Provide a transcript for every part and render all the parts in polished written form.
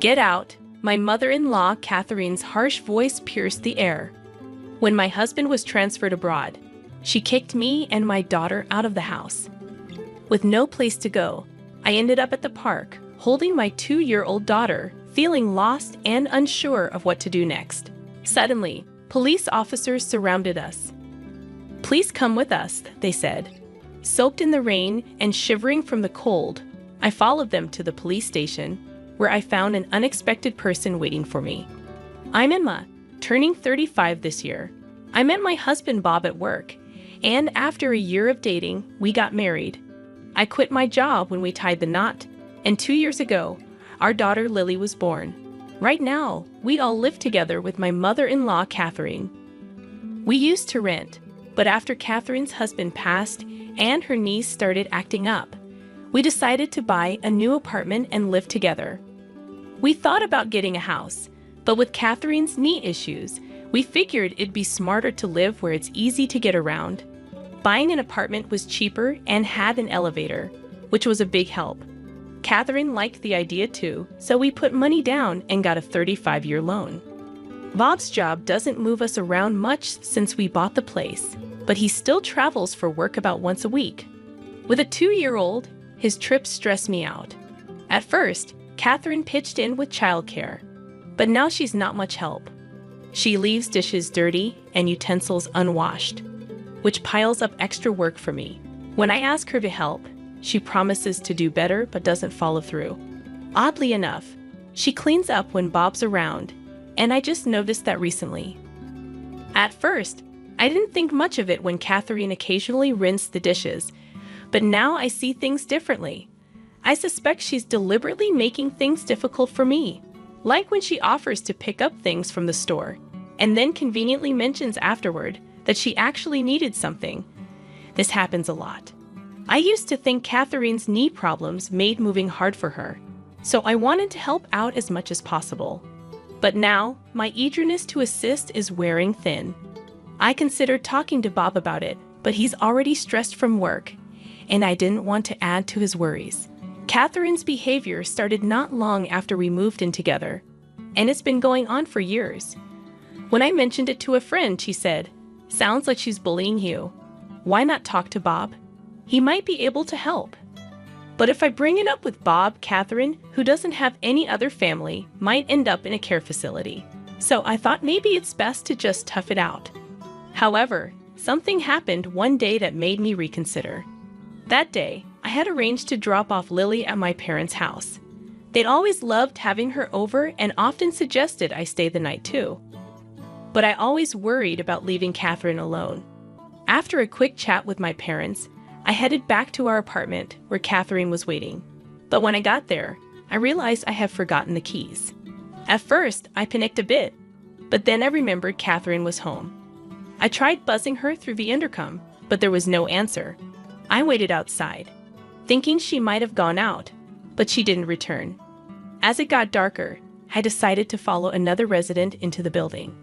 Get out! My mother-in-law, Catherine's harsh voice pierced the air. When my husband was transferred abroad, she kicked me and my daughter out of the house. With no place to go, I ended up at the park, holding my 2-year-old daughter, feeling lost and unsure of what to do next. Suddenly, police officers surrounded us. "Please come with us," they said. Soaked in the rain and shivering from the cold, I followed them to the police station, where I found an unexpected person waiting for me. I'm Emma, turning 35 this year. I met my husband Bob at work, and after a year of dating, we got married. I quit my job when we tied the knot, and 2 years ago, our daughter Lily was born. Right now, we all live together with my mother-in-law, Catherine. We used to rent, but after Catherine's husband passed and her niece started acting up, we decided to buy a new apartment and live together. We thought about getting a house, but with Catherine's knee issues, we figured it'd be smarter to live where it's easy to get around. Buying an apartment was cheaper and had an elevator, which was a big help. Catherine liked the idea too, so we put money down and got a 35-year loan. Bob's job doesn't move us around much since we bought the place, but he still travels for work about once a week. With a 2-year-old, his trips stress me out. At first, Catherine pitched in with childcare, but now she's not much help. She leaves dishes dirty and utensils unwashed, which piles up extra work for me. When I ask her to help, she promises to do better but doesn't follow through. Oddly enough, she cleans up when Bob's around, and I just noticed that recently. At first, I didn't think much of it when Catherine occasionally rinsed the dishes, but now I see things differently. I suspect she's deliberately making things difficult for me, like when she offers to pick up things from the store, and then conveniently mentions afterward that she actually needed something. This happens a lot. I used to think Catherine's knee problems made moving hard for her, so I wanted to help out as much as possible. But now, my eagerness to assist is wearing thin. I considered talking to Bob about it, but he's already stressed from work, and I didn't want to add to his worries. Catherine's behavior started not long after we moved in together, and it's been going on for years. When I mentioned it to a friend, she said, "Sounds like she's bullying you. Why not talk to Bob? He might be able to help." But if I bring it up with Bob, Catherine, who doesn't have any other family, might end up in a care facility. So I thought maybe it's best to just tough it out. However, something happened one day that made me reconsider. That day, I had arranged to drop off Lily at my parents' house. They'd always loved having her over and often suggested I stay the night too. But I always worried about leaving Catherine alone. After a quick chat with my parents, I headed back to our apartment where Catherine was waiting. But when I got there, I realized I had forgotten the keys. At first, I panicked a bit, but then I remembered Catherine was home. I tried buzzing her through the intercom, but there was no answer. I waited outside, thinking she might have gone out, but she didn't return. As it got darker, I decided to follow another resident into the building.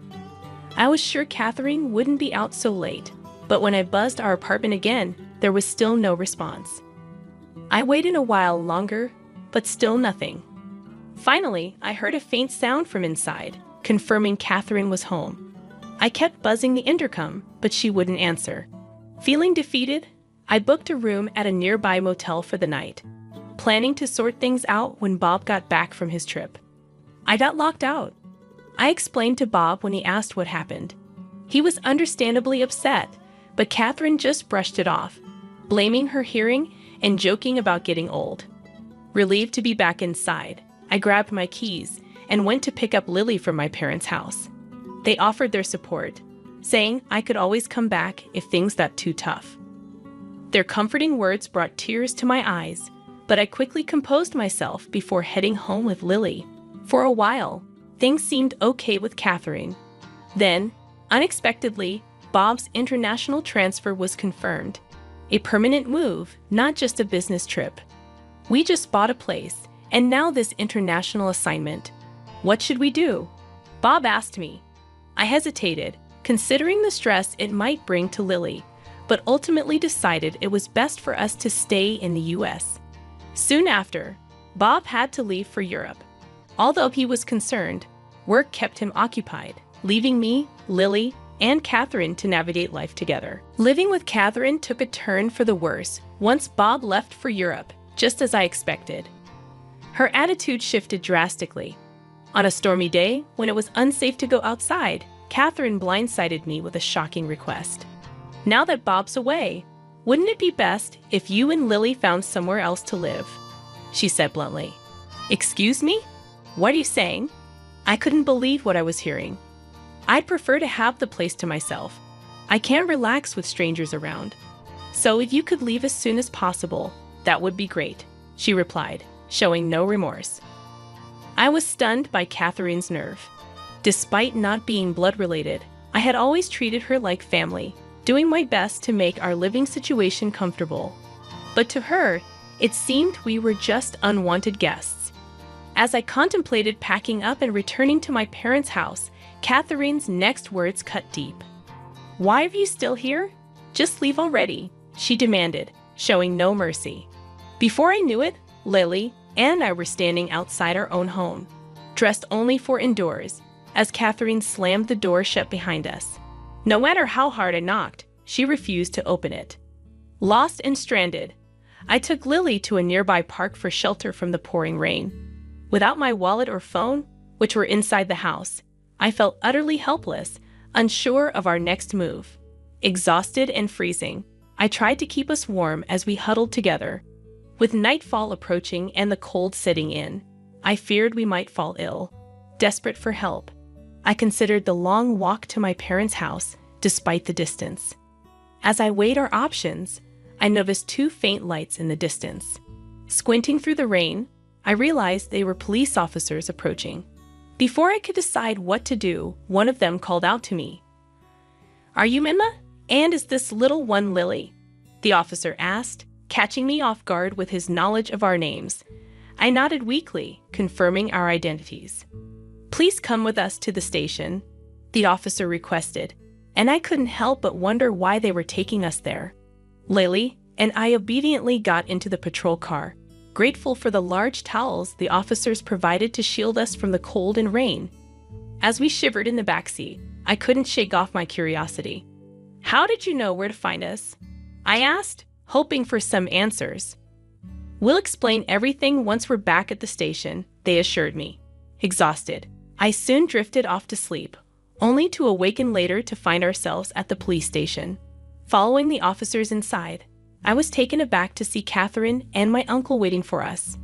I was sure Catherine wouldn't be out so late, but when I buzzed our apartment again, there was still no response. I waited a while longer, but still nothing. Finally, I heard a faint sound from inside, confirming Catherine was home. I kept buzzing the intercom, but she wouldn't answer. Feeling defeated, I booked a room at a nearby motel for the night, planning to sort things out when Bob got back from his trip. I got locked out. I explained to Bob when he asked what happened. He was understandably upset, but Catherine just brushed it off, blaming her hearing and joking about getting old. Relieved to be back inside, I grabbed my keys and went to pick up Lily from my parents' house. They offered their support, saying I could always come back if things got too tough. Their comforting words brought tears to my eyes, but I quickly composed myself before heading home with Lily. For a while, things seemed okay with Catherine. Then, unexpectedly, Bob's international transfer was confirmed. A permanent move, not just a business trip. We just bought a place, and now this international assignment. What should we do? Bob asked me. I hesitated, considering the stress it might bring to Lily, but ultimately decided it was best for us to stay in the US. Soon after, Bob had to leave for Europe. Although he was concerned, work kept him occupied, leaving me, Lily, and Catherine to navigate life together. Living with Catherine took a turn for the worse once Bob left for Europe, just as I expected. Her attitude shifted drastically. On a stormy day, when it was unsafe to go outside, Catherine blindsided me with a shocking request. "Now that Bob's away, wouldn't it be best if you and Lily found somewhere else to live?" she said bluntly. "Excuse me? What are you saying?" I couldn't believe what I was hearing. "I'd prefer to have the place to myself. I can't relax with strangers around. So if you could leave as soon as possible, that would be great," she replied, showing no remorse. I was stunned by Catherine's nerve. Despite not being blood-related, I had always treated her like family, doing my best to make our living situation comfortable. But to her, it seemed we were just unwanted guests. As I contemplated packing up and returning to my parents' house, Catherine's next words cut deep. "Why are you still here? Just leave already," she demanded, showing no mercy. Before I knew it, Lily and I were standing outside our own home, dressed only for indoors, as Catherine slammed the door shut behind us. No matter how hard I knocked, she refused to open it. Lost and stranded, I took Lily to a nearby park for shelter from the pouring rain. Without my wallet or phone, which were inside the house, I felt utterly helpless, unsure of our next move. Exhausted and freezing, I tried to keep us warm as we huddled together. With nightfall approaching and the cold setting in, I feared we might fall ill. Desperate for help, I considered the long walk to my parents' house, despite the distance. As I weighed our options, I noticed two faint lights in the distance. Squinting through the rain, I realized they were police officers approaching. Before I could decide what to do, one of them called out to me. "Are you Enigma? And is this little one Lily?" the officer asked, catching me off guard with his knowledge of our names. I nodded weakly, confirming our identities. "Please come with us to the station," the officer requested, and I couldn't help but wonder why they were taking us there. Lily and I obediently got into the patrol car, grateful for the large towels the officers provided to shield us from the cold and rain. As we shivered in the backseat, I couldn't shake off my curiosity. "How did you know where to find us?" I asked, hoping for some answers. "We'll explain everything once we're back at the station," they assured me. Exhausted, I soon drifted off to sleep, only to awaken later to find ourselves at the police station. Following the officers inside, I was taken aback to see Catherine and my uncle waiting for us.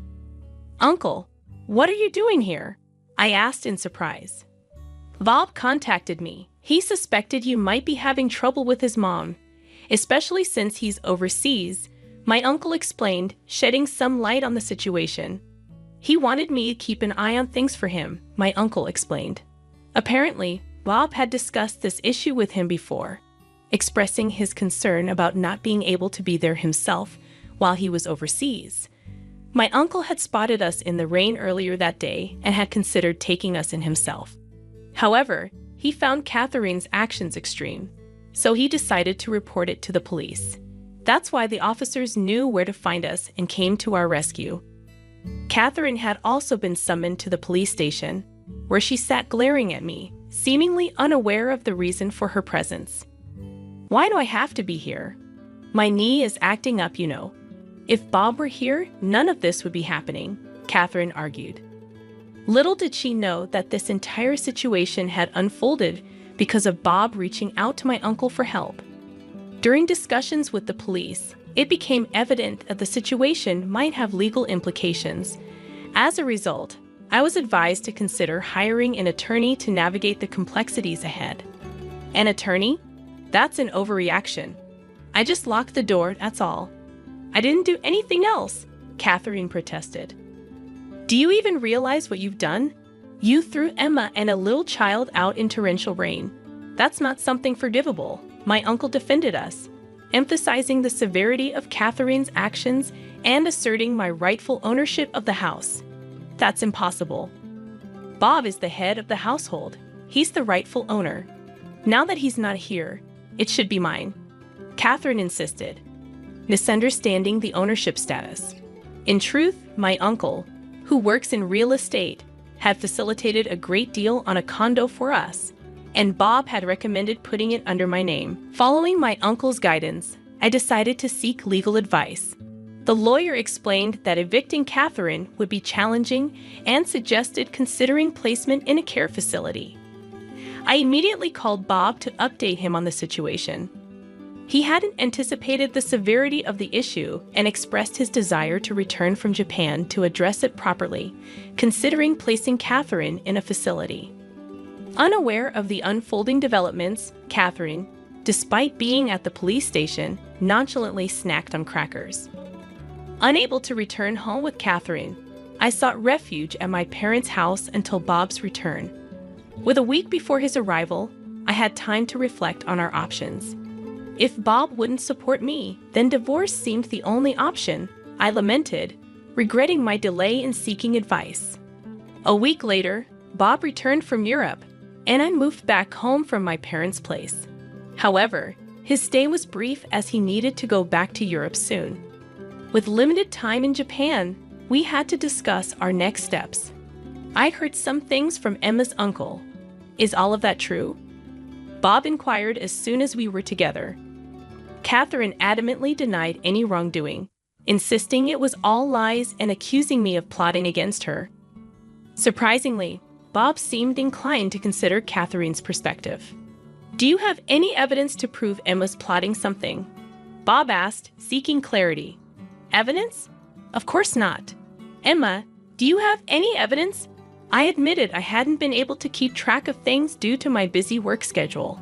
"Uncle, what are you doing here?" I asked in surprise. "Bob contacted me. He suspected you might be having trouble with his mom, especially since he's overseas," my uncle explained, shedding some light on the situation. "He wanted me to keep an eye on things for him," my uncle explained. Apparently, Bob had discussed this issue with him before, expressing his concern about not being able to be there himself while he was overseas. My uncle had spotted us in the rain earlier that day and had considered taking us in himself. However, he found Catherine's actions extreme, so he decided to report it to the police. That's why the officers knew where to find us and came to our rescue. Catherine had also been summoned to the police station, where she sat glaring at me, seemingly unaware of the reason for her presence. "Why do I have to be here? My knee is acting up, you know. If Bob were here, none of this would be happening," Catherine argued. Little did she know that this entire situation had unfolded because of Bob reaching out to my uncle for help. During discussions with the police, it became evident that the situation might have legal implications. As a result, I was advised to consider hiring an attorney to navigate the complexities ahead. "An attorney? That's an overreaction. I just locked the door, that's all. I didn't do anything else," Catherine protested. "Do you even realize what you've done? You threw Emma and a little child out in torrential rain. That's not something forgivable," my uncle defended us, emphasizing the severity of Catherine's actions and asserting my rightful ownership of the house. "That's impossible. Bob is the head of the household. He's the rightful owner. Now that he's not here, it should be mine," Catherine insisted, misunderstanding the ownership status. In truth, my uncle, who works in real estate, had facilitated a great deal on a condo for us, and Bob had recommended putting it under my name. Following my uncle's guidance, I decided to seek legal advice. The lawyer explained that evicting Catherine would be challenging and suggested considering placement in a care facility. I immediately called Bob to update him on the situation. He hadn't anticipated the severity of the issue and expressed his desire to return from Japan to address it properly, considering placing Catherine in a facility. Unaware of the unfolding developments, Catherine, despite being at the police station, nonchalantly snacked on crackers. Unable to return home with Catherine, I sought refuge at my parents' house until Bob's return. With a week before his arrival, I had time to reflect on our options. If Bob wouldn't support me, then divorce seemed the only option, I lamented, regretting my delay in seeking advice. A week later, Bob returned from Europe, and I moved back home from my parents' place. However, his stay was brief as he needed to go back to Europe soon. With limited time in Japan, we had to discuss our next steps. I heard some things from Emma's uncle. Is all of that true? Bob inquired as soon as we were together. Catherine adamantly denied any wrongdoing, insisting it was all lies and accusing me of plotting against her. Surprisingly, Bob seemed inclined to consider Catherine's perspective. Do you have any evidence to prove Emma's plotting something? Bob asked, seeking clarity. Evidence? Of course not. Emma, do you have any evidence? I admitted I hadn't been able to keep track of things due to my busy work schedule.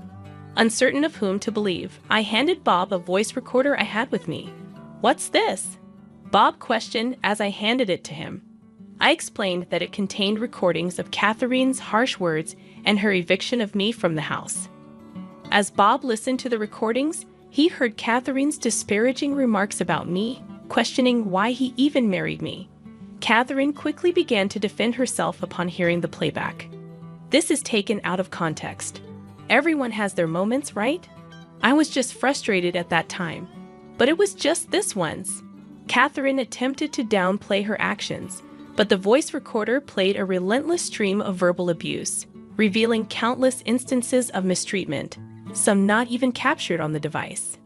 Uncertain of whom to believe, I handed Bob a voice recorder I had with me. What's this? Bob questioned as I handed it to him. I explained that it contained recordings of Catherine's harsh words and her eviction of me from the house. As Bob listened to the recordings, he heard Catherine's disparaging remarks about me, questioning why he even married me. Catherine quickly began to defend herself upon hearing the playback. This is taken out of context. Everyone has their moments, right? I was just frustrated at that time. But it was just this once. Catherine attempted to downplay her actions, but the voice recorder played a relentless stream of verbal abuse, revealing countless instances of mistreatment, some not even captured on the device.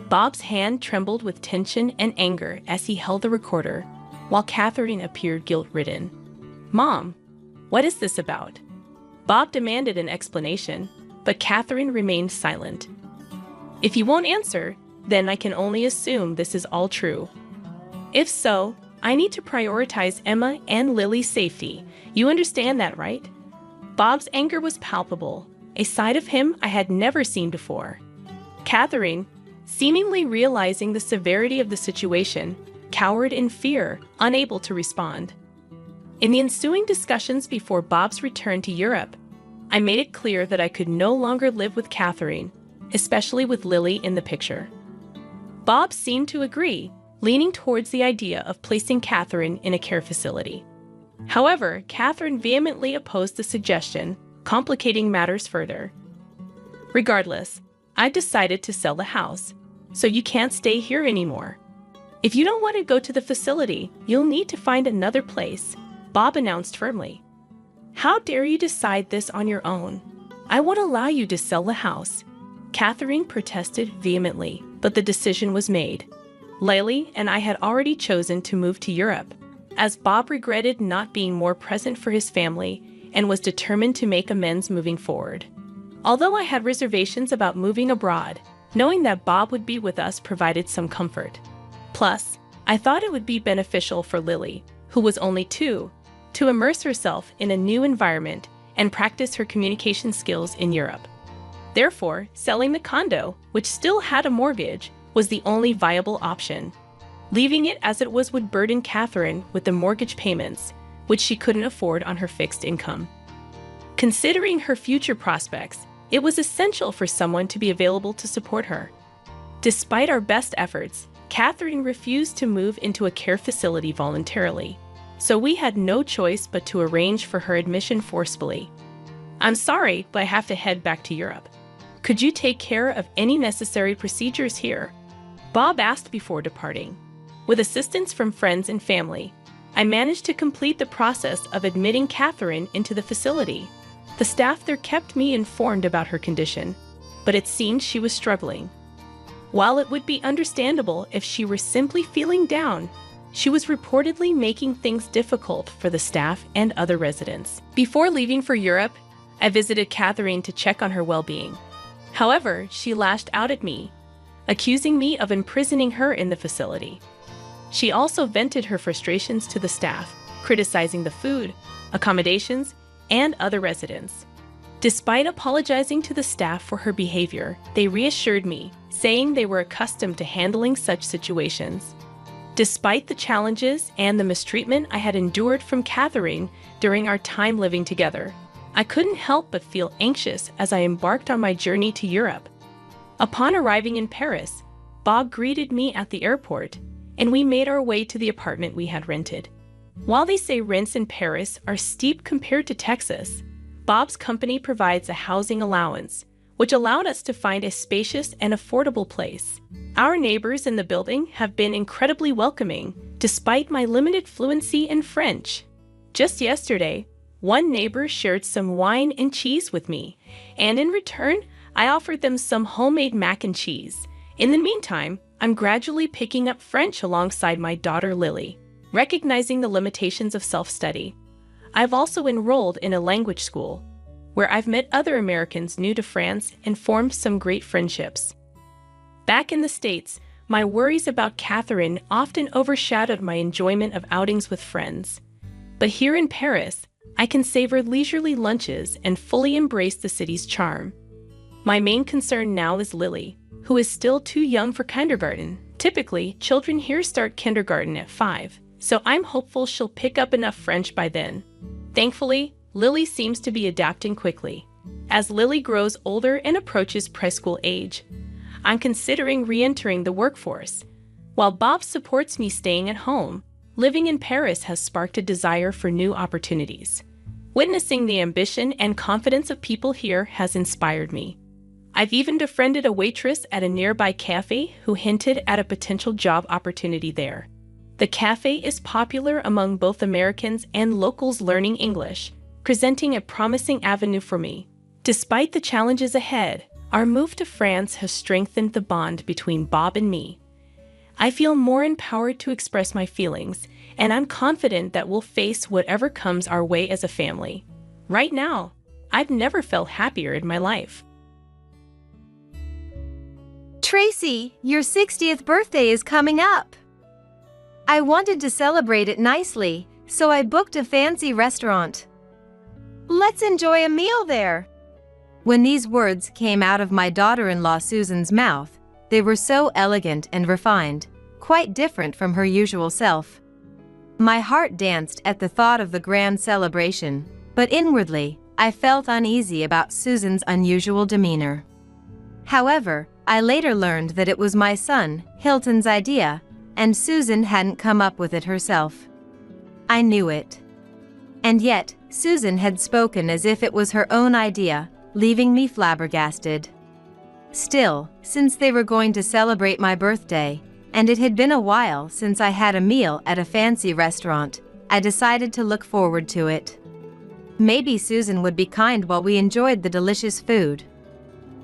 Bob's hand trembled with tension and anger as he held the recorder, while Catherine appeared guilt-ridden. Mom, what is this about? Bob demanded an explanation, but Catherine remained silent. If you won't answer, then I can only assume this is all true. If so, I need to prioritize Emma and Lily's safety. You understand that, right? Bob's anger was palpable, a side of him I had never seen before. Catherine, seemingly realizing the severity of the situation, cowered in fear, unable to respond. In the ensuing discussions before Bob's return to Europe, I made it clear that I could no longer live with Catherine, especially with Lily in the picture. Bob seemed to agree, leaning towards the idea of placing Catherine in a care facility. However, Catherine vehemently opposed the suggestion, complicating matters further. Regardless, I've decided to sell the house, so you can't stay here anymore. If you don't want to go to the facility, you'll need to find another place, Bob announced firmly. How dare you decide this on your own? I won't allow you to sell the house. Catherine protested vehemently, but the decision was made. Lily and I had already chosen to move to Europe, as Bob regretted not being more present for his family and was determined to make amends moving forward. Although I had reservations about moving abroad, knowing that Bob would be with us provided some comfort. Plus, I thought it would be beneficial for Lily, who was only 2, to immerse herself in a new environment and practice her communication skills in Europe. Therefore, selling the condo, which still had a mortgage, was the only viable option. Leaving it as it was would burden Catherine with the mortgage payments, which she couldn't afford on her fixed income. Considering her future prospects, it was essential for someone to be available to support her. Despite our best efforts, Catherine refused to move into a care facility voluntarily, so we had no choice but to arrange for her admission forcibly. I'm sorry, but I have to head back to Europe. Could you take care of any necessary procedures here? Bob asked before departing. With assistance from friends and family, I managed to complete the process of admitting Catherine into the facility. The staff there kept me informed about her condition, but it seemed she was struggling. While it would be understandable if she were simply feeling down, she was reportedly making things difficult for the staff and other residents. Before leaving for Europe, I visited Catherine to check on her well-being. However, she lashed out at me, accusing me of imprisoning her in the facility. She also vented her frustrations to the staff, criticizing the food, accommodations, and other residents. Despite apologizing to the staff for her behavior, they reassured me, saying they were accustomed to handling such situations. Despite the challenges and the mistreatment I had endured from Catherine during our time living together, I couldn't help but feel anxious as I embarked on my journey to Europe. Upon arriving in Paris, Bob greeted me at the airport, and we made our way to the apartment we had rented. While they say rents in Paris are steep compared to Texas, Bob's company provides a housing allowance, which allowed us to find a spacious and affordable place. Our neighbors in the building have been incredibly welcoming, despite my limited fluency in French. Just yesterday, one neighbor shared some wine and cheese with me, and in return, I offered them some homemade mac and cheese. In the meantime, I'm gradually picking up French alongside my daughter Lily, recognizing the limitations of self-study. I've also enrolled in a language school, where I've met other Americans new to France and formed some great friendships. Back in the States, my worries about Catherine often overshadowed my enjoyment of outings with friends. But here in Paris, I can savor leisurely lunches and fully embrace the city's charm. My main concern now is Lily, who is still too young for kindergarten. Typically, children here start kindergarten at 5, so I'm hopeful she'll pick up enough French by then. Thankfully, Lily seems to be adapting quickly. As Lily grows older and approaches preschool age, I'm considering re-entering the workforce. While Bob supports me staying at home, living in Paris has sparked a desire for new opportunities. Witnessing the ambition and confidence of people here has inspired me. I've even befriended a waitress at a nearby cafe who hinted at a potential job opportunity there. The cafe is popular among both Americans and locals learning English, presenting a promising avenue for me. Despite the challenges ahead, our move to France has strengthened the bond between Bob and me. I feel more empowered to express my feelings, and I'm confident that we'll face whatever comes our way as a family. Right now, I've never felt happier in my life. Tracy, your 60th birthday is coming up. I wanted to celebrate it nicely, so I booked a fancy restaurant. Let's enjoy a meal there. When these words came out of my daughter-in-law Susan's mouth, they were so elegant and refined, quite different from her usual self. My heart danced at the thought of the grand celebration, but inwardly, I felt uneasy about Susan's unusual demeanor. However, I later learned that it was my son, Hilton's idea, and Susan hadn't come up with it herself. I knew it. And yet, Susan had spoken as if it was her own idea, leaving me flabbergasted. Still, since they were going to celebrate my birthday, and it had been a while since I had a meal at a fancy restaurant, I decided to look forward to it. Maybe Susan would be kind while we enjoyed the delicious food.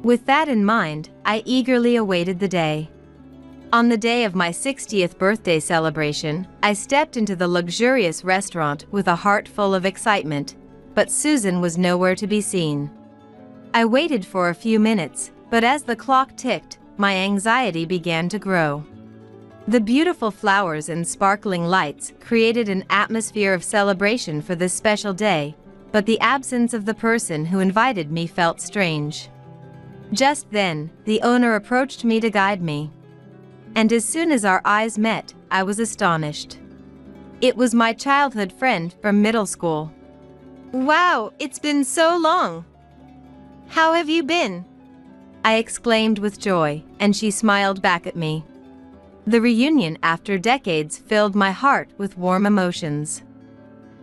With that in mind, I eagerly awaited the day. On the day of my 60th birthday celebration, I stepped into the luxurious restaurant with a heart full of excitement, but Susan was nowhere to be seen. I waited for a few minutes, but as the clock ticked, my anxiety began to grow. The beautiful flowers and sparkling lights created an atmosphere of celebration for this special day, but the absence of the person who invited me felt strange. Just then, the owner approached me to guide me. And as soon as our eyes met, I was astonished. It was my childhood friend from middle school. Wow, it's been so long! How have you been? I exclaimed with joy, and she smiled back at me. The reunion after decades filled my heart with warm emotions.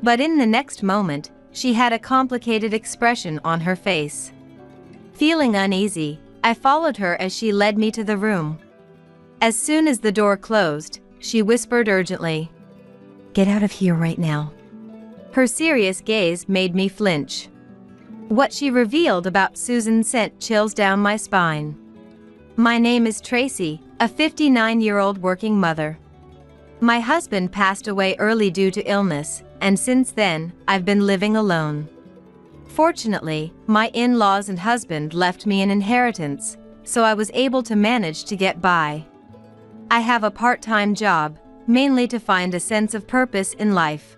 But in the next moment, she had a complicated expression on her face. Feeling uneasy, I followed her as she led me to the room. As soon as the door closed, she whispered urgently, Get out of here right now." Her serious gaze made me flinch. What she revealed about Susan sent chills down my spine. "My name is Tracy, a 59-year-old working mother. My husband passed away early due to illness, and since then, I've been living alone. Fortunately, my in-laws and husband left me an inheritance, so I was able to manage to get by. I have a part-time job, mainly to find a sense of purpose in life.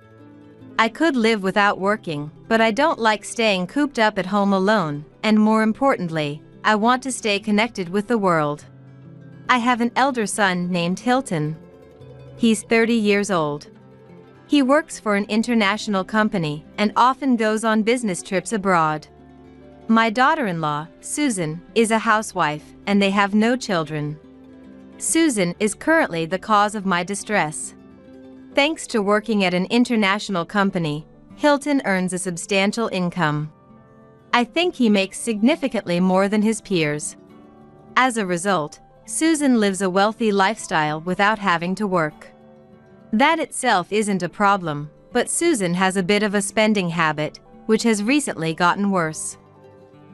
I could live without working, but I don't like staying cooped up at home alone, and more importantly, I want to stay connected with the world. I have an elder son named Hilton. He's 30 years old. He works for an international company and often goes on business trips abroad. My daughter-in-law, Susan, is a housewife, and they have no children. Susan is currently the cause of my distress. Thanks to working at an international company, Hilton earns a substantial income. I think he makes significantly more than his peers. As a result, Susan lives a wealthy lifestyle without having to work. That itself isn't a problem, but Susan has a bit of a spending habit, which has recently gotten worse.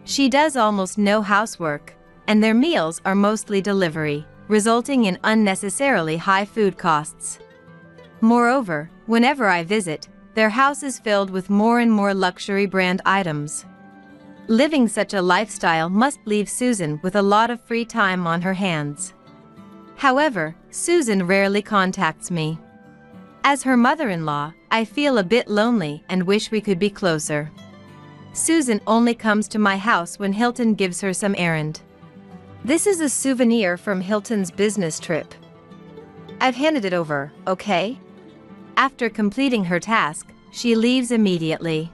She does almost no housework, and their meals are mostly delivery, resulting in unnecessarily high food costs. Moreover, whenever I visit, their house is filled with more and more luxury brand items. Living such a lifestyle must leave Susan with a lot of free time on her hands. However, Susan rarely contacts me. As her mother-in-law, I feel a bit lonely and wish we could be closer. Susan only comes to my house when Hilton gives her some errand. This is a souvenir from Hilton's business trip. I've handed it over, okay? After completing her task, she leaves immediately.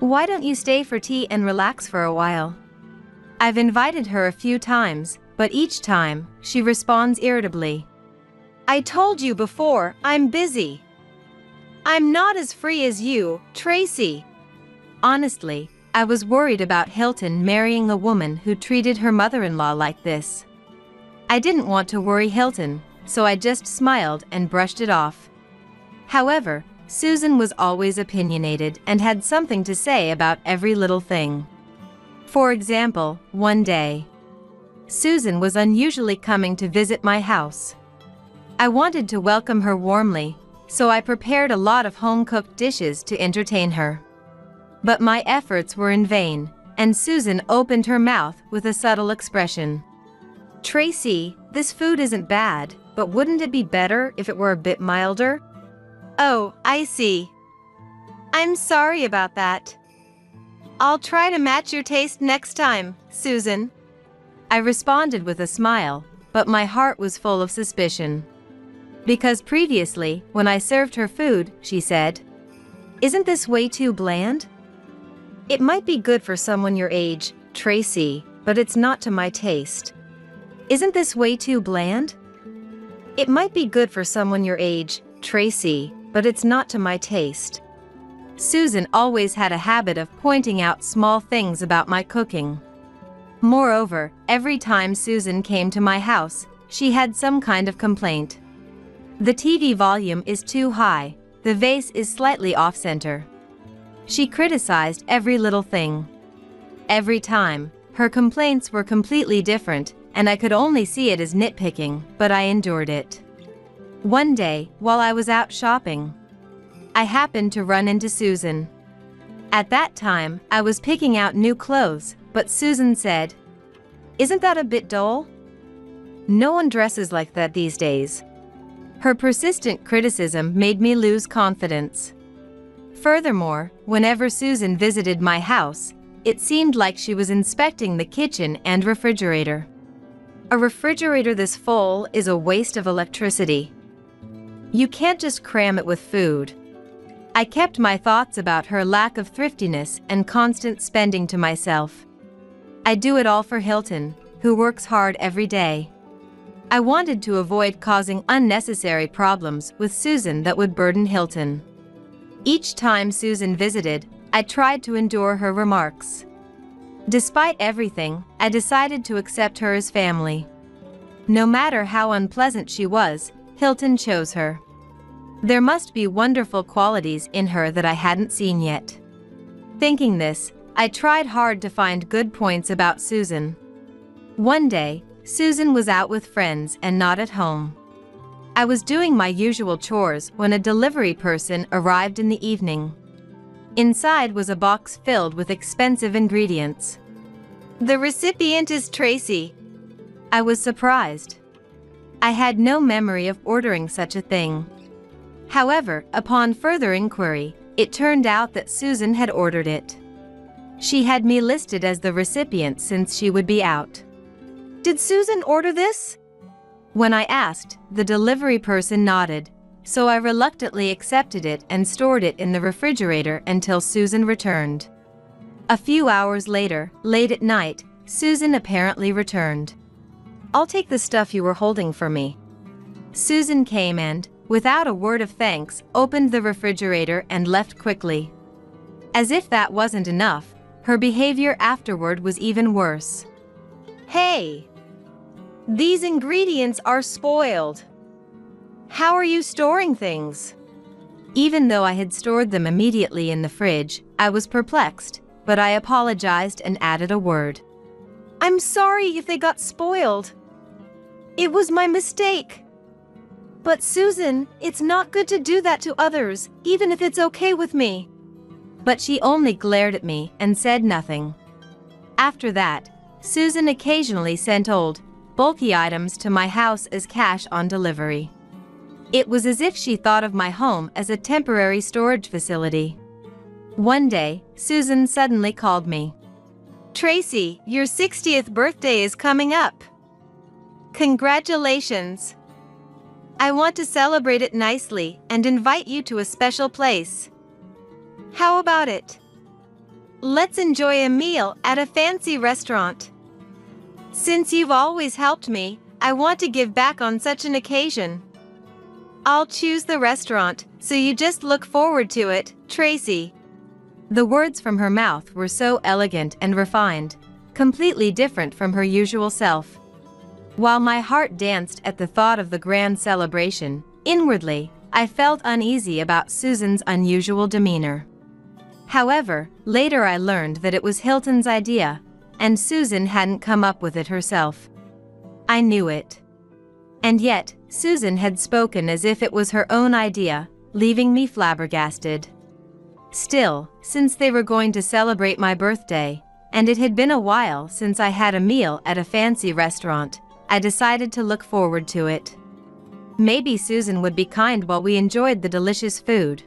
Why don't you stay for tea and relax for a while? I've invited her a few times, but each time, she responds irritably. I told you before, I'm busy. I'm not as free as you, Tracy. Honestly, I was worried about Hilton marrying a woman who treated her mother-in-law like this. I didn't want to worry Hilton, so I just smiled and brushed it off. However, Susan was always opinionated and had something to say about every little thing. For example, one day, Susan was unusually coming to visit my house. I wanted to welcome her warmly, so I prepared a lot of home-cooked dishes to entertain her. But my efforts were in vain, and Susan opened her mouth with a subtle expression. Tracy, this food isn't bad, but wouldn't it be better if it were a bit milder? Oh, I see. I'm sorry about that. I'll try to match your taste next time, Susan. I responded with a smile, but my heart was full of suspicion. Because previously, when I served her food, she said, "Isn't this way too bland? It might be good for someone your age, Tracy, but it's not to my taste. Isn't this way too bland? It might be good for someone your age, Tracy, but it's not to my taste." Susan always had a habit of pointing out small things about my cooking. Moreover, every time Susan came to my house, she had some kind of complaint. The TV volume is too high, the vase is slightly off-center. She criticized every little thing. Every time, her complaints were completely different, and I could only see it as nitpicking, but I endured it. One day, while I was out shopping, I happened to run into Susan. At that time, I was picking out new clothes, but Susan said, "Isn't that a bit dull? No one dresses like that these days." Her persistent criticism made me lose confidence. Furthermore, whenever Susan visited my house, it seemed like she was inspecting the kitchen and refrigerator. A refrigerator this full is a waste of electricity. You can't just cram it with food. I kept my thoughts about her lack of thriftiness and constant spending to myself. I do it all for Hilton, who works hard every day. I wanted to avoid causing unnecessary problems with Susan that would burden Hilton. Each time Susan visited, I tried to endure her remarks. Despite everything, I decided to accept her as family. No matter how unpleasant she was, Hilton chose her. There must be wonderful qualities in her that I hadn't seen yet. Thinking this, I tried hard to find good points about Susan. One day, Susan was out with friends and not at home. I was doing my usual chores when a delivery person arrived in the evening. Inside was a box filled with expensive ingredients. The recipient is Tracy. I was surprised. I had no memory of ordering such a thing. However, upon further inquiry, it turned out that Susan had ordered it. She had me listed as the recipient since she would be out. Did Susan order this? When I asked, the delivery person nodded, so I reluctantly accepted it and stored it in the refrigerator until Susan returned. A few hours later, late at night, Susan apparently returned. I'll take the stuff you were holding for me. Susan came and, without a word of thanks, opened the refrigerator and left quickly. As if that wasn't enough, her behavior afterward was even worse. Hey! These ingredients are spoiled. How are you storing things? Even though I had stored them immediately in the fridge, I was perplexed, but I apologized and added a word. I'm sorry if they got spoiled. It was my mistake. But Susan, it's not good to do that to others, even if it's okay with me. But she only glared at me and said nothing. After that, Susan occasionally sent old, bulky items to my house as cash on delivery. It was as if she thought of my home as a temporary storage facility. One day, Susan suddenly called me. Tracy, your 60th birthday is coming up. Congratulations. I want to celebrate it nicely and invite you to a special place. How about it? Let's enjoy a meal at a fancy restaurant. Since you've always helped me, I want to give back on such an occasion. I'll choose the restaurant, so you just look forward to it, Tracy. The words from her mouth were so elegant and refined, completely different from her usual self. While my heart danced at the thought of the grand celebration, inwardly, I felt uneasy about Susan's unusual demeanor. However, later I learned that it was Hilton's idea, and Susan hadn't come up with it herself. I knew it. And yet, Susan had spoken as if it was her own idea, leaving me flabbergasted. Still, since they were going to celebrate my birthday, and it had been a while since I had a meal at a fancy restaurant, I decided to look forward to it. Maybe Susan would be kind while we enjoyed the delicious food.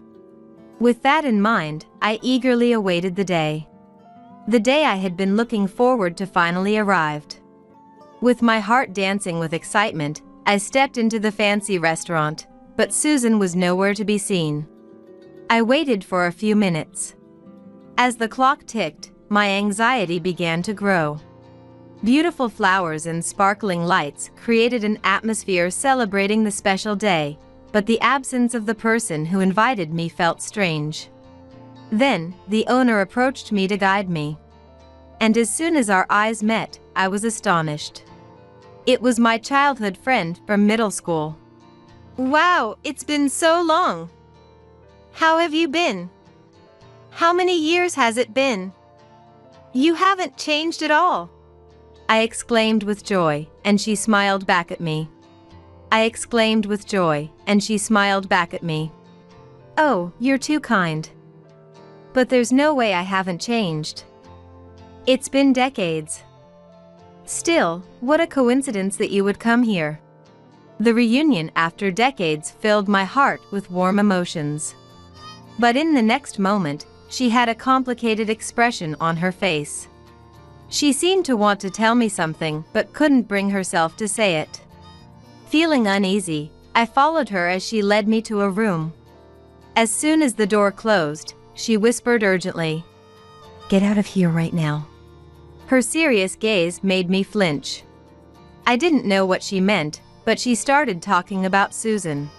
With that in mind, I eagerly awaited the day. The day I had been looking forward to finally arrived. With my heart dancing with excitement, I stepped into the fancy restaurant, but Susan was nowhere to be seen. I waited for a few minutes. As the clock ticked, my anxiety began to grow. Beautiful flowers and sparkling lights created an atmosphere celebrating the special day, but the absence of the person who invited me felt strange. Then, the owner approached me to guide me. And as soon as our eyes met, I was astonished. It was my childhood friend from middle school. Wow, it's been so long. How have you been? How many years has it been? You haven't changed at all. I exclaimed with joy, and she smiled back at me. I exclaimed with joy, and she smiled back at me. Oh, you're too kind. But there's no way I haven't changed. It's been decades. Still, what a coincidence that you would come here. The reunion after decades filled my heart with warm emotions. But in the next moment, she had a complicated expression on her face. She seemed to want to tell me something but couldn't bring herself to say it. Feeling uneasy, I followed her as she led me to a room. As soon as the door closed, she whispered urgently, "Get out of here right now." Her serious gaze made me flinch. I didn't know what she meant, but she started talking about Susan.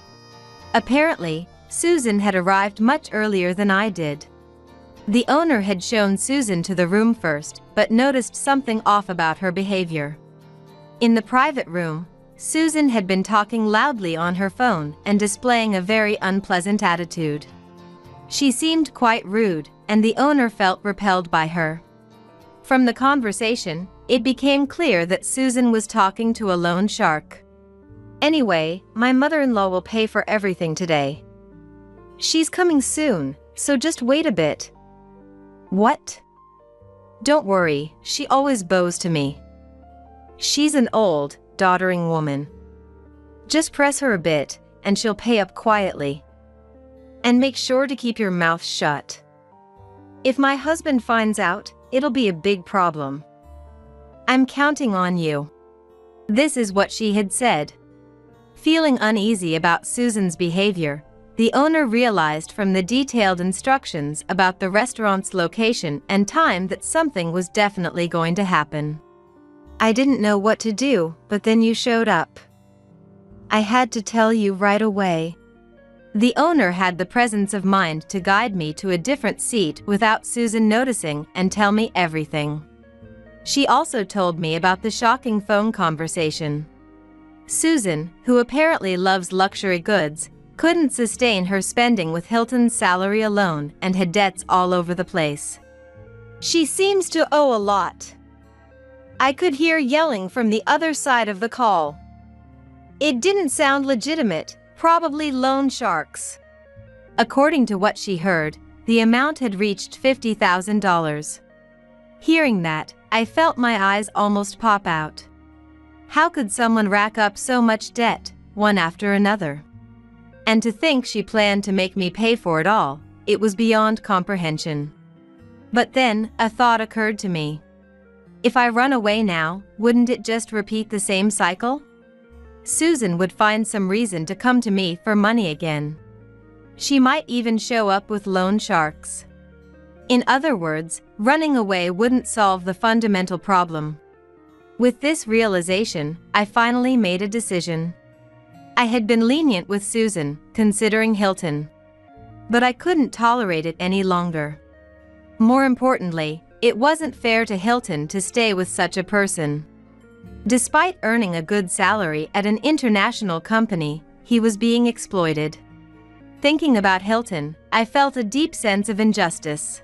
Apparently, Susan had arrived much earlier than I did. The owner had shown Susan to the room first, but noticed something off about her behavior. In the private room, Susan had been talking loudly on her phone and displaying a very unpleasant attitude. She seemed quite rude, and the owner felt repelled by her. From the conversation, it became clear that Susan was talking to a loan shark. "Anyway, my mother-in-law will pay for everything today. She's coming soon, so just wait a bit." "What?" "Don't worry, she always bows to me. She's an old, doddering woman. Just press her a bit, and she'll pay up quietly. And make sure to keep your mouth shut. If my husband finds out, it'll be a big problem. I'm counting on you." This is what she had said. Feeling uneasy about Susan's behavior, the owner realized from the detailed instructions about the restaurant's location and time that something was definitely going to happen. "I didn't know what to do, but then you showed up. I had to tell you right away." The owner had the presence of mind to guide me to a different seat without Susan noticing and tell me everything. She also told me about the shocking phone conversation. Susan, who apparently loves luxury goods, couldn't sustain her spending with Hilton's salary alone and had debts all over the place. "She seems to owe a lot." I could hear yelling from the other side of the call. It didn't sound legitimate, probably loan sharks. According to what she heard, the amount had reached $50,000. Hearing that, I felt my eyes almost pop out. How could someone rack up so much debt, one after another? And to think she planned to make me pay for it all, it was beyond comprehension. But then, a thought occurred to me. If I run away now, wouldn't it just repeat the same cycle? Susan would find some reason to come to me for money again. She might even show up with loan sharks. In other words, running away wouldn't solve the fundamental problem. With this realization, I finally made a decision. I had been lenient with Susan, considering Hilton. But I couldn't tolerate it any longer. More importantly, it wasn't fair to Hilton to stay with such a person. Despite earning a good salary at an international company, he was being exploited. Thinking about Hilton, I felt a deep sense of injustice.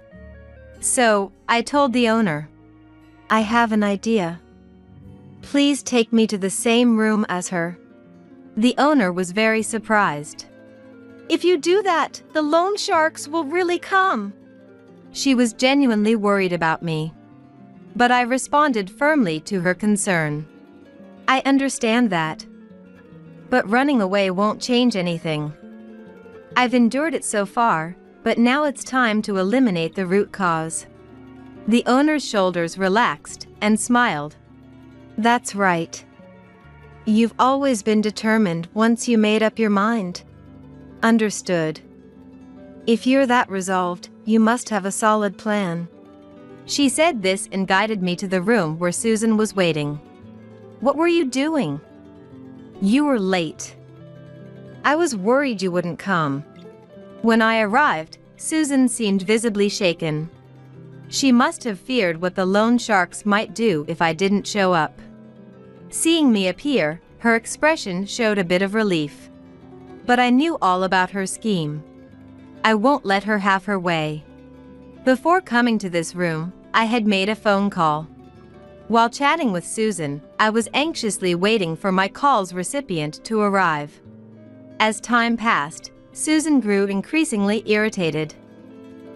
So, I told the owner, "I have an idea. Please take me to the same room as her." The owner was very surprised. "If you do that, the loan sharks will really come." She was genuinely worried about me. But I responded firmly to her concern. "I understand that. But running away won't change anything. I've endured it so far, but now it's time to eliminate the root cause." The owner's shoulders relaxed and smiled. "That's right. You've always been determined once you made up your mind." "Understood. If you're that resolved, you must have a solid plan." She said this and guided me to the room where Susan was waiting. "What were you doing?" "You were late. I was worried you wouldn't come." When I arrived, Susan seemed visibly shaken. She must have feared what the loan sharks might do if I didn't show up. Seeing me appear, her expression showed a bit of relief. But I knew all about her scheme. I won't let her have her way. Before coming to this room, I had made a phone call. While chatting with Susan, I was anxiously waiting for my call's recipient to arrive. As time passed, Susan grew increasingly irritated.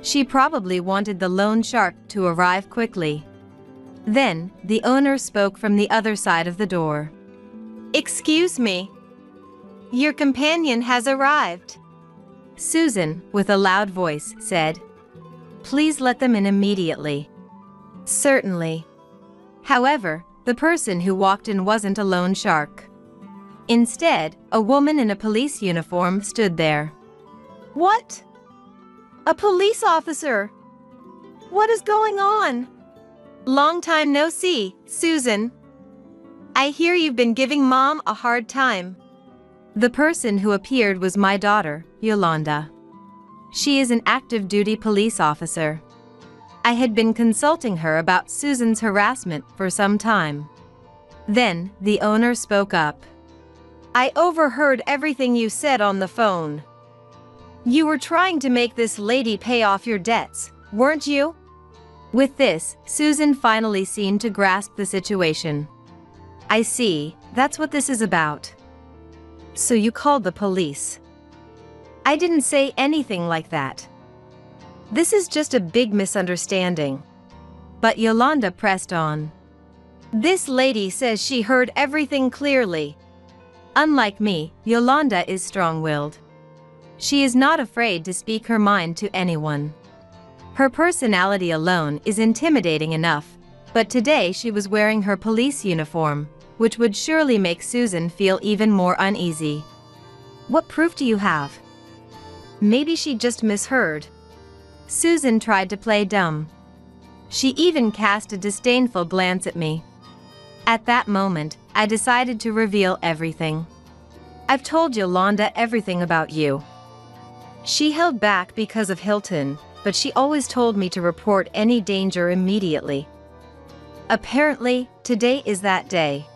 She probably wanted the loan shark to arrive quickly. Then, the owner spoke from the other side of the door. "Excuse me. Your companion has arrived." Susan, with a loud voice, said, "Please let them in immediately." "Certainly." However, the person who walked in wasn't a loan shark. Instead, a woman in a police uniform stood there. "What? A police officer? What is going on?" "Long time no see, Susan. I hear you've been giving Mom a hard time." The person who appeared was my daughter, Yolanda. She is an active duty police officer. I had been consulting her about Susan's harassment for some time. Then, the owner spoke up. I overheard everything you said on the phone. You were trying to make this lady pay off your debts, weren't you? With this, Susan finally seemed to grasp the situation. I see, that's what this is about. So you called the police. I didn't say anything like that. This is just a big misunderstanding. But Yolanda pressed on. This lady says she heard everything clearly. Unlike me, Yolanda is strong-willed. She is not afraid to speak her mind to anyone. Her personality alone is intimidating enough, but today she was wearing her police uniform, which would surely make Susan feel even more uneasy. What proof do you have? Maybe she just misheard. Susan tried to play dumb. She even cast a disdainful glance at me. At that moment, I decided to reveal everything. I've told Yolanda everything about you. She held back because of Hilton, but she always told me to report any danger immediately. Apparently, today is that day.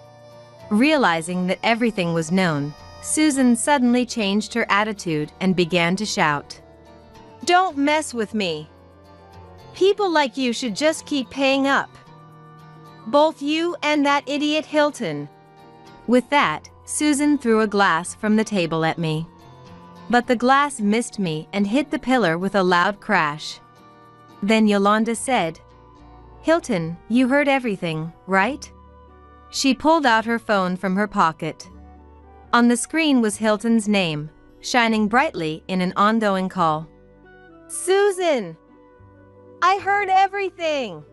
Realizing that everything was known, Susan suddenly changed her attitude and began to shout. Don't mess with me. People like you should just keep paying up. Both you and that idiot Hilton. With that, Susan threw a glass from the table at me. But the glass missed me and hit the pillar with a loud crash. Then Yolanda said, Hilton, you heard everything, right? She pulled out her phone from her pocket. On the screen was Hilton's name, shining brightly in an ongoing call. Susan! I heard everything!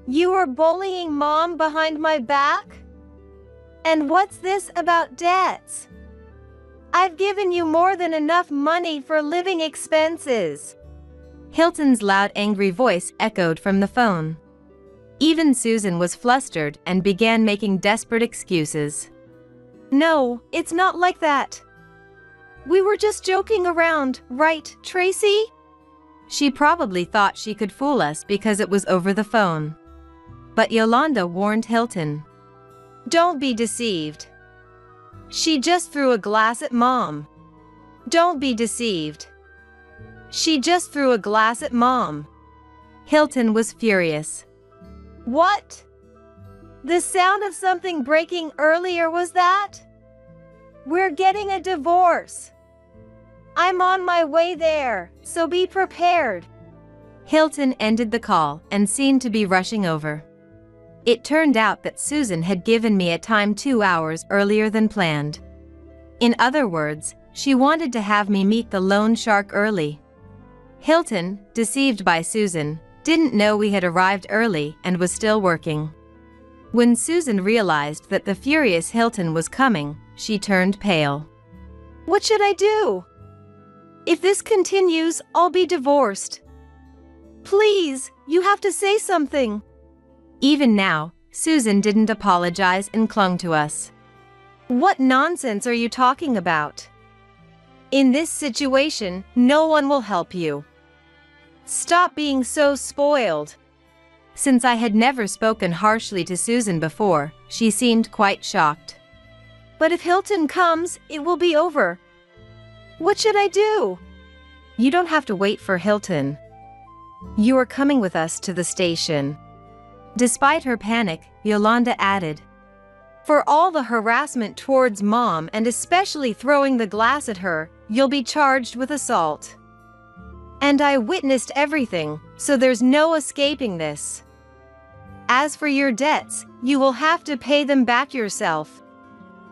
You were bullying Mom behind my back? And what's this about debts? I've given you more than enough money for living expenses. Hilton's loud, angry voice echoed from the phone. Even Susan was flustered and began making desperate excuses. No, it's not like that. We were just joking around, right, Tracy? She probably thought she could fool us because it was over the phone. But Yolanda warned Hilton. Don't be deceived. She just threw a glass at Mom. Don't be deceived. She just threw a glass at Mom. Hilton was furious. What? The sound of something breaking earlier, was that? We're getting a divorce. I'm on my way there, so be prepared. Hilton ended the call and seemed to be rushing over. It turned out that Susan had given me a time 2 hours earlier than planned. In other words, she wanted to have me meet the loan shark early. Hilton, deceived by Susan, didn't know we had arrived early and was still working. When Susan realized that the furious Hilton was coming, she turned pale. What should I do? If this continues, I'll be divorced. Please, you have to say something. Even now, Susan didn't apologize and clung to us. What nonsense are you talking about? In this situation, no one will help you. Stop being so spoiled. Since I had never spoken harshly to Susan before, she seemed quite shocked. But if Hilton comes, it will be over. What should I do? You don't have to wait for Hilton. You are coming with us to the station. Despite her panic, Yolanda added, For all the harassment towards Mom and especially throwing the glass at her, you'll be charged with assault. And I witnessed everything, so there's no escaping this. As for your debts, you will have to pay them back yourself.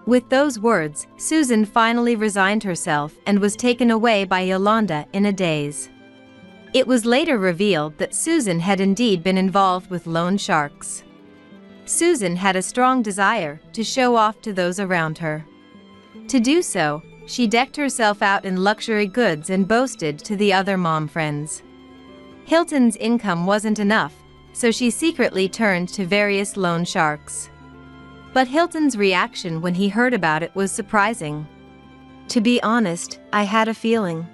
With those words, Susan finally resigned herself and was taken away by Yolanda in a daze. It was later revealed that Susan had indeed been involved with loan sharks. Susan had a strong desire to show off to those around her. To do so, she decked herself out in luxury goods and boasted to the other mom friends. Hilton's income wasn't enough, so she secretly turned to various loan sharks. But Hilton's reaction when he heard about it was surprising. To be honest, I had a feeling.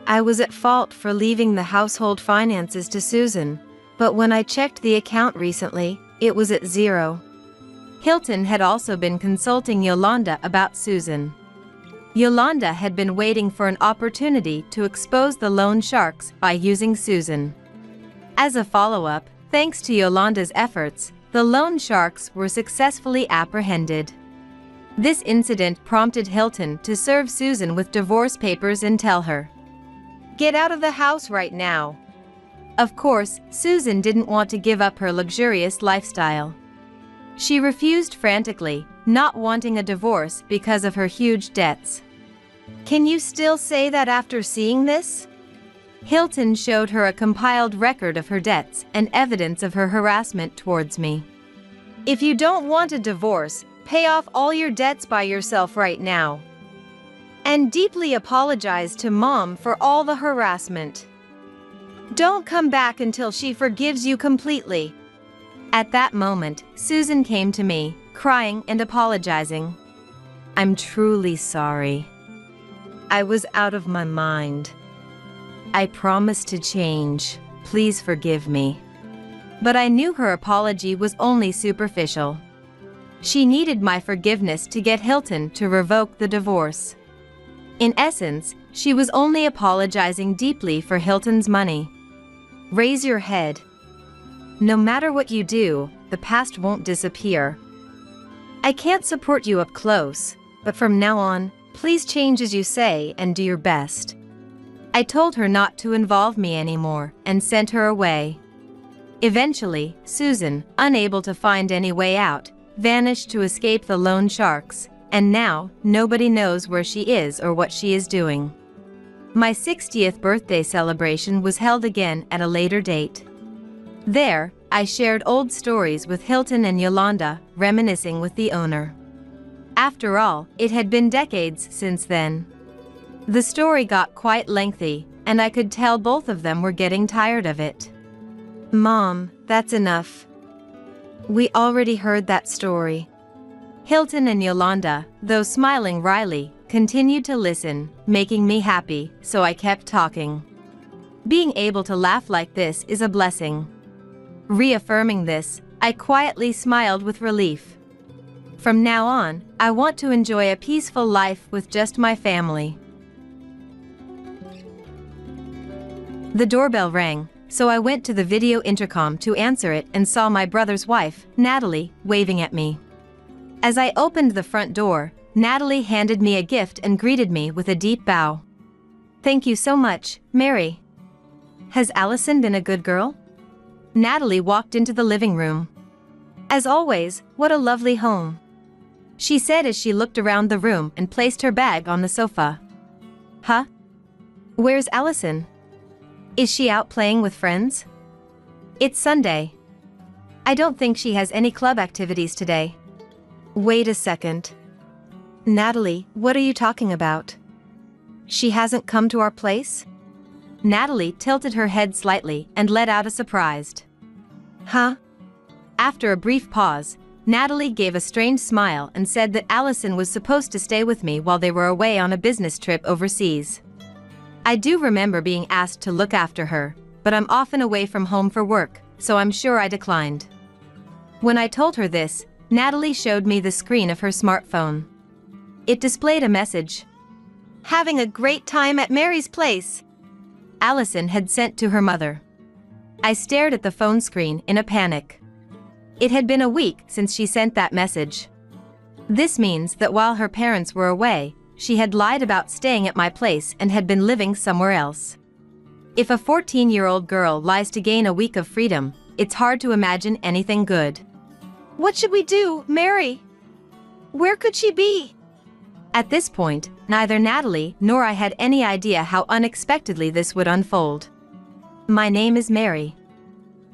I was at fault for leaving the household finances to Susan, but when I checked the account recently, it was at zero. Hilton had also been consulting Yolanda about Susan. Yolanda had been waiting for an opportunity to expose the loan sharks by using Susan. As a follow-up, thanks to Yolanda's efforts, the loan sharks were successfully apprehended. This incident prompted Hilton to serve Susan with divorce papers and tell her, "Get out of the house right now." Of course, Susan didn't want to give up her luxurious lifestyle. She refused frantically, not wanting a divorce because of her huge debts. "Can you still say that after seeing this?" Hilton showed her a compiled record of her debts and evidence of her harassment towards me. "If you don't want a divorce, pay off all your debts by yourself right now. And deeply apologize to Mom for all the harassment. Don't come back until she forgives you completely." At that moment, Susan came to me, crying and apologizing. "I'm truly sorry. I was out of my mind. I promised to change. Please forgive me." But I knew her apology was only superficial. She needed my forgiveness to get Hilton to revoke the divorce. In essence, she was only apologizing deeply for Hilton's money. Raise your head. No matter what you do, the past won't disappear. I can't support you up close, but from now on, please change as you say and do your best. I told her not to involve me anymore and sent her away. Eventually, Susan, unable to find any way out, vanished to escape the loan sharks, and now nobody knows where she is or what she is doing. My 60th birthday celebration was held again at a later date. There, I shared old stories with Hilton and Yolanda, reminiscing with the owner. After all, it had been decades since then. The story got quite lengthy, and I could tell both of them were getting tired of it. "Mom, that's enough. We already heard that story." Hilton and Yolanda, though smiling wryly, continued to listen, making me happy, so I kept talking. Being able to laugh like this is a blessing. Reaffirming this, I quietly smiled with relief. From now on, I want to enjoy a peaceful life with just my family. The doorbell rang, so I went to the video intercom to answer it and saw my brother's wife, Natalie, waving at me. As I opened the front door, Natalie handed me a gift and greeted me with a deep bow. "Thank you so much, Mary. Has Allison been a good girl?" Natalie walked into the living room. "As always, what a lovely home," she said as she looked around the room and placed her bag on the sofa. "Huh? Where's Allison? Is she out playing with friends? It's Sunday. I don't think she has any club activities today." "Wait a second. Natalie, what are you talking about? She hasn't come to our place?" Natalie tilted her head slightly and let out a surprised, "Huh?" After a brief pause, Natalie gave a strange smile and said that Allison was supposed to stay with me while they were away on a business trip overseas. I do remember being asked to look after her, but I'm often away from home for work, so I'm sure I declined. When I told her this, Natalie showed me the screen of her smartphone. It displayed a message. "Having a great time at Mary's place," Allison had sent to her mother. I stared at the phone screen in a panic. It had been a week since she sent that message. This means that while her parents were away, she had lied about staying at my place and had been living somewhere else. If a 14-year-old girl lies to gain a week of freedom, it's hard to imagine anything good. "What should we do, Mary? Where could she be?" At this point, neither Natalie nor I had any idea how unexpectedly this would unfold. My name is Mary.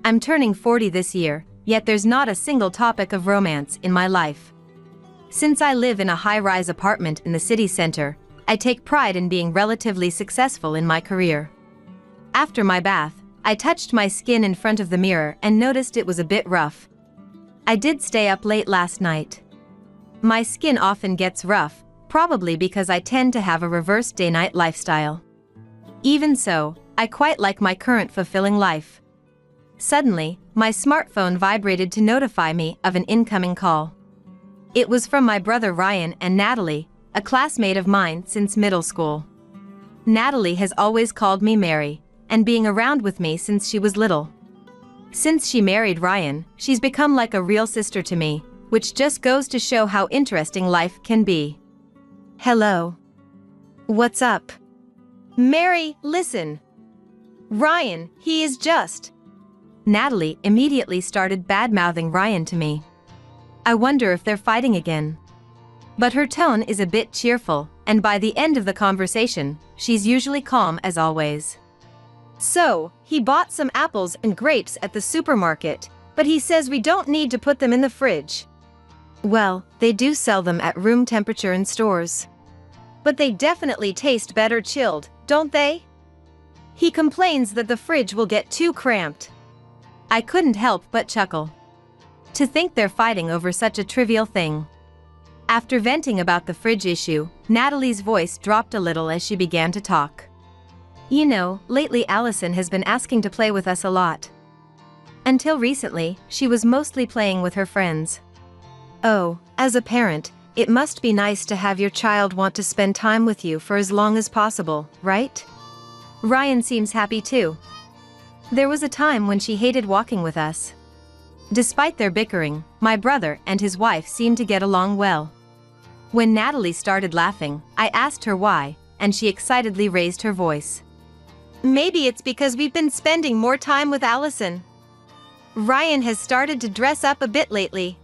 I'm turning 40 this year, yet there's not a single topic of romance in my life. Since I live in a high-rise apartment in the city center, I take pride in being relatively successful in my career. After my bath, I touched my skin in front of the mirror and noticed it was a bit rough. I did stay up late last night. My skin often gets rough, probably because I tend to have a reverse day-night lifestyle. Even so, I quite like my current fulfilling life. Suddenly, my smartphone vibrated to notify me of an incoming call. It was from my brother Ryan and Natalie, a classmate of mine since middle school. Natalie has always called me Mary, and being around with me since she was little. Since she married Ryan, she's become like a real sister to me, which just goes to show how interesting life can be. Hello. What's up? Mary, listen. Ryan, he is just. Natalie immediately started bad-mouthing Ryan to me. I wonder if they're fighting again. But her tone is a bit cheerful, and by the end of the conversation, she's usually calm as always. So, he bought some apples and grapes at the supermarket, but he says we don't need to put them in the fridge. Well, they do sell them at room temperature in stores. But they definitely taste better chilled, don't they? He complains that the fridge will get too cramped. I couldn't help but chuckle. To think they're fighting over such a trivial thing. After venting about the fridge issue, Natalie's voice dropped a little as she began to talk. You know, lately Allison has been asking to play with us a lot. Until recently, she was mostly playing with her friends. Oh, as a parent, it must be nice to have your child want to spend time with you for as long as possible, right? Ryan seems happy too. There was a time when she hated walking with us. Despite their bickering, my brother and his wife seemed to get along well. When Natalie started laughing, I asked her why, and she excitedly raised her voice. Maybe it's because we've been spending more time with Allison. Ryan has started to dress up a bit lately.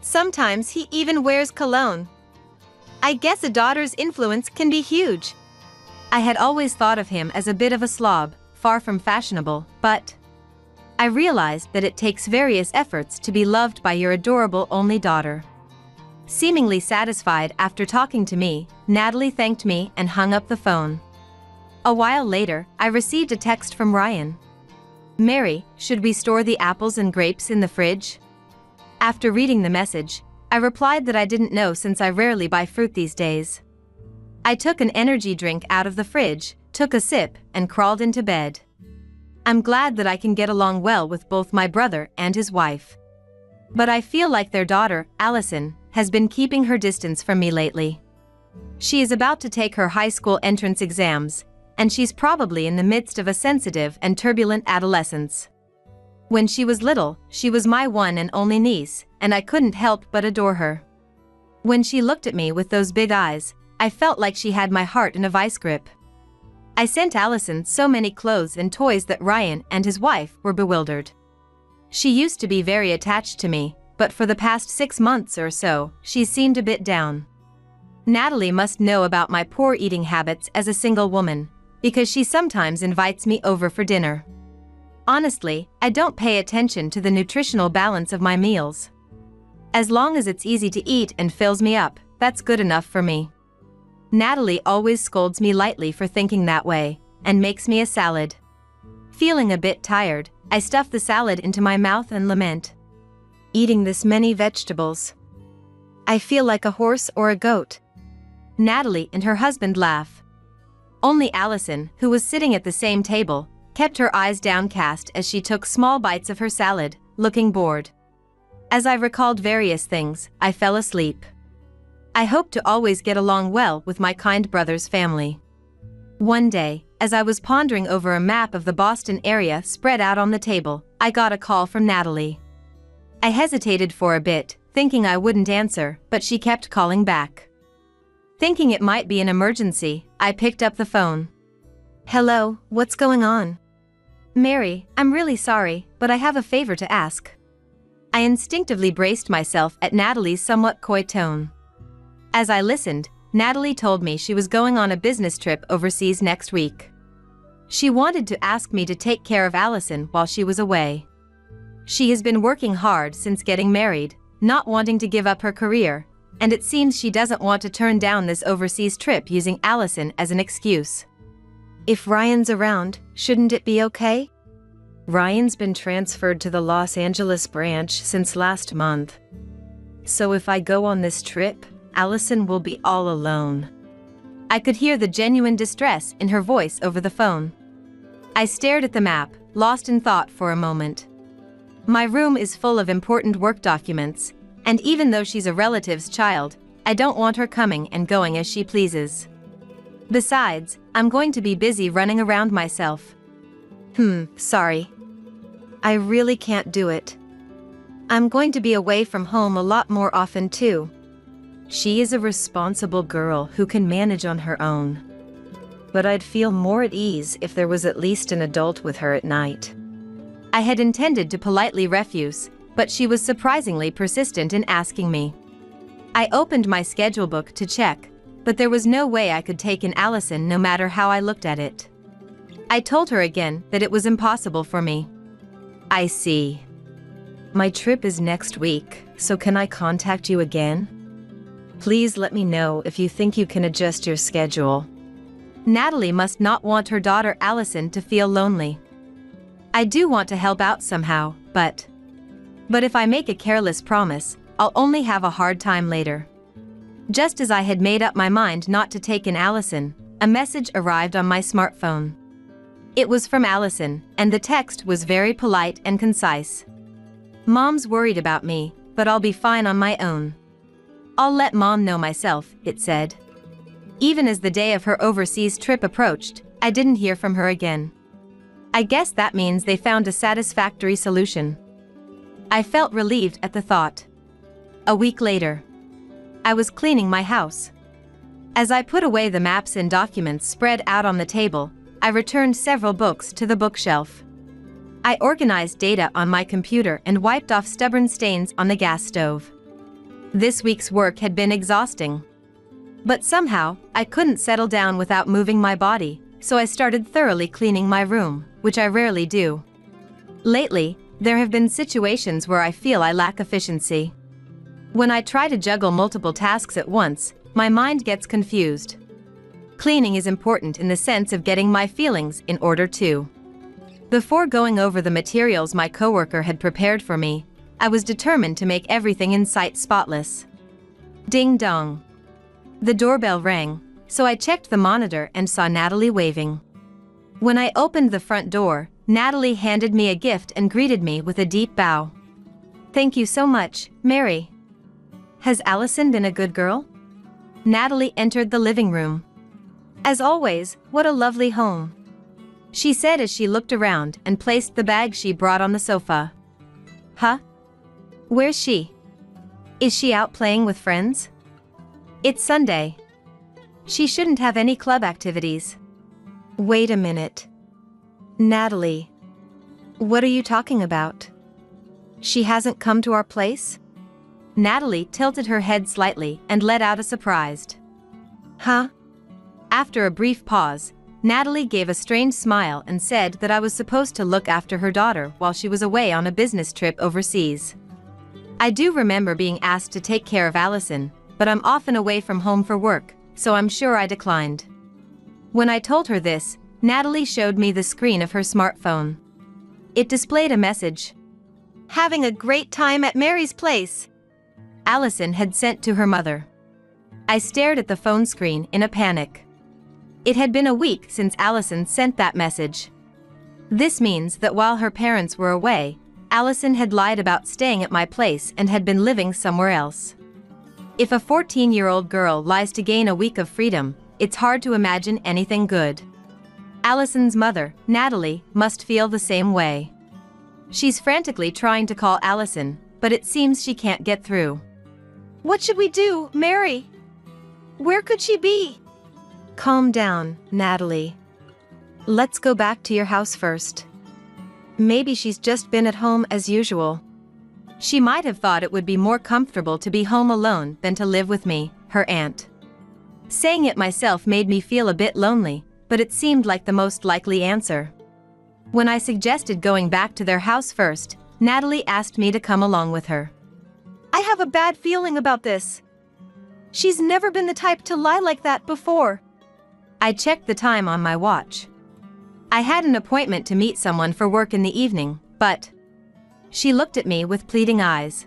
Sometimes he even wears cologne. I guess a daughter's influence can be huge. I had always thought of him as a bit of a slob, far from fashionable, but I realized that it takes various efforts to be loved by your adorable only daughter. Seemingly satisfied after talking to me, Natalie thanked me and hung up the phone. A while later, I received a text from Ryan. Mary, should we store the apples and grapes in the fridge? After reading the message, I replied that I didn't know since I rarely buy fruit these days. I took an energy drink out of the fridge, took a sip, and crawled into bed. I'm glad that I can get along well with both my brother and his wife. But I feel like their daughter, Allison, has been keeping her distance from me lately. She is about to take her high school entrance exams, and she's probably in the midst of a sensitive and turbulent adolescence. When she was little, she was my one and only niece, and I couldn't help but adore her. When she looked at me with those big eyes, I felt like she had my heart in a vice grip. I sent Allison so many clothes and toys that Ryan and his wife were bewildered. She used to be very attached to me, but for the past 6 months or so, she seemed a bit down. Natalie must know about my poor eating habits as a single woman, because she sometimes invites me over for dinner. Honestly, I don't pay attention to the nutritional balance of my meals. As long as it's easy to eat and fills me up, that's good enough for me. Natalie always scolds me lightly for thinking that way, and makes me a salad. Feeling a bit tired, I stuff the salad into my mouth and lament. Eating this many vegetables. I feel like a horse or a goat. Natalie and her husband laugh. Only Allison, who was sitting at the same table, kept her eyes downcast as she took small bites of her salad, looking bored. As I recalled various things, I fell asleep. I hope to always get along well with my kind brother's family. One day, as I was pondering over a map of the Boston area spread out on the table, I got a call from Natalie. I hesitated for a bit, thinking I wouldn't answer, but she kept calling back. Thinking it might be an emergency, I picked up the phone. Hello, what's going on? Mary, I'm really sorry, but I have a favor to ask. I instinctively braced myself at Natalie's somewhat coy tone. As I listened, Natalie told me she was going on a business trip overseas next week. She wanted to ask me to take care of Allison while she was away. She has been working hard since getting married, not wanting to give up her career, and it seems she doesn't want to turn down this overseas trip using Allison as an excuse. If Ryan's around, shouldn't it be okay? Ryan's been transferred to the Los Angeles branch since last month. So if I go on this trip, Allison will be all alone. I could hear the genuine distress in her voice over the phone. I stared at the map, lost in thought for a moment. My room is full of important work documents, And even though she's a relative's child, I don't want her coming and going as she pleases. Besides, I'm going to be busy running around myself. Sorry. I really can't do it. I'm going to be away from home a lot more often too. She is a responsible girl who can manage on her own. But I'd feel more at ease if there was at least an adult with her at night. I had intended to politely refuse, but she was surprisingly persistent in asking me. I opened my schedule book to check, but there was no way I could take in Allison no matter how I looked at it. I told her again that it was impossible for me. I see. My trip is next week, so can I contact you again? Please let me know if you think you can adjust your schedule. Natalie must not want her daughter Allison to feel lonely. I do want to help out somehow, but if I make a careless promise, I'll only have a hard time later. Just as I had made up my mind not to take in Allison, a message arrived on my smartphone. It was from Allison, and the text was very polite and concise. Mom's worried about me, but I'll be fine on my own. I'll let Mom know myself, it said. Even as the day of her overseas trip approached, I didn't hear from her again. I guess that means they found a satisfactory solution. I felt relieved at the thought. A week later, I was cleaning my house. As I put away the maps and documents spread out on the table, I returned several books to the bookshelf. I organized data on my computer and wiped off stubborn stains on the gas stove. This week's work had been exhausting. But somehow, I couldn't settle down without moving my body, so I started thoroughly cleaning my room, which I rarely do. Lately, there have been situations where I feel I lack efficiency. When I try to juggle multiple tasks at once, my mind gets confused. Cleaning is important in the sense of getting my feelings in order too. Before going over the materials my coworker had prepared for me, I was determined to make everything in sight spotless. Ding dong. The doorbell rang, so I checked the monitor and saw Natalie waving. When I opened the front door, Natalie handed me a gift and greeted me with a deep bow. "Thank you so much, Mary. Has Allison been a good girl?" Natalie entered the living room. "As always, what a lovely home," she said as she looked around and placed the bag she brought on the sofa. "Huh? Where's she? Is she out playing with friends? It's Sunday. She shouldn't have any club activities." Wait a minute. Natalie. What are you talking about? She hasn't come to our place? Natalie tilted her head slightly and let out a surprised "Huh?" After a brief pause, Natalie gave a strange smile and said that I was supposed to look after her daughter while she was away on a business trip overseas. I do remember being asked to take care of Allison, but I'm often away from home for work, so I'm sure I declined. When I told her this, Natalie showed me the screen of her smartphone. It displayed a message. "Having a great time at Mary's place," Allison had sent to her mother. I stared at the phone screen in a panic. It had been a week since Allison sent that message. This means that while her parents were away, Allison had lied about staying at my place and had been living somewhere else. If a 14-year-old girl lies to gain a week of freedom, it's hard to imagine anything good. Allison's mother, Natalie, must feel the same way. She's frantically trying to call Allison, but it seems she can't get through. "What should we do, Mary? Where could she be?" Calm down, Natalie. Let's go back to your house first. Maybe she's just been at home as usual. She might have thought it would be more comfortable to be home alone than to live with me, her aunt. Saying it myself made me feel a bit lonely, but it seemed like the most likely answer. When I suggested going back to their house first, Natalie asked me to come along with her. "I have a bad feeling about this. She's never been the type to lie like that before." I checked the time on my watch. I had an appointment to meet someone for work in the evening, but she looked at me with pleading eyes.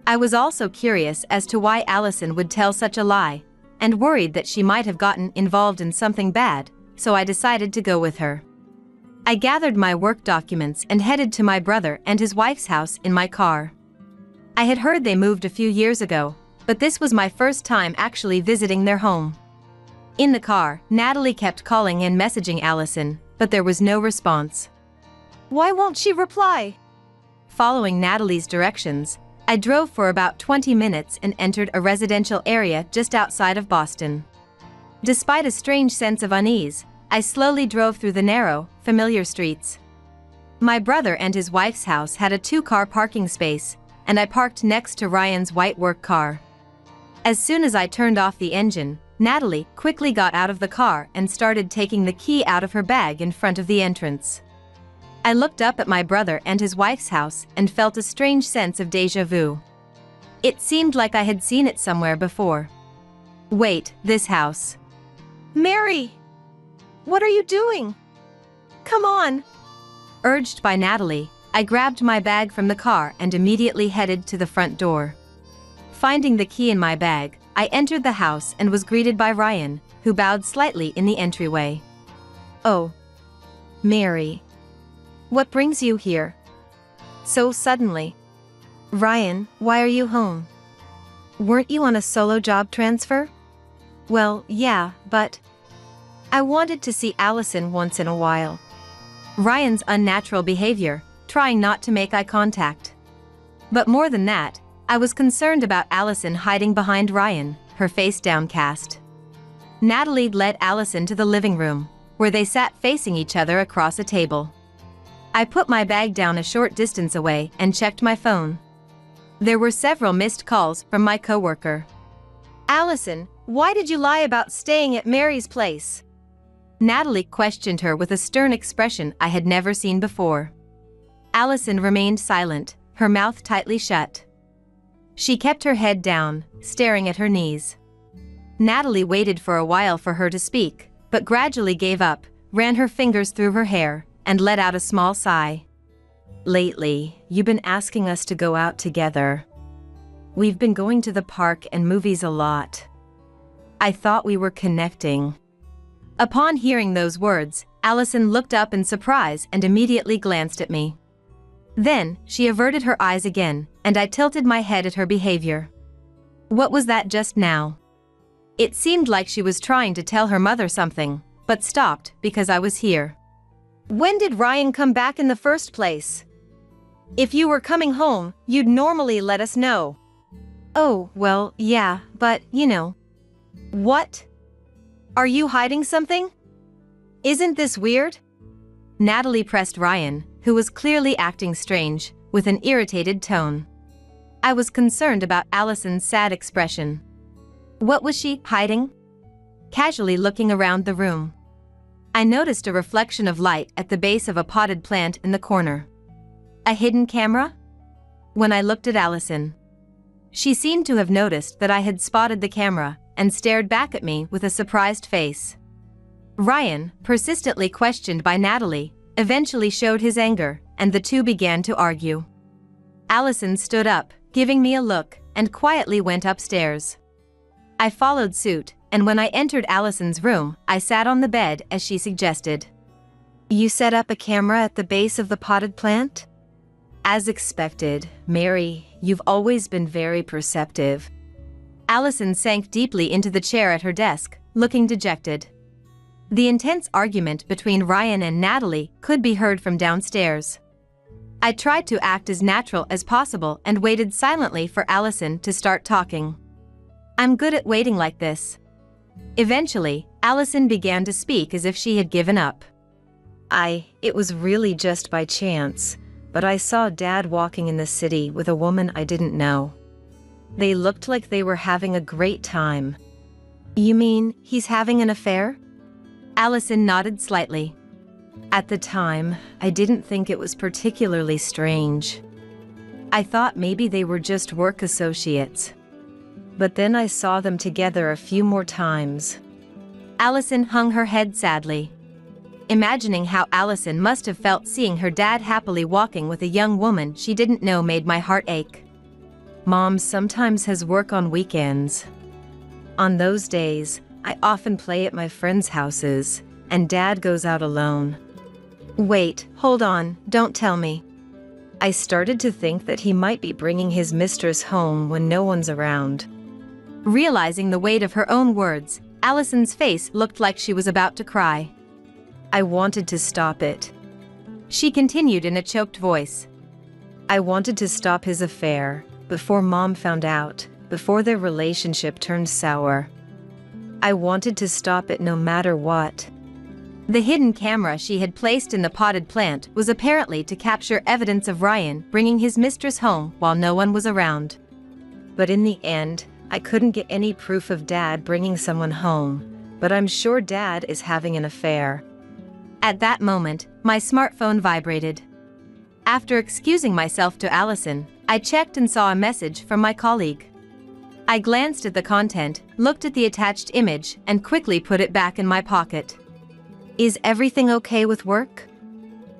I was also curious as to why Allison would tell such a lie, and worried that she might have gotten involved in something bad, so I decided to go with her. I gathered my work documents and headed to my brother and his wife's house in my car. I had heard they moved a few years ago, but this was my first time actually visiting their home. In the car, Natalie kept calling and messaging Allison, but there was no response. Why won't she reply? Following Natalie's directions, I drove for about 20 minutes and entered a residential area just outside of Boston. Despite a strange sense of unease, I slowly drove through the narrow, familiar streets. My brother and his wife's house had a 2-car parking space, and I parked next to Ryan's white work car. As soon as I turned off the engine, Natalie quickly got out of the car and started taking the key out of her bag in front of the entrance. I looked up at my brother and his wife's house and felt a strange sense of déjà vu. It seemed like I had seen it somewhere before. Wait, this house. Mary! What are you doing? Come on! Urged by Natalie, I grabbed my bag from the car and immediately headed to the front door. Finding the key in my bag, I entered the house and was greeted by Ryan, who bowed slightly in the entryway. Oh, Mary. What brings you here? So suddenly. Ryan, why are you home? Weren't you on a solo job transfer? Well, yeah, but I wanted to see Allison once in a while. Ryan's unnatural behavior, trying not to make eye contact. But more than that, I was concerned about Allison hiding behind Ryan, her face downcast. Natalie led Allison to the living room, where they sat facing each other across a table. I put my bag down a short distance away and checked my phone. There were several missed calls from my coworker. Allison, why did you lie about staying at Mary's place? Natalie questioned her with a stern expression I had never seen before. Allison remained silent, her mouth tightly shut. She kept her head down, staring at her knees. Natalie waited for a while for her to speak, but gradually gave up, ran her fingers through her hair, and let out a small sigh. Lately, you've been asking us to go out together. We've been going to the park and movies a lot. I thought we were connecting. Upon hearing those words, Allison looked up in surprise and immediately glanced at me. Then, she averted her eyes again, and I tilted my head at her behavior. What was that just now? It seemed like she was trying to tell her mother something, but stopped because I was here. When did Ryan come back in the first place? If you were coming home, you'd normally let us know. Oh, well, yeah, but, you know. What? Are you hiding something? Isn't this weird? Natalie pressed Ryan, who was clearly acting strange, with an irritated tone. I was concerned about Allison's sad expression. What was she hiding? Casually looking around the room, I noticed a reflection of light at the base of a potted plant in the corner. A hidden camera? When I looked at Allison, she seemed to have noticed that I had spotted the camera and stared back at me with a surprised face. Ryan, persistently questioned by Natalie, eventually showed his anger, and the two began to argue. Allison stood up, giving me a look, and quietly went upstairs. I followed suit, and when I entered Allison's room, I sat on the bed as she suggested. You set up a camera at the base of the potted plant? As expected, Mary, you've always been very perceptive. Allison sank deeply into the chair at her desk, looking dejected. The intense argument between Ryan and Natalie could be heard from downstairs. I tried to act as natural as possible and waited silently for Allison to start talking. I'm good at waiting like this. Eventually, Allison began to speak as if she had given up. It was really just by chance, but I saw Dad walking in the city with a woman I didn't know. They looked like they were having a great time. You mean, he's having an affair? Allison nodded slightly. At the time, I didn't think it was particularly strange. I thought maybe they were just work associates. But then I saw them together a few more times. Allison hung her head sadly. Imagining how Allison must have felt seeing her dad happily walking with a young woman she didn't know made my heart ache. Mom sometimes has work on weekends. On those days, I often play at my friends' houses, and Dad goes out alone. Wait, hold on, don't tell me. I started to think that he might be bringing his mistress home when no one's around. Realizing the weight of her own words, Allison's face looked like she was about to cry. I wanted to stop it. She continued in a choked voice. I wanted to stop his affair, before Mom found out, before their relationship turned sour. I wanted to stop it no matter what. The hidden camera she had placed in the potted plant was apparently to capture evidence of Ryan bringing his mistress home while no one was around. But in the end, I couldn't get any proof of Dad bringing someone home, but I'm sure Dad is having an affair. At that moment, my smartphone vibrated. After excusing myself to Allison, I checked and saw a message from my colleague. I glanced at the content, looked at the attached image, and quickly put it back in my pocket. Is everything okay with work?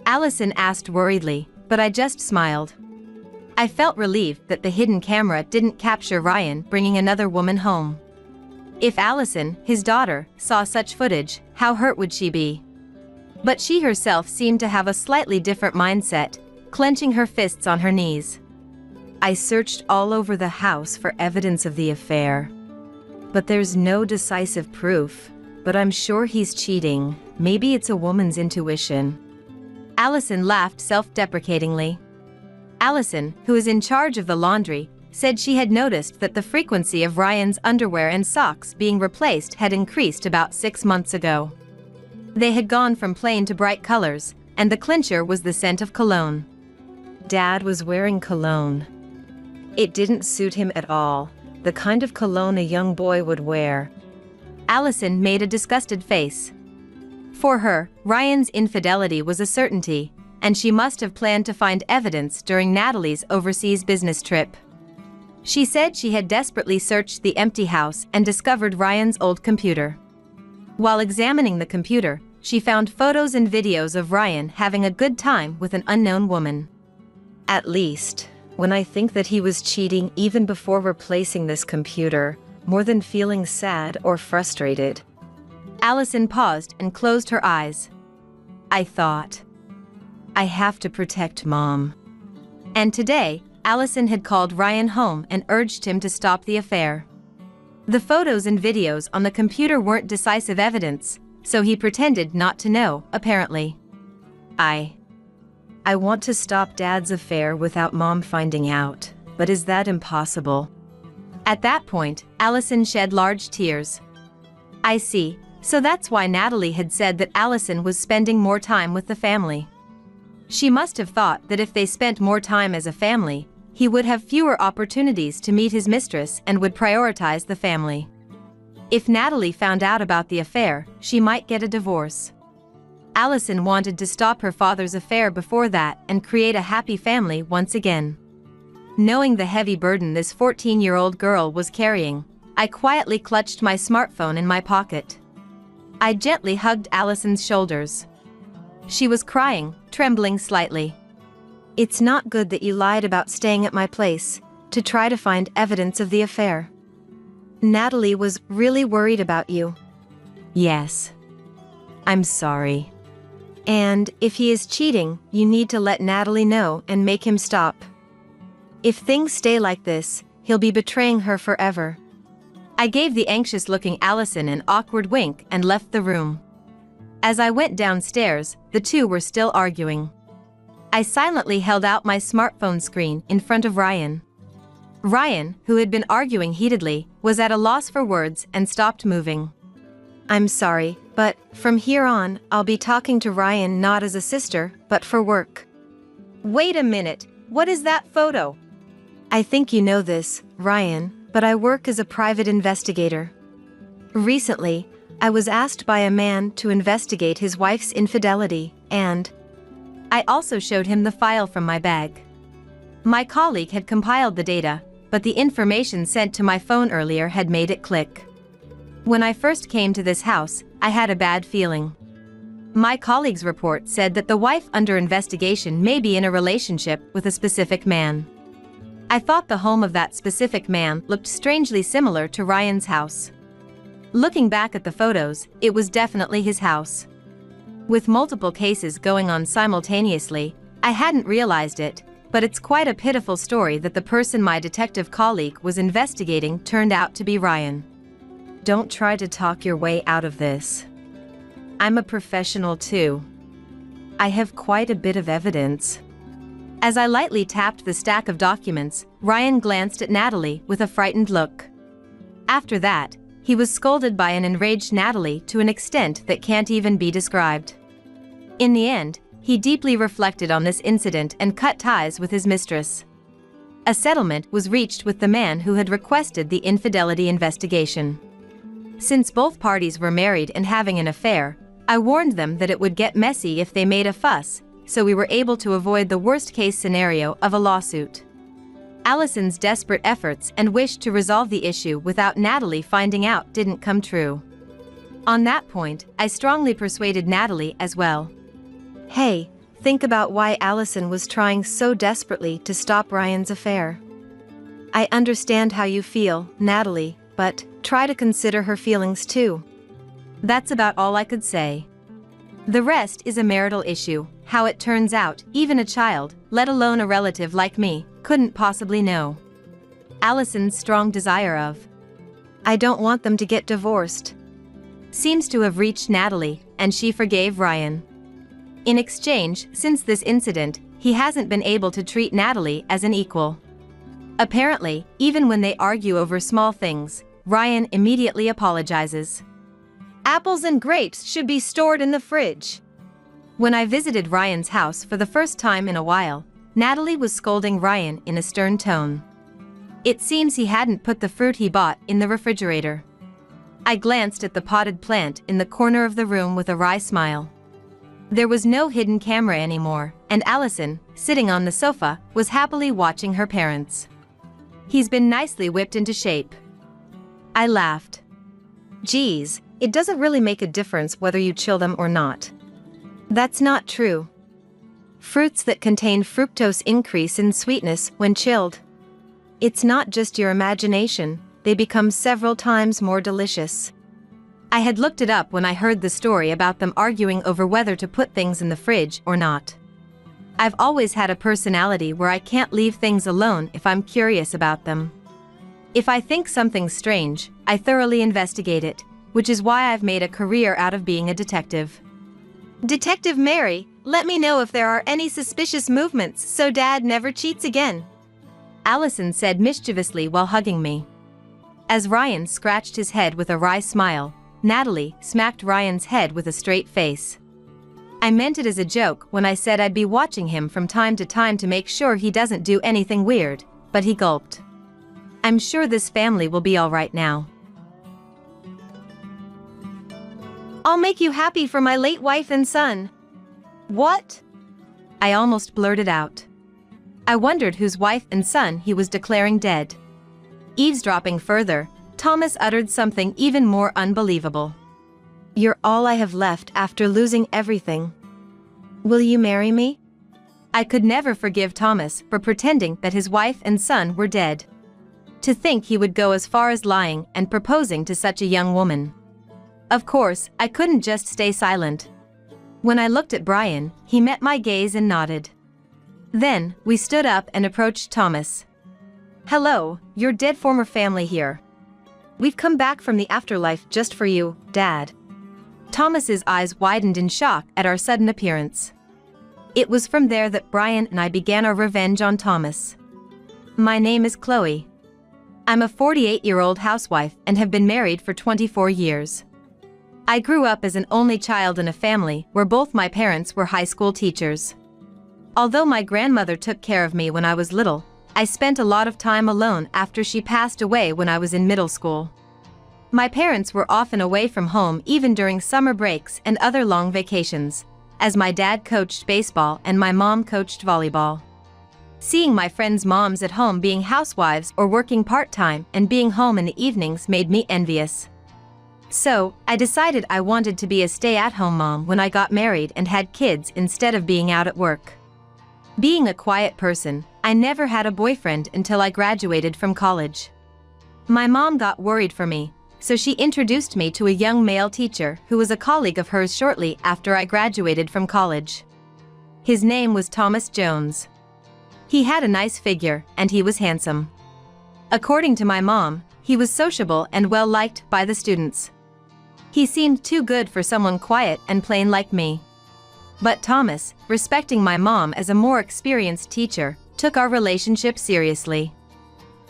Allison asked worriedly, but I just smiled. I felt relieved that the hidden camera didn't capture Ryan bringing another woman home. If Allison, his daughter, saw such footage, how hurt would she be? But she herself seemed to have a slightly different mindset, clenching her fists on her knees. I searched all over the house for evidence of the affair. But there's no decisive proof, but I'm sure he's cheating. Maybe it's a woman's intuition. Allison laughed self-deprecatingly. Allison, who is in charge of the laundry, said she had noticed that the frequency of Ryan's underwear and socks being replaced had increased about 6 months ago. They had gone from plain to bright colors, and the clincher was the scent of cologne. Dad was wearing cologne. It didn't suit him at all, the kind of cologne a young boy would wear. Allison made a disgusted face. For her, Ryan's infidelity was a certainty, and she must have planned to find evidence during Natalie's overseas business trip. She said she had desperately searched the empty house and discovered Ryan's old computer. While examining the computer, she found photos and videos of Ryan having a good time with an unknown woman. At least, when I think that he was cheating even before replacing this computer, more than feeling sad or frustrated. Allison paused and closed her eyes. I thought, I have to protect Mom. And today, Allison had called Ryan home and urged him to stop the affair. The photos and videos on the computer weren't decisive evidence, so he pretended not to know, apparently. I want to stop Dad's affair without Mom finding out, but is that impossible? At that point, Allison shed large tears. I see, so that's why Natalie had said that Allison was spending more time with the family. She must have thought that if they spent more time as a family, he would have fewer opportunities to meet his mistress and would prioritize the family. If Natalie found out about the affair, she might get a divorce. Allison wanted to stop her father's affair before that and create a happy family once again. Knowing the heavy burden this 14-year-old girl was carrying, I quietly clutched my smartphone in my pocket. I gently hugged Allison's shoulders. She was crying, trembling slightly. It's not good that you lied about staying at my place, to try to find evidence of the affair. Natalie was really worried about you. Yes. I'm sorry. And if he is cheating, you need to let Natalie know and make him stop. If things stay like this, he'll be betraying her forever. I gave the anxious-looking Allison an awkward wink and left the room. As I went downstairs, the two were still arguing. I silently held out my smartphone screen in front of Ryan. Ryan, who had been arguing heatedly, was at a loss for words and stopped moving. I'm sorry, but from here on, I'll be talking to Ryan not as a sister, but for work. Wait a minute, what is that photo? I think you know this, Ryan, but I work as a private investigator. Recently, I was asked by a man to investigate his wife's infidelity, and I also showed him the file from my bag. My colleague had compiled the data, but the information sent to my phone earlier had made it click. When I first came to this house, I had a bad feeling. My colleague's report said that the wife under investigation may be in a relationship with a specific man. I thought the home of that specific man looked strangely similar to Ryan's house. Looking back at the photos, it was definitely his house. With multiple cases going on simultaneously, I hadn't realized it, But it's quite a pitiful story that the person my detective colleague was investigating turned out to be Ryan. Don't try to talk your way out of this. I'm a professional too. I have quite a bit of evidence. As I lightly tapped the stack of documents, Ryan glanced at Natalie with a frightened look. After that, he was scolded by an enraged Natalie to an extent that can't even be described. In the end, he deeply reflected on this incident and cut ties with his mistress. A settlement was reached with the man who had requested the infidelity investigation. Since both parties were married and having an affair, I warned them that it would get messy if they made a fuss, so we were able to avoid the worst-case scenario of a lawsuit. Allison's desperate efforts and wish to resolve the issue without Natalie finding out didn't come true. On that point, I strongly persuaded Natalie as well. Hey, think about why Allison was trying so desperately to stop Ryan's affair. I understand how you feel, Natalie, but try to consider her feelings too. That's about all I could say. The rest is a marital issue. How it turns out, even a child, let alone a relative like me, couldn't possibly know. Allison's strong desire of, I don't want them to get divorced, seems to have reached Natalie, and she forgave Ryan. In exchange, since this incident, he hasn't been able to treat Natalie as an equal. Apparently, even when they argue over small things, Ryan immediately apologizes. Apples and grapes should be stored in the fridge. When I visited Ryan's house for the first time in a while, Natalie was scolding Ryan in a stern tone. It seems he hadn't put the fruit he bought in the refrigerator. I glanced at the potted plant in the corner of the room with a wry smile. There was no hidden camera anymore, and Allison, sitting on the sofa, was happily watching her parents. He's been nicely whipped into shape. I laughed. Geez, it doesn't really make a difference whether you chill them or not. That's not true. Fruits that contain fructose increase in sweetness when chilled. It's not just your imagination, they become several times more delicious. I had looked it up when I heard the story about them arguing over whether to put things in the fridge or not. I've always had a personality where I can't leave things alone if I'm curious about them. If I think something's strange, I thoroughly investigate it, which is why I've made a career out of being a detective. Detective Mary, let me know if there are any suspicious movements so Dad never cheats again. Allison said mischievously while hugging me. As Ryan scratched his head with a wry smile, Natalie smacked Ryan's head with a straight face. I meant it as a joke when I said I'd be watching him from time to time to make sure he doesn't do anything weird, but he gulped. I'm sure this family will be all right now. I'll make you happy for my late wife and son. What? I almost blurted out. I wondered whose wife and son he was declaring dead. Eavesdropping further, Thomas uttered something even more unbelievable. You're all I have left after losing everything. Will you marry me? I could never forgive Thomas for pretending that his wife and son were dead. To think he would go as far as lying and proposing to such a young woman. Of course, I couldn't just stay silent. When I looked at Brian, he met my gaze and nodded. Then, we stood up and approached Thomas. Hello, your dead former family here. We've come back from the afterlife just for you, Dad. Thomas's eyes widened in shock at our sudden appearance. It was from there that Brian and I began our revenge on Thomas. My name is Chloe. I'm a 48-year-old housewife and have been married for 24 years. I grew up as an only child in a family where both my parents were high school teachers. Although my grandmother took care of me when I was little, I spent a lot of time alone after she passed away when I was in middle school. My parents were often away from home even during summer breaks and other long vacations, as my dad coached baseball and my mom coached volleyball. Seeing my friends' moms at home being housewives or working part-time and being home in the evenings made me envious. So, I decided I wanted to be a stay-at-home mom when I got married and had kids instead of being out at work. Being a quiet person, I never had a boyfriend until I graduated from college. My mom got worried for me, so she introduced me to a young male teacher who was a colleague of hers shortly after I graduated from college. His name was Thomas Jones. He had a nice figure, and he was handsome. According to my mom, he was sociable and well-liked by the students. He seemed too good for someone quiet and plain like me. But Thomas, respecting my mom as a more experienced teacher, took our relationship seriously.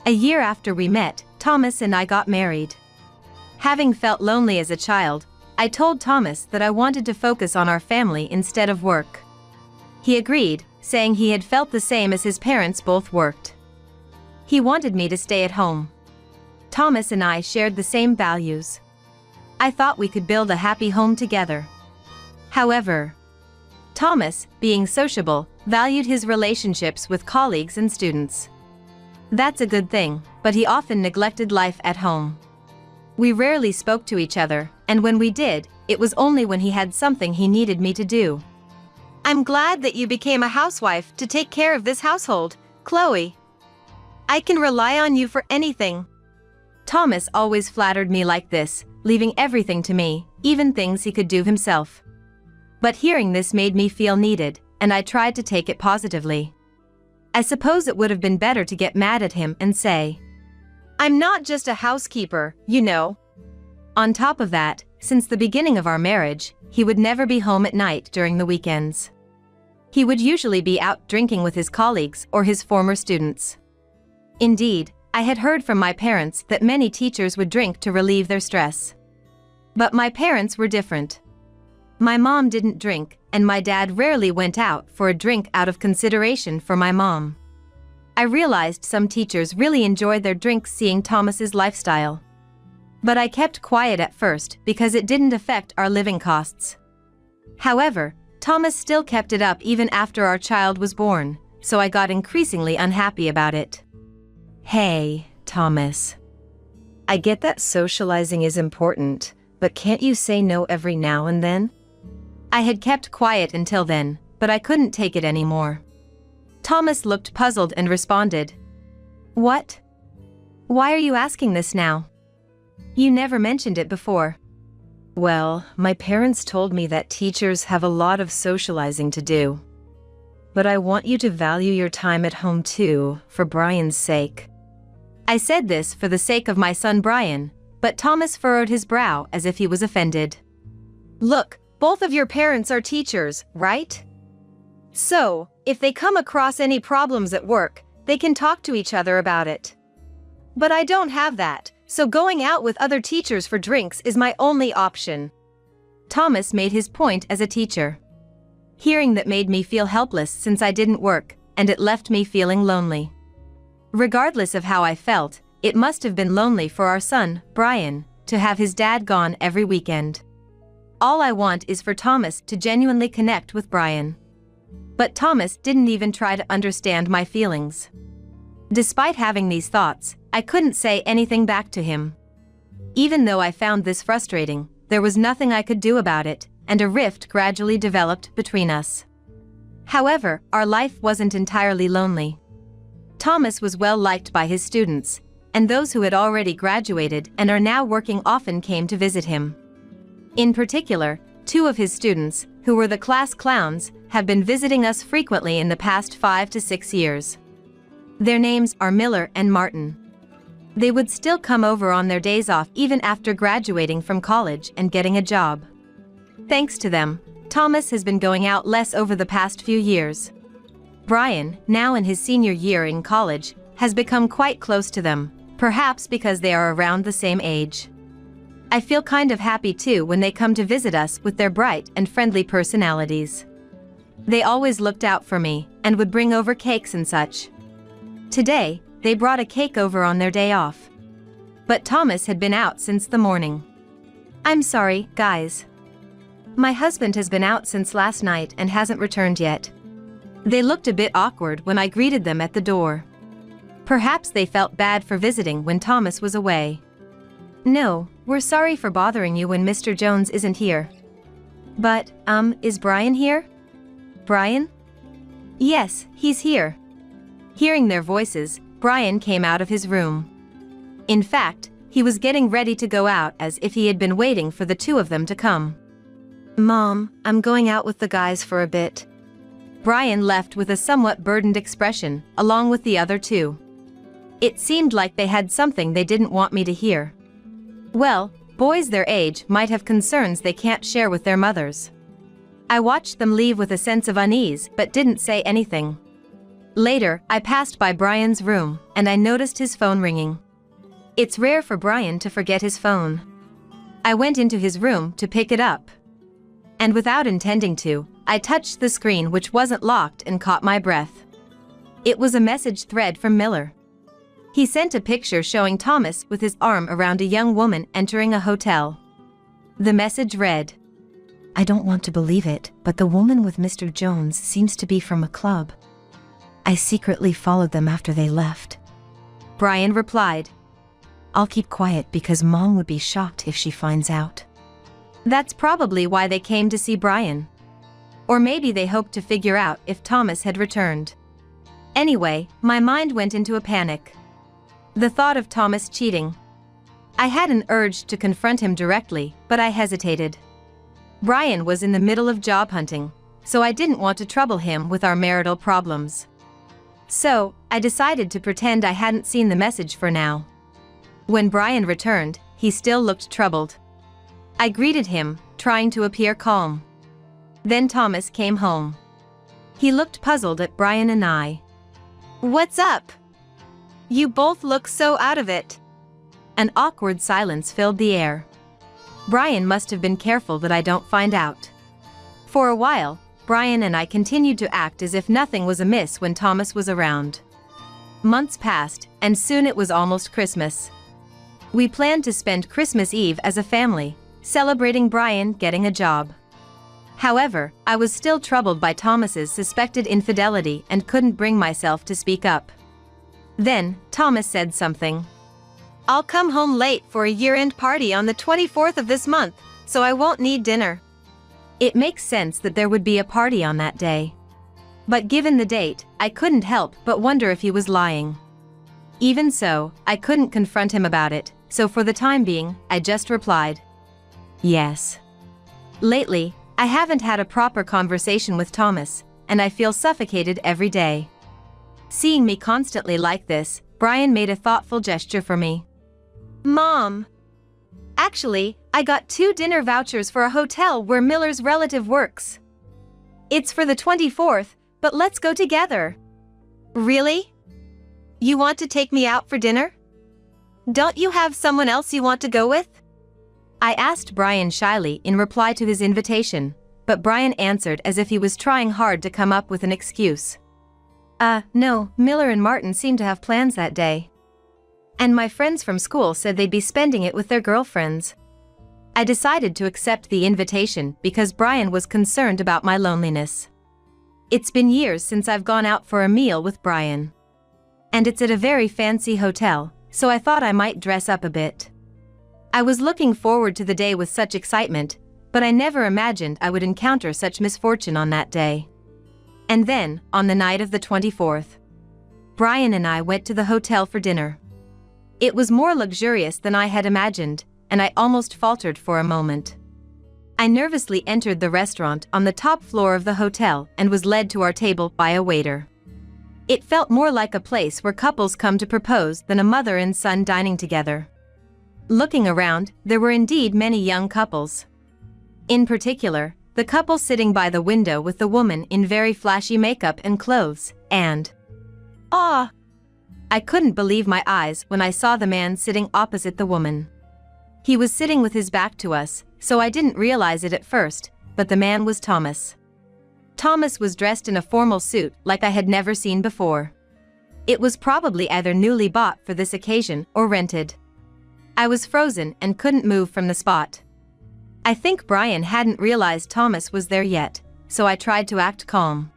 A year after we met, Thomas and I got married. Having felt lonely as a child, I told Thomas that I wanted to focus on our family instead of work. He agreed, saying he had felt the same as his parents both worked. He wanted me to stay at home. Thomas and I shared the same values. I thought we could build a happy home together. However, Thomas, being sociable, valued his relationships with colleagues and students. That's a good thing, but he often neglected life at home. We rarely spoke to each other, and when we did, it was only when he had something he needed me to do. I'm glad that you became a housewife to take care of this household, Chloe. I can rely on you for anything. Thomas always flattered me like this, leaving everything to me, even things he could do himself. But hearing this made me feel needed, and I tried to take it positively. I suppose it would have been better to get mad at him and say, I'm not just a housekeeper, you know. On top of that, since the beginning of our marriage, he would never be home at night during the weekends. He would usually be out drinking with his colleagues or his former students. Indeed, I had heard from my parents that many teachers would drink to relieve their stress. But my parents were different. My mom didn't drink, and my dad rarely went out for a drink out of consideration for my mom. I realized some teachers really enjoyed their drinks seeing Thomas's lifestyle. But I kept quiet at first because it didn't affect our living costs. However, Thomas still kept it up even after our child was born, so I got increasingly unhappy about it. Hey, Thomas. I get that socializing is important, but can't you say no every now and then? I had kept quiet until then, but I couldn't take it anymore. Thomas looked puzzled and responded, "What? Why are you asking this now? You never mentioned it before." Well, my parents told me that teachers have a lot of socializing to do. But I want you to value your time at home too, for Brian's sake. I said this for the sake of my son Brian, but Thomas furrowed his brow as if he was offended. Look, both of your parents are teachers, right? So, if they come across any problems at work, they can talk to each other about it. But I don't have that, so going out with other teachers for drinks is my only option. Thomas made his point as a teacher. Hearing that made me feel helpless since I didn't work, and it left me feeling lonely. Regardless of how I felt, it must have been lonely for our son, Brian, to have his dad gone every weekend. All I want is for Thomas to genuinely connect with Brian. But Thomas didn't even try to understand my feelings. Despite having these thoughts, I couldn't say anything back to him. Even though I found this frustrating, there was nothing I could do about it, and a rift gradually developed between us. However, our life wasn't entirely lonely. Thomas was well liked by his students, and those who had already graduated and are now working often came to visit him. In particular, 2 of his students, who were the class clowns, have been visiting us frequently in the past 5 to 6 years. Their names are Miller and Martin. They would still come over on their days off even after graduating from college and getting a job. Thanks to them, Thomas has been going out less over the past few years. Brian, now in his senior year in college, has become quite close to them, perhaps because they are around the same age. I feel kind of happy too when they come to visit us with their bright and friendly personalities. They always looked out for me and would bring over cakes and such. Today, they brought a cake over on their day off. But Thomas had been out since the morning. "I'm sorry, guys. My husband has been out since last night and hasn't returned yet." They looked a bit awkward when I greeted them at the door. Perhaps they felt bad for visiting when Thomas was away. "No, we're sorry for bothering you when Mr. Jones isn't here." "But, is Brian here?" "Brian?" "Yes, he's here." Hearing their voices, Brian came out of his room. In fact, he was getting ready to go out as if he had been waiting for the 2 of them to come. "Mom, I'm going out with the guys for a bit." Brian left with a somewhat burdened expression, along with the other two. It seemed like they had something they didn't want me to hear. Well, boys their age might have concerns they can't share with their mothers. I watched them leave with a sense of unease but didn't say anything. Later, I passed by Brian's room, and I noticed his phone ringing. It's rare for Brian to forget his phone. I went into his room to pick it up. And without intending to, I touched the screen which wasn't locked and caught my breath. It was a message thread from Miller. He sent a picture showing Thomas with his arm around a young woman entering a hotel. The message read, "I don't want to believe it, but the woman with Mr. Jones seems to be from a club. I secretly followed them after they left." Brian replied, "I'll keep quiet because Mom would be shocked if she finds out." That's probably why they came to see Brian. Or maybe they hoped to figure out if Thomas had returned. Anyway, my mind went into a panic. The thought of Thomas cheating. I had an urge to confront him directly, but I hesitated. Brian was in the middle of job hunting, so I didn't want to trouble him with our marital problems. So, I decided to pretend I hadn't seen the message for now. When Brian returned, he still looked troubled. I greeted him, trying to appear calm. Then Thomas came home. He looked puzzled at Brian and I. "What's up? You both look so out of it." An awkward silence filled the air. Brian must have been careful that I don't find out. For a while, Brian and I continued to act as if nothing was amiss when Thomas was around. Months passed, and soon it was almost Christmas. We planned to spend Christmas Eve as a family, celebrating Brian getting a job. However, I was still troubled by Thomas's suspected infidelity and couldn't bring myself to speak up. Then, Thomas said something. "I'll come home late for a year-end party on the 24th of this month, so I won't need dinner." It makes sense that there would be a party on that day. But given the date, I couldn't help but wonder if he was lying. Even so, I couldn't confront him about it, so for the time being, I just replied, "Yes." Lately, I haven't had a proper conversation with Thomas, and I feel suffocated every day. Seeing me constantly like this, Brian made a thoughtful gesture for me. "Mom. Actually, I got 2 dinner vouchers for a hotel where Miller's relative works. It's for the 24th, but let's go together." "Really? You want to take me out for dinner? Don't you have someone else you want to go with?" I asked Brian shyly in reply to his invitation, but Brian answered as if he was trying hard to come up with an excuse. No, Miller and Martin seem to have plans that day. And my friends from school said they'd be spending it with their girlfriends." I decided to accept the invitation because Brian was concerned about my loneliness. It's been years since I've gone out for a meal with Brian. And it's at a very fancy hotel, so I thought I might dress up a bit. I was looking forward to the day with such excitement, but I never imagined I would encounter such misfortune on that day. And then, on the night of the 24th, Brian and I went to the hotel for dinner. It was more luxurious than I had imagined, and I almost faltered for a moment. I nervously entered the restaurant on the top floor of the hotel and was led to our table by a waiter. It felt more like a place where couples come to propose than a mother and son dining together. Looking around, there were indeed many young couples. In particular, the couple sitting by the window with the woman in very flashy makeup and clothes, and I couldn't believe my eyes when I saw the man sitting opposite the woman. He was sitting with his back to us, so I didn't realize it at first, but the man was Thomas. Thomas was dressed in a formal suit like I had never seen before. It was probably either newly bought for this occasion or rented. I was frozen and couldn't move from the spot. I think Brian hadn't realized Thomas was there yet, so I tried to act calm.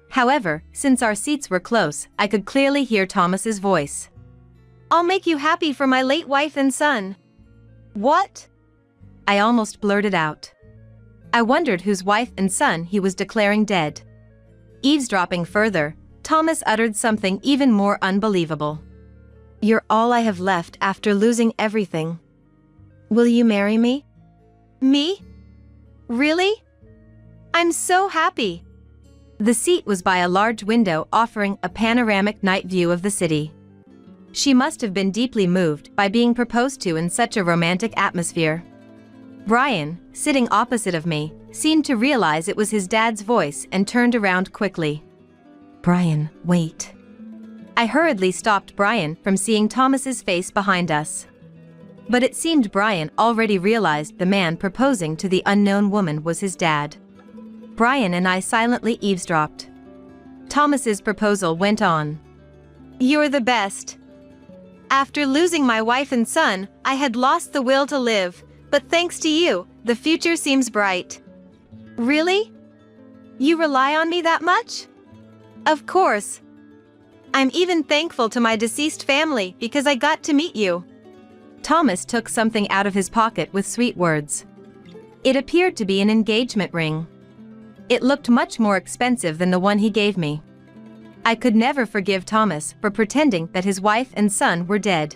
However, since our seats were close, I could clearly hear Thomas's voice. "I'll make you happy for my late wife and son." "What?" I almost blurted out. I wondered whose wife and son he was declaring dead. Eavesdropping further, Thomas uttered something even more unbelievable. "You're all I have left after losing everything. Will you marry me?" "Me? Really? I'm so happy." The seat was by a large window offering a panoramic night view of the city. She must have been deeply moved by being proposed to in such a romantic atmosphere. Brian, sitting opposite of me, seemed to realize it was his dad's voice and turned around quickly. "Brian, wait." I hurriedly stopped Brian from seeing Thomas's face behind us. But it seemed Brian already realized the man proposing to the unknown woman was his dad. Brian and I silently eavesdropped. Thomas's proposal went on. "You're the best. After losing my wife and son, I had lost the will to live, but thanks to you, the future seems bright." "Really? You rely on me that much?" "Of course. I'm even thankful to my deceased family because I got to meet you." Thomas took something out of his pocket with sweet words. It appeared to be an engagement ring. It looked much more expensive than the one he gave me. I could never forgive Thomas for pretending that his wife and son were dead.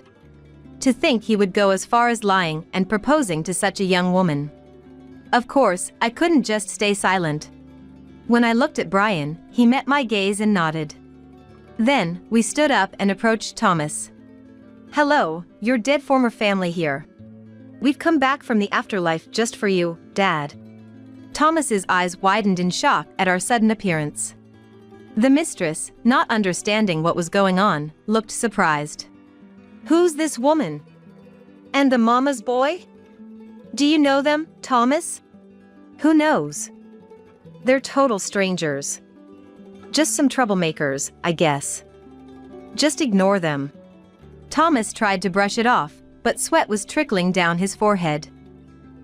To think he would go as far as lying and proposing to such a young woman. Of course, I couldn't just stay silent. When I looked at Brian, he met my gaze and nodded. Then, we stood up and approached Thomas. "Hello, your dead former family here. We've come back from the afterlife just for you, Dad." Thomas's eyes widened in shock at our sudden appearance. The mistress, not understanding what was going on, looked surprised. "Who's this woman? And the mama's boy? Do you know them, Thomas?" "Who knows? They're total strangers. Just some troublemakers, I guess. Just ignore them." Thomas tried to brush it off, but sweat was trickling down his forehead.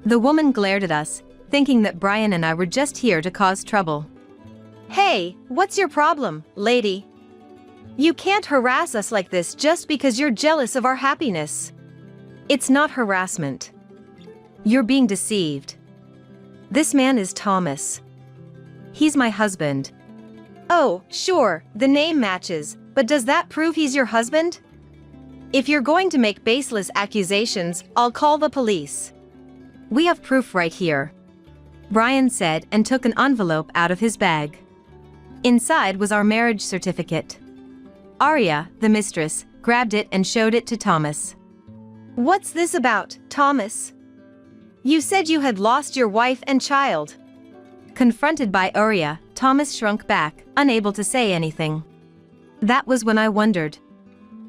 The woman glared at us, thinking that Brian and I were just here to cause trouble. "Hey, what's your problem, lady? You can't harass us like this just because you're jealous of our happiness." "It's not harassment. You're being deceived. This man is Thomas. He's my husband." "Oh, sure, the name matches, but does that prove he's your husband? If you're going to make baseless accusations, I'll call the police." "We have proof right here," Brian said and took an envelope out of his bag. Inside was our marriage certificate. Arya, the mistress, grabbed it and showed it to Thomas. "What's this about, Thomas? You said you had lost your wife and child." Confronted by Arya, Thomas shrunk back, unable to say anything. That was when I wondered.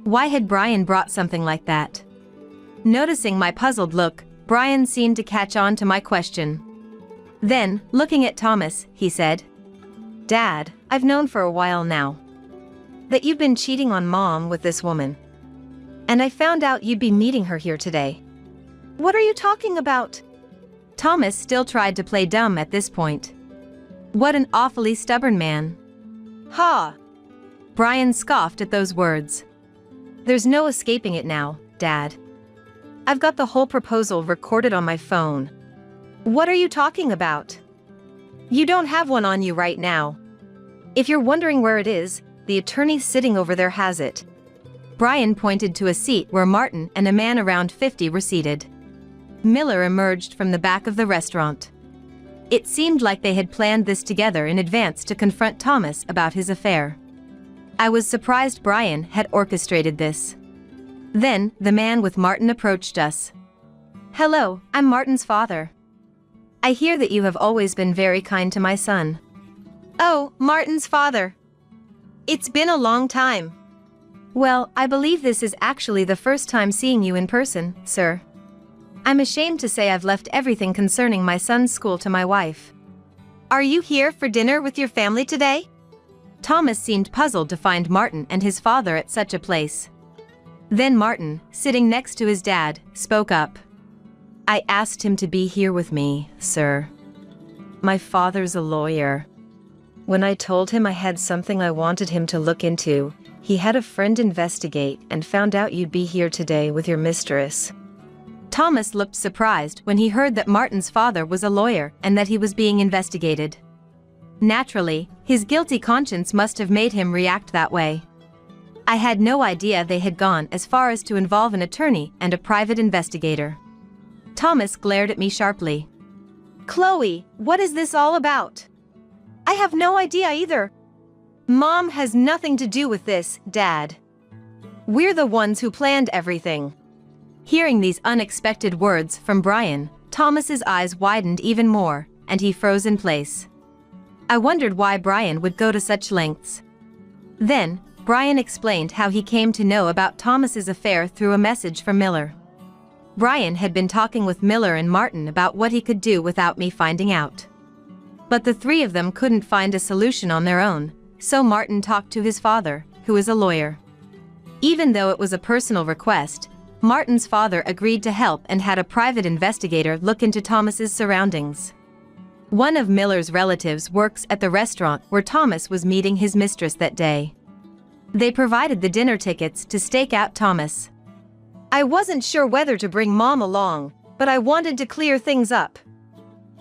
Why had Brian brought something like that? Noticing my puzzled look, Brian seemed to catch on to my question. Then, looking at Thomas, he said, "Dad, I've known for a while now that you've been cheating on Mom with this woman. And I found out you'd be meeting her here today." "What are you talking about?" Thomas still tried to play dumb at this point. What an awfully stubborn man. "Ha!" Brian scoffed at those words. "There's no escaping it now, Dad. I've got the whole proposal recorded on my phone." "What are you talking about? You don't have one on you right now." "If you're wondering where it is, the attorney sitting over there has it." Brian pointed to a seat where Martin and a man around 50 were seated. Miller emerged from the back of the restaurant. It seemed like they had planned this together in advance to confront Thomas about his affair. I was surprised Brian had orchestrated this. Then, the man with Martin approached us. "Hello, I'm Martin's father. I hear that you have always been very kind to my son." "Oh, Martin's father. It's been a long time." "Well, I believe this is actually the first time seeing you in person, sir. I'm ashamed to say I've left everything concerning my son's school to my wife." "Are you here for dinner with your family today?" Thomas seemed puzzled to find Martin and his father at such a place. Then Martin, sitting next to his dad, spoke up. "I asked him to be here with me, sir. My father's a lawyer. When I told him I had something I wanted him to look into, he had a friend investigate and found out you'd be here today with your mistress." Thomas looked surprised when he heard that Martin's father was a lawyer and that he was being investigated. Naturally, his guilty conscience must have made him react that way. I had no idea they had gone as far as to involve an attorney and a private investigator. Thomas glared at me sharply. "Chloe, what is this all about? I have no idea either. Mom has nothing to do with this, Dad. We're the ones who planned everything. Hearing these unexpected words from Brian, Thomas's eyes widened even more, and he froze in place. I wondered why Brian would go to such lengths. Then, Brian explained how he came to know about Thomas's affair through a message from Miller. Brian had been talking with Miller and Martin about what he could do without me finding out. But the three of them couldn't find a solution on their own, so Martin talked to his father, who is a lawyer. Even though it was a personal request, Martin's father agreed to help and had a private investigator look into Thomas's surroundings. One of Miller's relatives works at the restaurant where Thomas was meeting his mistress that day. They provided the dinner tickets to stake out Thomas. I wasn't sure whether to bring Mom along, but I wanted to clear things up.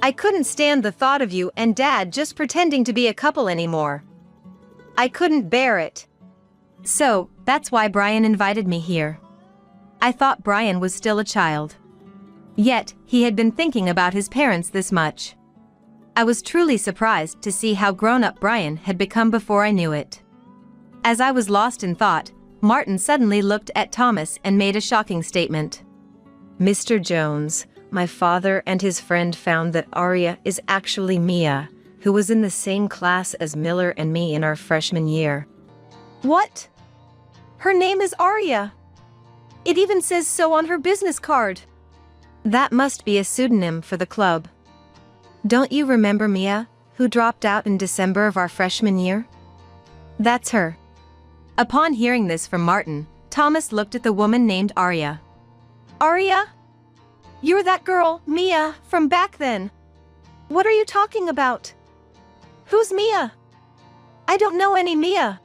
I couldn't stand the thought of you and Dad just pretending to be a couple anymore. I couldn't bear it. So, that's why Brian invited me here. I thought Brian was still a child. Yet, he had been thinking about his parents this much. I was truly surprised to see how grown-up Brian had become before I knew it. As I was lost in thought, Martin suddenly looked at Thomas and made a shocking statement. Mr. Jones, my father and his friend found that Arya is actually Mia, who was in the same class as Miller and me in our freshman year. What? Her name is Arya. It even says so on her business card. That must be a pseudonym for the club. Don't you remember Mia, who dropped out in December of our freshman year? That's her. Upon hearing this from Martin, Thomas looked at the woman named Arya. Arya? You're that girl, Mia, from back then. What are you talking about? Who's Mia? I don't know any Mia.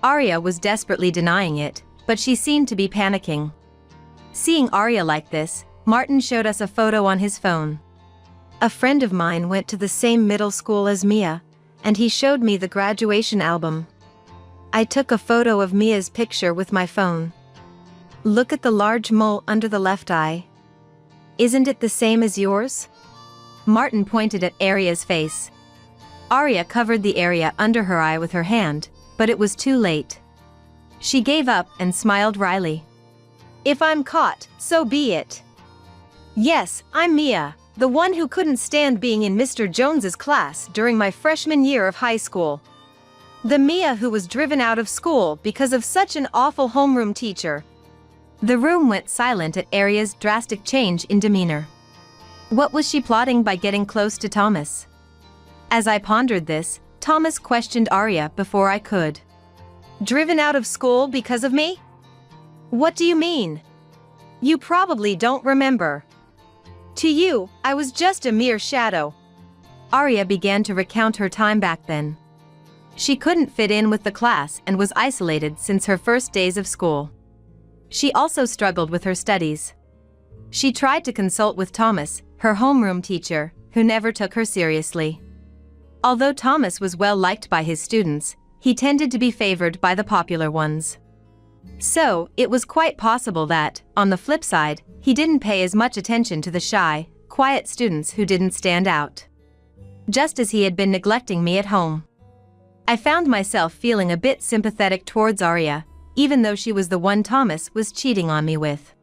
Arya was desperately denying it, but she seemed to be panicking. Seeing Arya like this, Martin showed us a photo on his phone. A friend of mine went to the same middle school as Mia, and he showed me the graduation album. I took a photo of Mia's picture with my phone. Look at the large mole under the left eye. Isn't it the same as yours? Martin pointed at Arya's face. Arya covered the area under her eye with her hand, but it was too late. She gave up and smiled wryly. If I'm caught, so be it. Yes, I'm Mia, the one who couldn't stand being in Mr. Jones's class during my freshman year of high school. The Mia who was driven out of school because of such an awful homeroom teacher. The room went silent at Arya's drastic change in demeanor. What was she plotting by getting close to Thomas? As I pondered this, Thomas questioned Arya before I could. Driven out of school because of me? What do you mean? You probably don't remember. To you, I was just a mere shadow. Arya began to recount her time back then. She couldn't fit in with the class and was isolated since her first days of school. She also struggled with her studies. She tried to consult with Thomas, her homeroom teacher, who never took her seriously. Although Thomas was well liked by his students, he tended to be favored by the popular ones. So, it was quite possible that, on the flip side, he didn't pay as much attention to the shy, quiet students who didn't stand out. Just as he had been neglecting me at home. I found myself feeling a bit sympathetic towards Arya, even though she was the one Thomas was cheating on me with.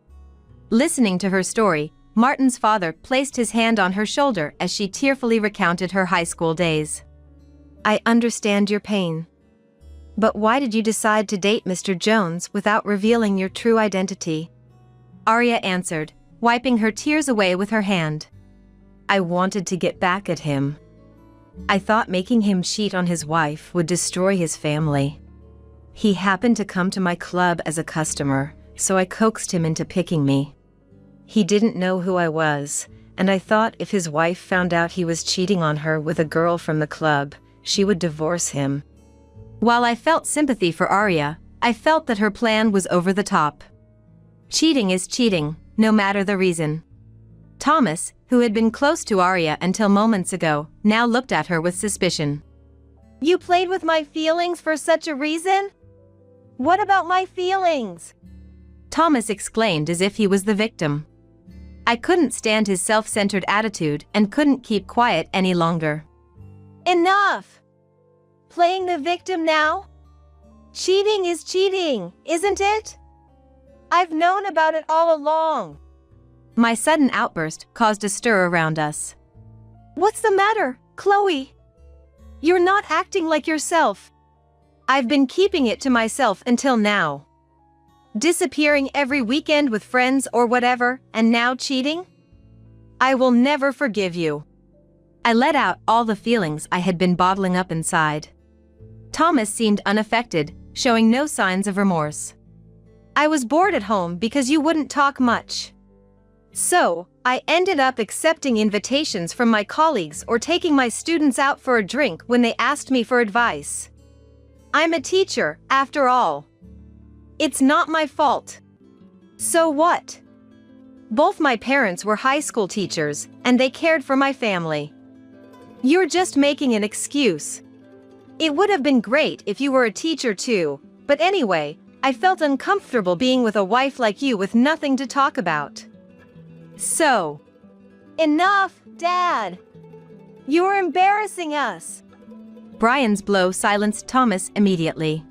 Listening to her story, Martin's father placed his hand on her shoulder as she tearfully recounted her high school days. I understand your pain. But why did you decide to date Mr. Jones without revealing your true identity? Arya answered, wiping her tears away with her hand. I wanted to get back at him. I thought making him cheat on his wife would destroy his family. He happened to come to my club as a customer, so I coaxed him into picking me. He didn't know who I was, and I thought if his wife found out he was cheating on her with a girl from the club, she would divorce him. While I felt sympathy for Arya, I felt that her plan was over the top. Cheating is cheating, no matter the reason. Thomas, who had been close to Arya until moments ago, now looked at her with suspicion. You played with my feelings for such a reason? What about my feelings? Thomas exclaimed as if he was the victim. I couldn't stand his self-centered attitude and couldn't keep quiet any longer. Enough! playing the victim now? Cheating is cheating, isn't it? I've known about it all along. My sudden outburst caused a stir around us. What's the matter, Chloe? You're not acting like yourself. I've been keeping it to myself until now. Disappearing every weekend with friends or whatever, and now cheating? I will never forgive you. I let out all the feelings I had been bottling up inside. Thomas seemed unaffected, showing no signs of remorse. I was bored at home because you wouldn't talk much. So, I ended up accepting invitations from my colleagues or taking my students out for a drink when they asked me for advice. I'm a teacher, after all. It's not my fault. So what? Both my parents were high school teachers, and they cared for my family. You're just making an excuse. It would have been great if you were a teacher too, but anyway, I felt uncomfortable being with a wife like you with nothing to talk about. So, enough, Dad. You're embarrassing us. Brian's blow silenced Thomas immediately.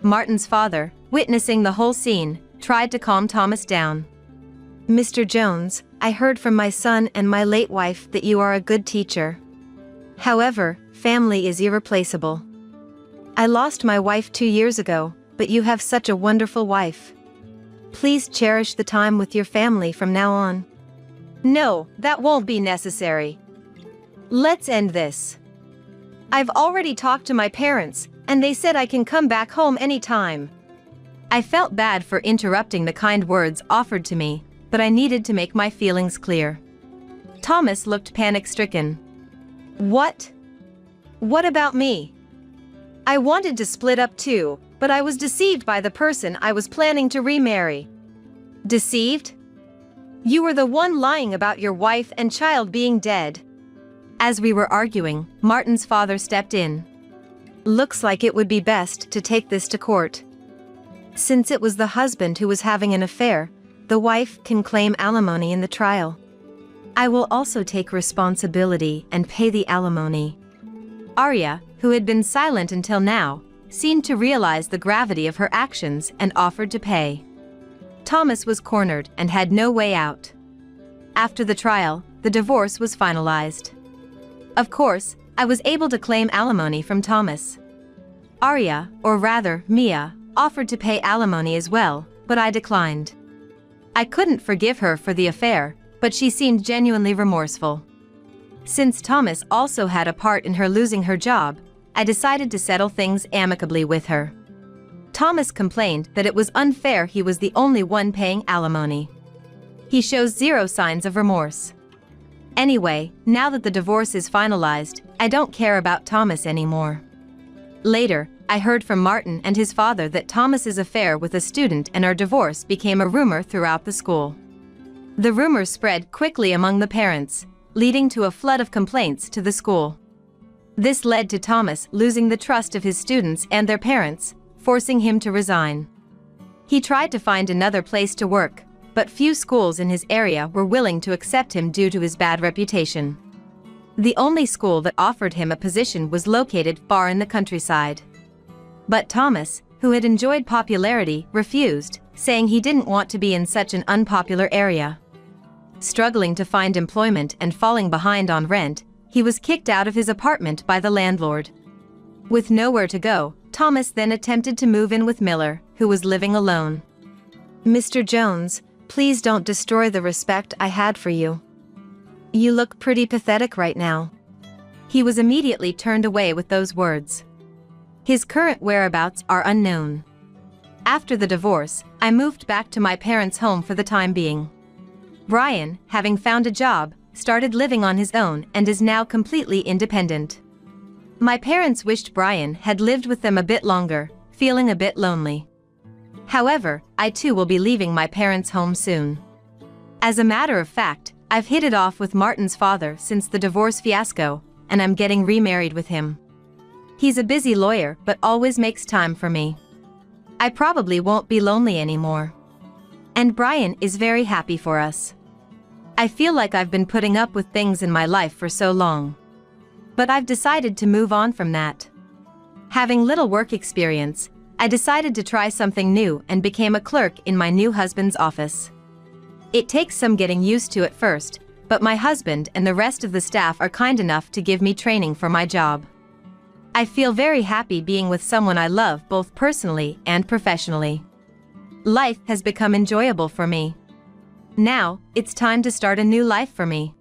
Martin's father, witnessing the whole scene, tried to calm Thomas down. Mr. Jones, I heard from my son and my late wife that you are a good teacher. However, family is irreplaceable. I lost my wife 2 years ago, but you have such a wonderful wife. Please cherish the time with your family from now on. No, that won't be necessary. Let's end this. I've already talked to my parents, and they said I can come back home anytime. I felt bad for interrupting the kind words offered to me, but I needed to make my feelings clear. Thomas looked panic-stricken. What? What about me? I wanted to split up too, but I was deceived by the person I was planning to remarry. Deceived? You were the one lying about your wife and child being dead. As we were arguing, Martin's father stepped in. Looks like it would be best to take this to court. Since it was the husband who was having an affair, the wife can claim alimony in the trial. I will also take responsibility and pay the alimony. Arya, who had been silent until now, seemed to realize the gravity of her actions and offered to pay. Thomas was cornered and had no way out. After the trial, the divorce was finalized. Of course, I was able to claim alimony from Thomas. Arya, or rather, Mia, offered to pay alimony as well, but I declined. I couldn't forgive her for the affair, but she seemed genuinely remorseful. Since Thomas also had a part in her losing her job, I decided to settle things amicably with her. Thomas complained that it was unfair he was the only one paying alimony. He shows zero signs of remorse. Anyway, now that the divorce is finalized, I don't care about Thomas anymore. Later, I heard from Martin and his father that Thomas's affair with a student and our divorce became a rumor throughout the school. The rumor spread quickly among the parents, leading to a flood of complaints to the school. This led to Thomas losing the trust of his students and their parents, forcing him to resign. He tried to find another place to work, but few schools in his area were willing to accept him due to his bad reputation. The only school that offered him a position was located far in the countryside. But Thomas, who had enjoyed popularity, refused, saying he didn't want to be in such an unpopular area. Struggling to find employment and falling behind on rent, he was kicked out of his apartment by the landlord. With nowhere to go, Thomas then attempted to move in with Miller, who was living alone. Mr. Jones, please don't destroy the respect I had for you. You look pretty pathetic right now. He was immediately turned away with those words. His current whereabouts are unknown. After the divorce, I moved back to my parents' home for the time being. Brian, having found a job, started living on his own and is now completely independent. My parents wished Brian had lived with them a bit longer, feeling a bit lonely. However, I too will be leaving my parents' home soon. As a matter of fact, I've hit it off with Martin's father since the divorce fiasco, and I'm getting remarried with him. He's a busy lawyer but always makes time for me. I probably won't be lonely anymore. And Brian is very happy for us. I feel like I've been putting up with things in my life for so long. But I've decided to move on from that. Having little work experience, I decided to try something new and became a clerk in my new husband's office. It takes some getting used to at first, but my husband and the rest of the staff are kind enough to give me training for my job. I feel very happy being with someone I love both personally and professionally. Life has become enjoyable for me. Now, it's time to start a new life for me.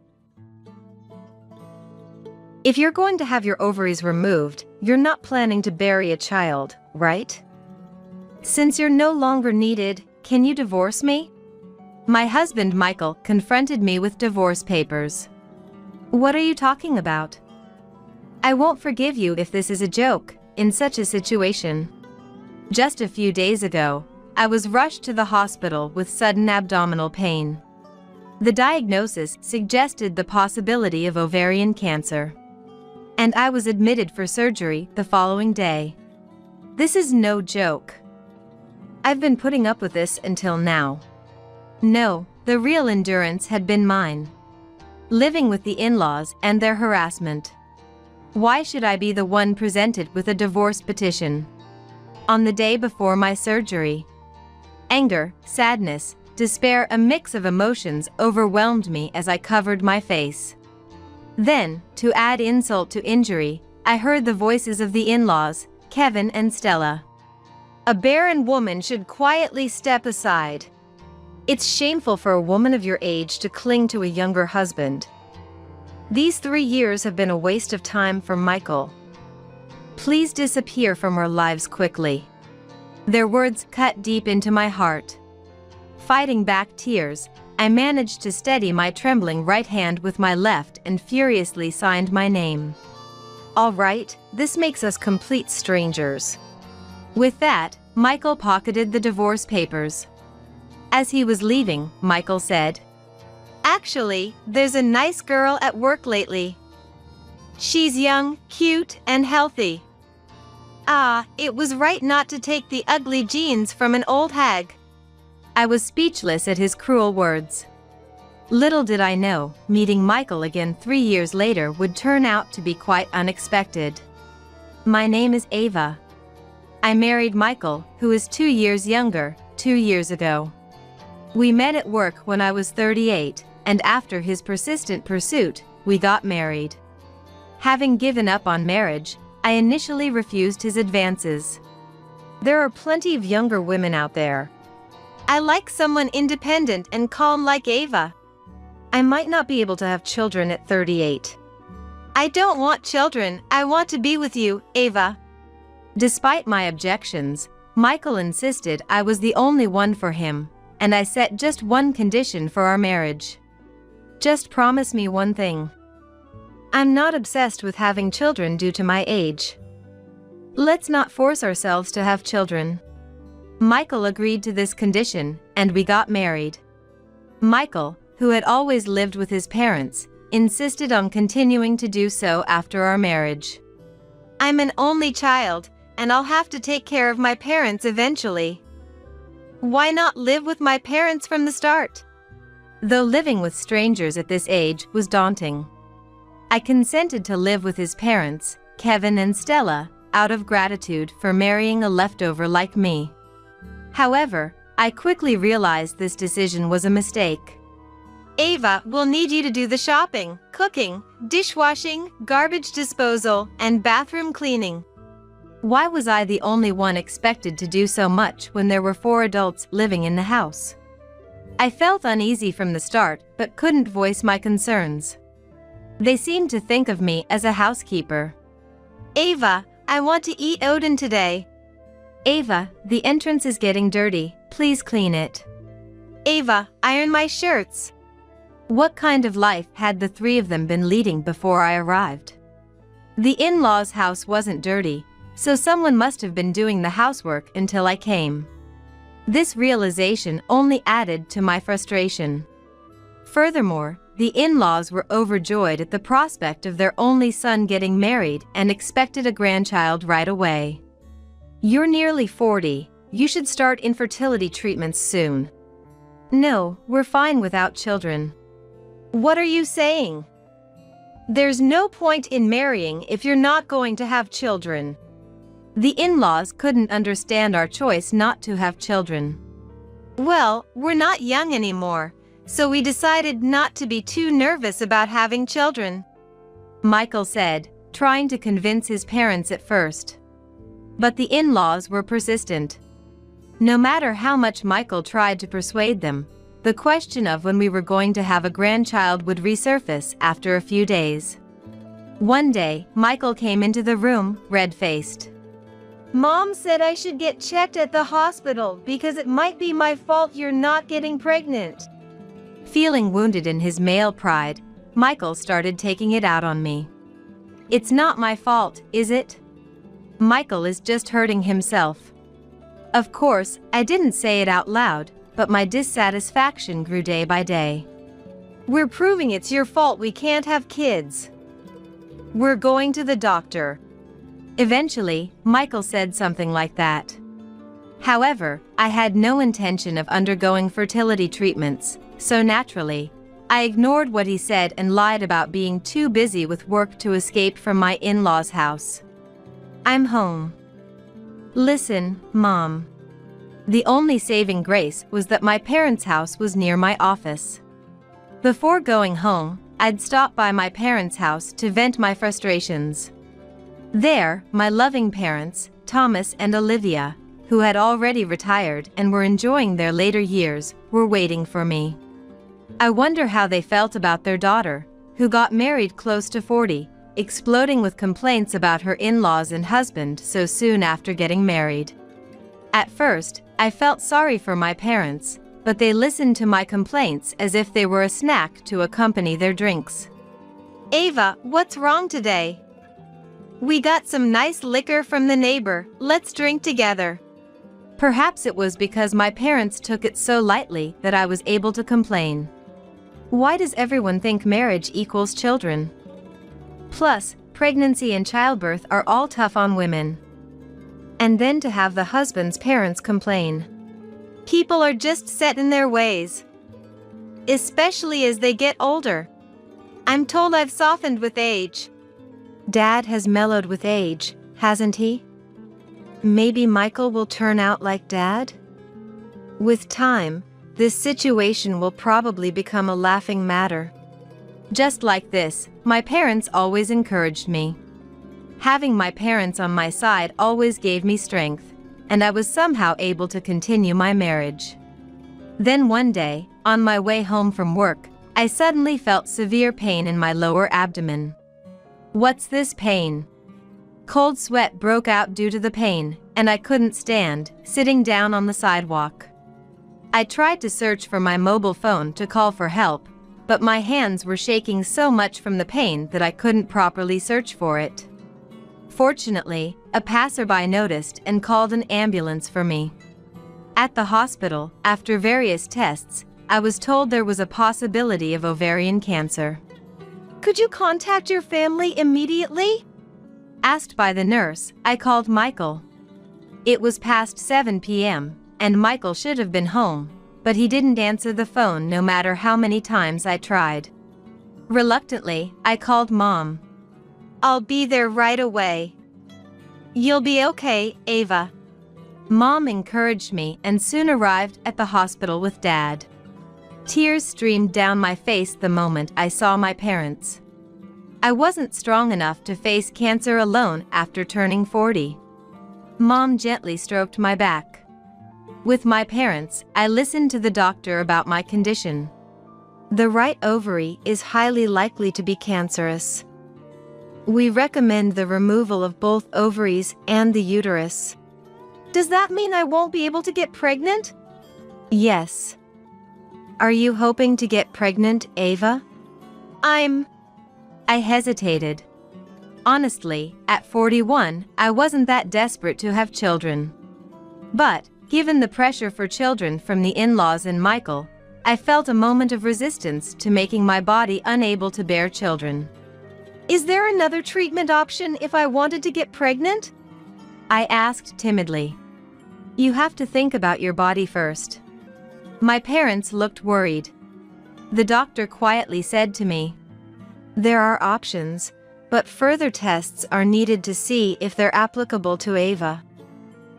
If you're going to have your ovaries removed, you're not planning to bury a child, right? Since you're no longer needed, can you divorce me? My husband Michael confronted me with divorce papers. What are you talking about? I won't forgive you if this is a joke, in such a situation. Just a few days ago, I was rushed to the hospital with sudden abdominal pain. The diagnosis suggested the possibility of ovarian cancer. And I was admitted for surgery the following day. This is no joke. I've been putting up with this until now. No, the real endurance had been mine. Living with the in-laws and their harassment. Why should I be the one presented with a divorce petition? On the day before my surgery, anger, sadness, despair, a mix of emotions overwhelmed me as I covered my face. Then, to add insult to injury, I heard the voices of the in-laws, Kevin and Stella. A barren woman should quietly step aside. It's shameful for a woman of your age to cling to a younger husband. These 3 years have been a waste of time for Michael. Please disappear from our lives quickly. Their words cut deep into my heart. Fighting back tears, I managed to steady my trembling right hand with my left and furiously signed my name. All right, this makes us complete strangers. With that, Michael pocketed the divorce papers. As he was leaving, Michael said, "Actually, there's a nice girl at work lately. She's young, cute, and healthy. Ah, it was right not to take the ugly genes from an old hag." I was speechless at his cruel words. Little did I know, meeting Michael again 3 years later would turn out to be quite unexpected. My name is Ava. I married Michael, who is 2 years younger, 2 years ago. We met at work when I was 38, and after his persistent pursuit, we got married. Having given up on marriage, I initially refused his advances. There are plenty of younger women out there. I like someone independent and calm like Ava. I might not be able to have children at 38. I don't want children, I want to be with you, Ava. Despite my objections, Michael insisted I was the only one for him, and I set just one condition for our marriage. Just promise me one thing. I'm not obsessed with having children due to my age. Let's not force ourselves to have children. Michael agreed to this condition, and we got married. Michael, who had always lived with his parents, insisted on continuing to do so after our marriage. I'm an only child, and I'll have to take care of my parents eventually. Why not live with my parents from the start? Though living with strangers at this age was daunting, I consented to live with his parents, Kevin and Stella, out of gratitude for marrying a leftover like me. However, I quickly realized this decision was a mistake. Ava will need you to do the shopping, cooking, dishwashing, garbage disposal, and bathroom cleaning. Why was I the only one expected to do so much when there were 4 adults living in the house? I felt uneasy from the start but couldn't voice my concerns. They seemed to think of me as a housekeeper. Ava, I want to eat Odin today. Ava, the entrance is getting dirty, please clean it. Ava, iron my shirts. What kind of life had the 3 of them been leading before I arrived? The in-laws' house wasn't dirty, so someone must have been doing the housework until I came. This realization only added to my frustration. Furthermore, the in-laws were overjoyed at the prospect of their only son getting married and expected a grandchild right away. You're nearly 40, you should start infertility treatments soon. No, we're fine without children. What are you saying? There's no point in marrying if you're not going to have children. The in-laws couldn't understand our choice not to have children. Well, we're not young anymore, so we decided not to be too nervous about having children, Michael said, trying to convince his parents at first. But the in-laws were persistent. No matter how much Michael tried to persuade them, the question of when we were going to have a grandchild would resurface after a few days. One day, Michael came into the room, red-faced. Mom said I should get checked at the hospital because it might be my fault you're not getting pregnant. Feeling wounded in his male pride, Michael started taking it out on me. It's not my fault, is it? Michael is just hurting himself. Of course, I didn't say it out loud, but my dissatisfaction grew day by day. We're proving it's your fault we can't have kids. We're going to the doctor. Eventually, Michael said something like that. However, I had no intention of undergoing fertility treatments, so naturally, I ignored what he said and lied about being too busy with work to escape from my in-laws' house. I'm home. Listen, Mom. The only saving grace was that my parents' house was near my office. Before going home, I'd stop by my parents' house to vent my frustrations. There, my loving parents, Thomas and Olivia, who had already retired and were enjoying their later years, were waiting for me. I wonder how they felt about their daughter, who got married close to 40, exploding with complaints about her in-laws and husband so soon after getting married. At first, I felt sorry for my parents, but they listened to my complaints as if they were a snack to accompany their drinks. Ava, what's wrong today? We got some nice liquor from the neighbor, let's drink together. Perhaps it was because my parents took it so lightly that I was able to complain. Why does everyone think marriage equals children? Plus, pregnancy and childbirth are all tough on women. And then to have the husband's parents complain. People are just set in their ways. Especially as they get older. I'm told I've softened with age. Dad has mellowed with age, hasn't he? Maybe Michael will turn out like Dad? With time, this situation will probably become a laughing matter. Just like this, my parents always encouraged me. Having my parents on my side always gave me strength, and I was somehow able to continue my marriage. Then one day, on my way home from work, I suddenly felt severe pain in my lower abdomen. What's this pain? Cold sweat broke out due to the pain, and I couldn't stand, sitting down on the sidewalk. I tried to search for my mobile phone to call for help, but my hands were shaking so much from the pain that I couldn't properly search for it. Fortunately, a passerby noticed and called an ambulance for me. At the hospital, after various tests, I was told there was a possibility of ovarian cancer. Could you contact your family immediately? Asked by the nurse, I called Michael. It was past 7 p.m., and Michael should have been home, but he didn't answer the phone no matter how many times I tried. Reluctantly, I called Mom. I'll be there right away. You'll be okay, Ava. Mom encouraged me and soon arrived at the hospital with Dad. Tears streamed down my face the moment I saw my parents. I wasn't strong enough to face cancer alone after turning 40. Mom gently stroked my back. With my parents, I listened to the doctor about my condition. The right ovary is highly likely to be cancerous. We recommend the removal of both ovaries and the uterus. Does that mean I won't be able to get pregnant? Yes. Are you hoping to get pregnant, Ava? I hesitated. Honestly, at 41, I wasn't that desperate to have children. But, given the pressure for children from the in-laws and Michael, I felt a moment of resistance to making my body unable to bear children. Is there another treatment option if I wanted to get pregnant? I asked timidly. You have to think about your body first. My parents looked worried. The doctor quietly said to me, there are options, but further tests are needed to see if they're applicable to Ava.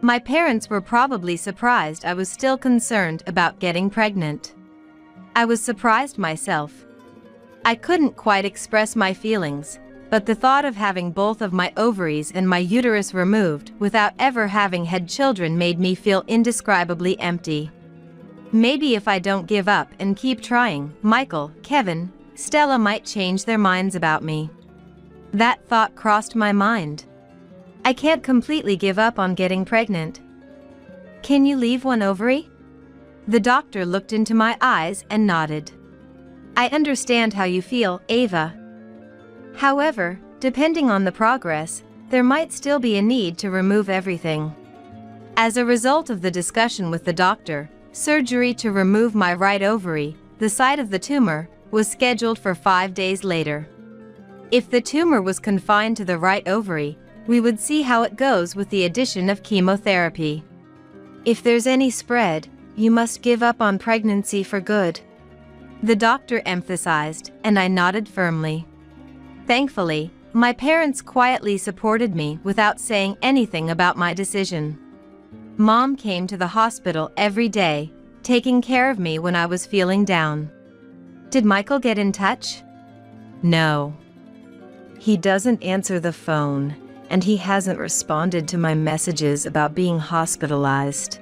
My parents were probably surprised I was still concerned about getting pregnant. I was surprised myself. I couldn't quite express my feelings, but the thought of having both of my ovaries and my uterus removed without ever having had children made me feel indescribably empty. Maybe if I don't give up and keep trying, Michael, Kevin, Stella might change their minds about me. That thought crossed my mind. I can't completely give up on getting pregnant. Can you leave one ovary? The doctor looked into my eyes and nodded. I understand how you feel, Ava. However, depending on the progress, there might still be a need to remove everything. As a result of the discussion with the doctor, surgery to remove my right ovary, the site of the tumor, was scheduled for 5 days later. If the tumor was confined to the right ovary, we would see how it goes with the addition of chemotherapy. If there's any spread, you must give up on pregnancy for good, the doctor emphasized, and I nodded firmly. Thankfully, my parents quietly supported me without saying anything about my decision. Mom came to the hospital every day, taking care of me when I was feeling down. Did Michael get in touch? No. He doesn't answer the phone, and he hasn't responded to my messages about being hospitalized.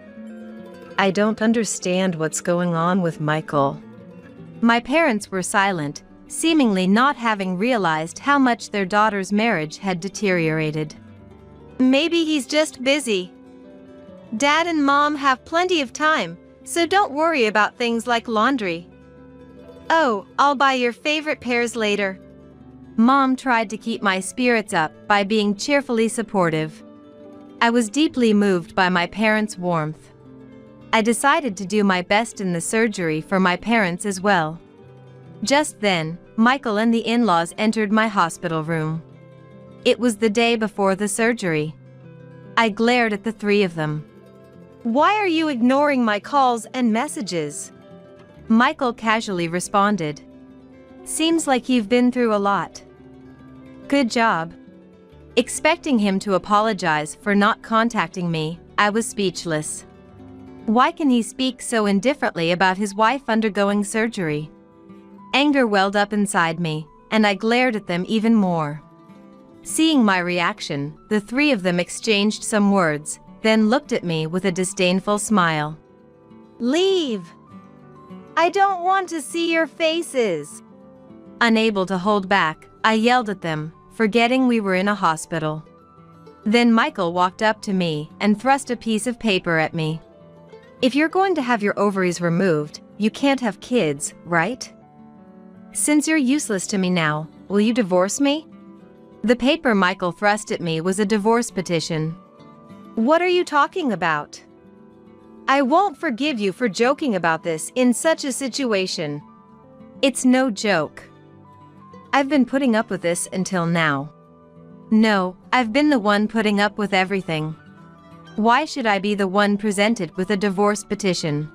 I don't understand what's going on with Michael. My parents were silent, seemingly not having realized how much their daughter's marriage had deteriorated. Maybe he's just busy. Dad and Mom have plenty of time, so don't worry about things like laundry. Oh, I'll buy your favorite pears later. Mom tried to keep my spirits up by being cheerfully supportive. I was deeply moved by my parents' warmth. I decided to do my best in the surgery for my parents as well. Just then, Michael and the in-laws entered my hospital room. It was the day before the surgery. I glared at the three of them. Why are you ignoring my calls and messages? Michael casually responded. Seems like you've been through a lot. Good job. Expecting him to apologize for not contacting me, I was speechless. Why can he speak so indifferently about his wife undergoing surgery? Anger welled up inside me, and I glared at them even more. Seeing my reaction, the three of them exchanged some words, then looked at me with a disdainful smile. Leave! I don't want to see your faces! Unable to hold back, I yelled at them, forgetting we were in a hospital. Then Michael walked up to me and thrust a piece of paper at me. If you're going to have your ovaries removed, you can't have kids, right? Since you're useless to me now, will you divorce me? The paper Michael thrust at me was a divorce petition. What are you talking about? I won't forgive you for joking about this in such a situation. It's no joke. I've been putting up with this until now. No, I've been the one putting up with everything. Why should I be the one presented with a divorce petition?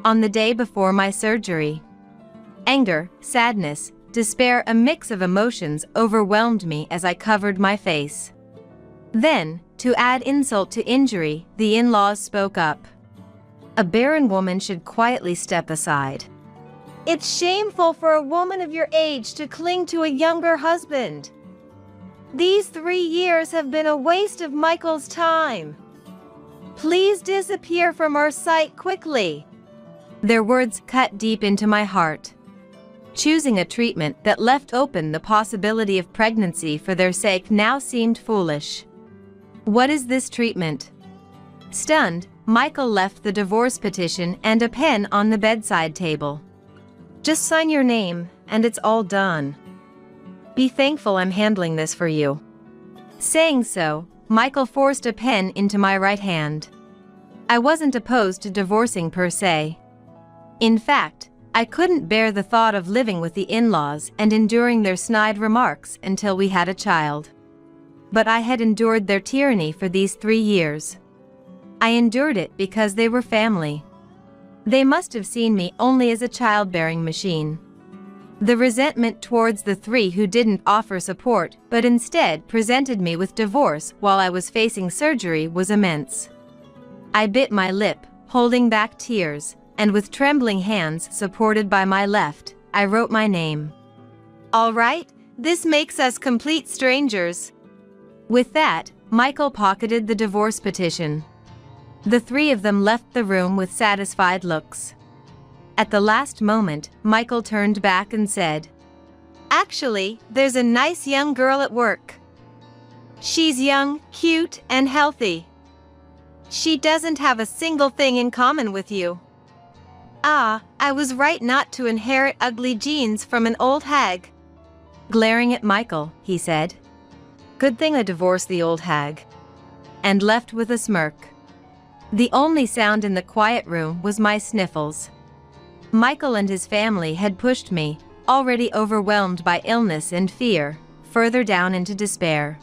On the day before my surgery, anger, sadness, despair, a mix of emotions overwhelmed me as I covered my face. Then, to add insult to injury, the in-laws spoke up. A barren woman should quietly step aside. It's shameful for a woman of your age to cling to a younger husband. These 3 years have been a waste of Michael's time. Please disappear from our sight quickly. Their words cut deep into my heart. Choosing a treatment that left open the possibility of pregnancy for their sake now seemed foolish. What is this treatment? Stunned, Michael left the divorce petition and a pen on the bedside table. Just sign your name, and it's all done. Be thankful I'm handling this for you. Saying so, Michael forced a pen into my right hand. I wasn't opposed to divorcing per se. In fact, I couldn't bear the thought of living with the in-laws and enduring their snide remarks until we had a child. But I had endured their tyranny for these 3 years. I endured it because they were family. They must have seen me only as a childbearing machine. The resentment towards the three who didn't offer support but instead presented me with divorce while I was facing surgery was immense. I bit my lip, holding back tears, and with trembling hands supported by my left, I wrote my name. All right, this makes us complete strangers. With that, Michael pocketed the divorce petition. The three of them left the room with satisfied looks. At the last moment, Michael turned back and said, Actually, there's a nice young girl at work. She's young, cute, and healthy. She doesn't have a single thing in common with you. Ah, I was right not to inherit ugly genes from an old hag. Glaring at Michael, he said, Good thing I divorced the old hag. And left with a smirk. The only sound in the quiet room was my sniffles. Michael and his family had pushed me, already overwhelmed by illness and fear, further down into despair.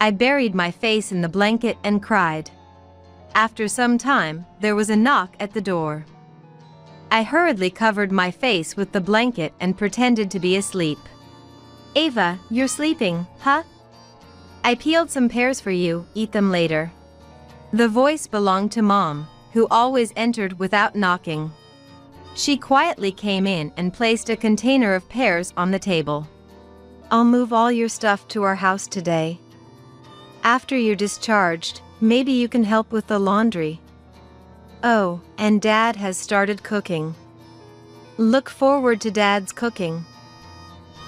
I buried my face in the blanket and cried. After some time, there was a knock at the door. I hurriedly covered my face with the blanket and pretended to be asleep. Ava, you're sleeping, huh? I peeled some pears for you, eat them later. The voice belonged to Mom, who always entered without knocking. She quietly came in and placed a container of pears on the table. I'll move all your stuff to our house today. After you're discharged, maybe you can help with the laundry. Oh, and Dad has started cooking. Look forward to Dad's cooking.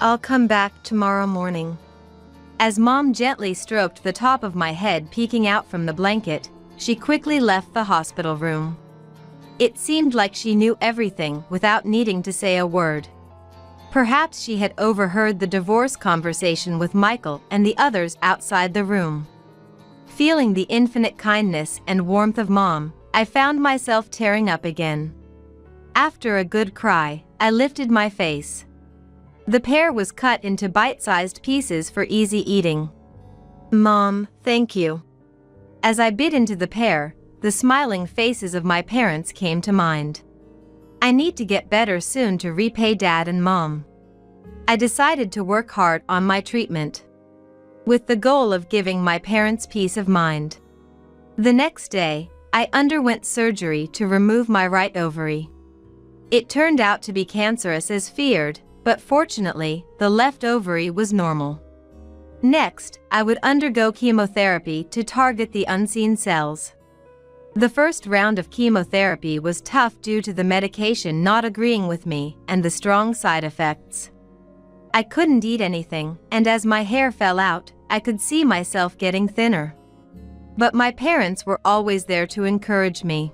I'll come back tomorrow morning. As Mom gently stroked the top of my head peeking out from the blanket, she quickly left the hospital room. It seemed like she knew everything without needing to say a word. Perhaps she had overheard the divorce conversation with Michael and the others outside the room. Feeling the infinite kindness and warmth of Mom, I found myself tearing up again. After a good cry, I lifted my face. The pear was cut into bite-sized pieces for easy eating. Mom, thank you. As I bit into the pear, the smiling faces of my parents came to mind. I need to get better soon to repay Dad and Mom. I decided to work hard on my treatment, with the goal of giving my parents peace of mind. The next day, I underwent surgery to remove my right ovary. It turned out to be cancerous as feared, but fortunately, the left ovary was normal. Next, I would undergo chemotherapy to target the unseen cells. The first round of chemotherapy was tough due to the medication not agreeing with me and the strong side effects. I couldn't eat anything, and as my hair fell out, I could see myself getting thinner. But my parents were always there to encourage me.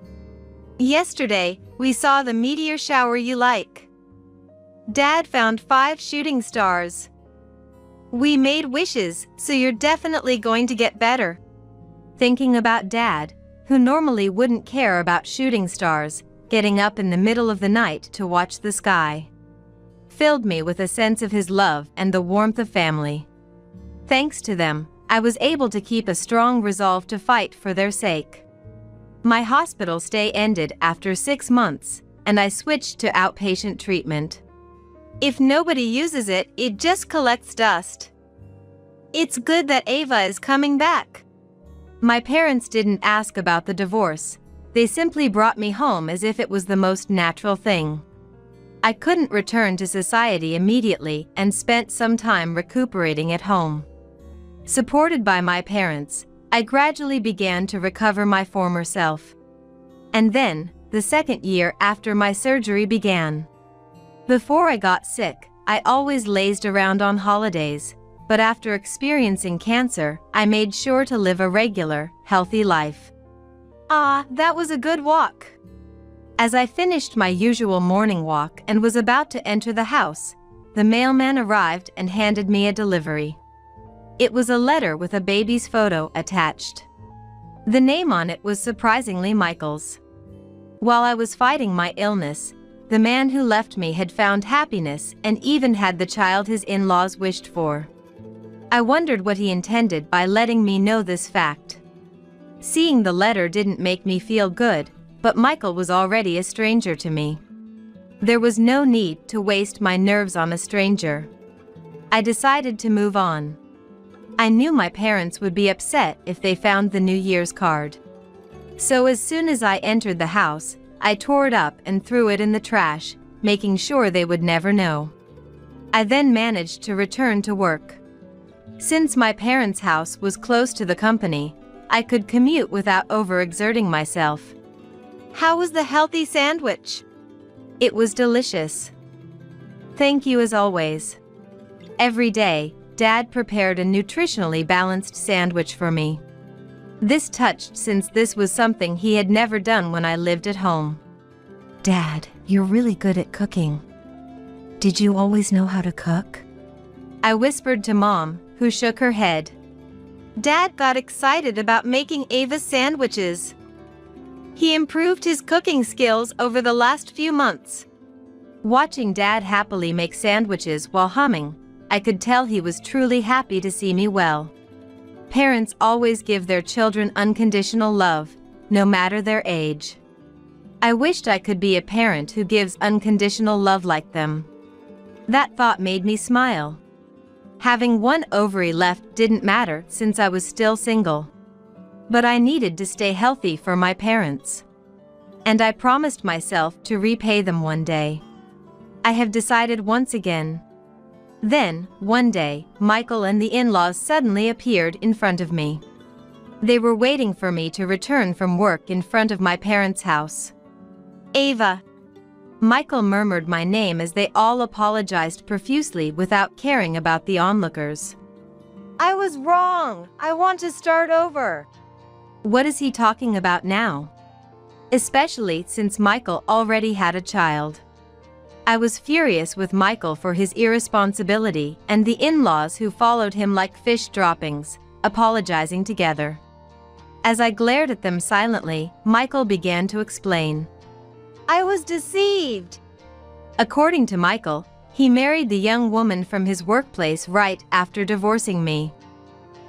Yesterday, we saw the meteor shower you like. Dad found 5 shooting stars. We made wishes, so you're definitely going to get better. Thinking about Dad, who normally wouldn't care about shooting stars, getting up in the middle of the night to watch the sky, filled me with a sense of his love and the warmth of family. Thanks to them, I was able to keep a strong resolve to fight for their sake. My hospital stay ended after 6 months, and I switched to outpatient treatment. If nobody uses it, it just collects dust. It's good that Ava is coming back. My parents didn't ask about the divorce. They simply brought me home as if it was the most natural thing. I couldn't return to society immediately and spent some time recuperating at home. Supported by my parents, I gradually began to recover my former self. And then, the second year after my surgery began. Before I got sick, I always lazed around on holidays, but after experiencing cancer, I made sure to live a regular, healthy life. Ah, that was a good walk. As I finished my usual morning walk and was about to enter the house, the mailman arrived and handed me a delivery. It was a letter with a baby's photo attached. The name on it was surprisingly Michael's. While I was fighting my illness, the man who left me had found happiness and even had the child his in-laws wished for. I wondered what he intended by letting me know this fact. Seeing the letter didn't make me feel good, but Michael was already a stranger to me. There was no need to waste my nerves on a stranger. I decided to move on. I knew my parents would be upset if they found the New Year's card. So as soon as I entered the house, I tore it up and threw it in the trash, making sure they would never know. I then managed to return to work. Since my parents' house was close to the company, I could commute without overexerting myself. How was the healthy sandwich? It was delicious. Thank you as always. Every day, Dad prepared a nutritionally balanced sandwich for me. This touched since this was something he had never done when I lived at home. Dad, you're really good at cooking. Did you always know how to cook? I whispered to Mom, who shook her head. Dad got excited about making Ava's sandwiches. He improved his cooking skills over the last few months. Watching Dad happily make sandwiches while humming, I could tell he was truly happy to see me well. Parents always give their children unconditional love, no matter their age. I wished I could be a parent who gives unconditional love like them. That thought made me smile. Having one ovary left didn't matter since I was still single. But I needed to stay healthy for my parents. And I promised myself to repay them one day. I have decided once again. Then, one day, Michael and the in-laws suddenly appeared in front of me. They were waiting for me to return from work in front of my parents' house. Ava. Michael murmured my name as they all apologized profusely without caring about the onlookers. I was wrong. I want to start over. What is he talking about now? Especially since Michael already had a child. I was furious with Michael for his irresponsibility and the in-laws who followed him like fish droppings, apologizing together. As I glared at them silently, Michael began to explain. I was deceived. According to Michael, he married the young woman from his workplace right after divorcing me.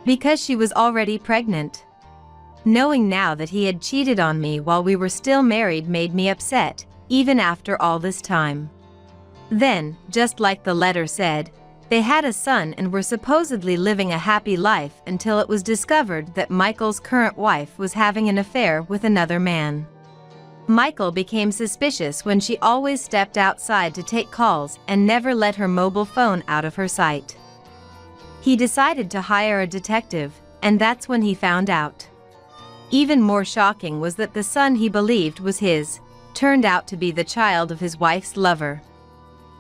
Because she was already pregnant. Knowing now that he had cheated on me while we were still married made me upset, even after all this time. Then, just like the letter said, they had a son and were supposedly living a happy life until it was discovered that Michael's current wife was having an affair with another man. Michael became suspicious when she always stepped outside to take calls and never let her mobile phone out of her sight. He decided to hire a detective, and that's when he found out. Even more shocking was that the son he believed was his turned out to be the child of his wife's lover.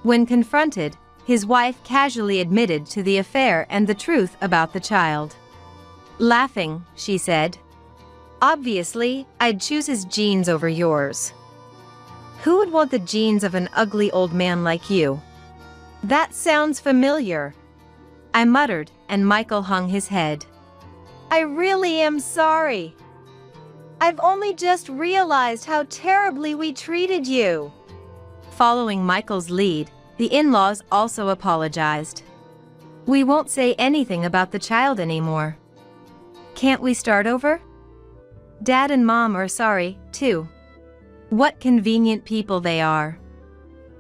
When confronted, his wife casually admitted to the affair and the truth about the child. Laughing, she said, Obviously, I'd choose his genes over yours. Who would want the genes of an ugly old man like you? That sounds familiar. I muttered, and Michael hung his head. I really am sorry. I've only just realized how terribly we treated you. Following Michael's lead, the in-laws also apologized. We won't say anything about the child anymore. Can't we start over? Dad and Mom are sorry, too. What convenient people they are.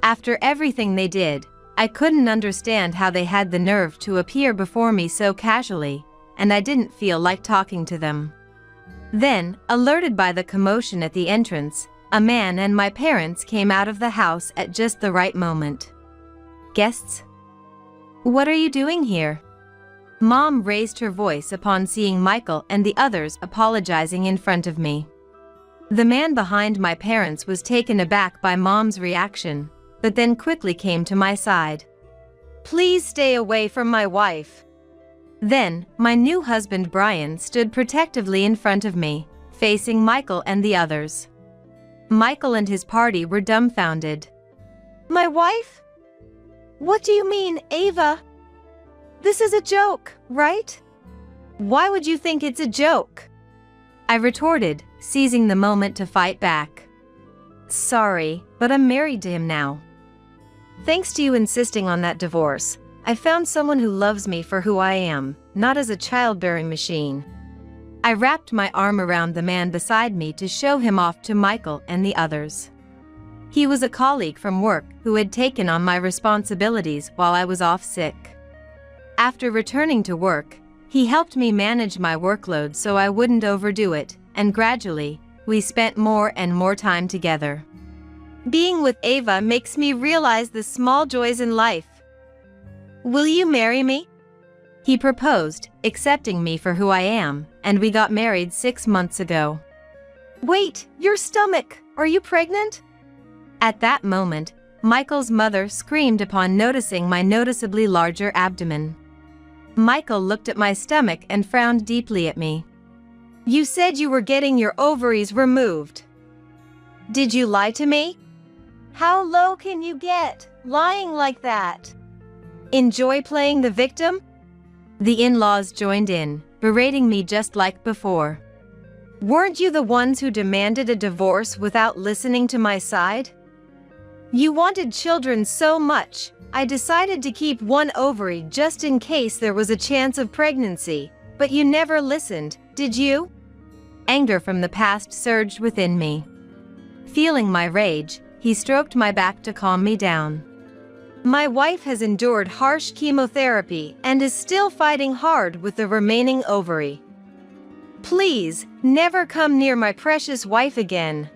After everything they did, I couldn't understand how they had the nerve to appear before me so casually, and I didn't feel like talking to them. Then, alerted by the commotion at the entrance, a man and my parents came out of the house at just the right moment. Guests? What are you doing here? Mom raised her voice upon seeing Michael and the others apologizing in front of me. The man behind my parents was taken aback by Mom's reaction, but then quickly came to my side. Please stay away from my wife. Then, my new husband Brian stood protectively in front of me, facing Michael and the others. Michael and his party were dumbfounded. My wife? What do you mean, Ava? This is a joke, right? Why would you think it's a joke? I retorted, seizing the moment to fight back. Sorry, but I'm married to him now. Thanks to you insisting on that divorce, I found someone who loves me for who I am, not as a childbearing machine. I wrapped my arm around the man beside me to show him off to Michael and the others. He was a colleague from work who had taken on my responsibilities while I was off sick. After returning to work, he helped me manage my workload so I wouldn't overdo it, and gradually, we spent more and more time together. Being with Ava makes me realize the small joys in life. Will you marry me? He proposed, accepting me for who I am, and we got married 6 months ago. Wait, your stomach! Are you pregnant? At that moment, Michael's mother screamed upon noticing my noticeably larger abdomen. Michael looked at my stomach and frowned deeply at me. You said you were getting your ovaries removed. Did you lie to me? How low can you get, lying like that? Enjoy playing the victim? The in-laws joined in, berating me just like before. Weren't you the ones who demanded a divorce without listening to my side? You wanted children so much, I decided to keep one ovary just in case there was a chance of pregnancy, but you never listened, did you? Anger from the past surged within me. Feeling my rage, he stroked my back to calm me down. My wife has endured harsh chemotherapy and is still fighting hard with the remaining ovary. Please, never come near my precious wife again.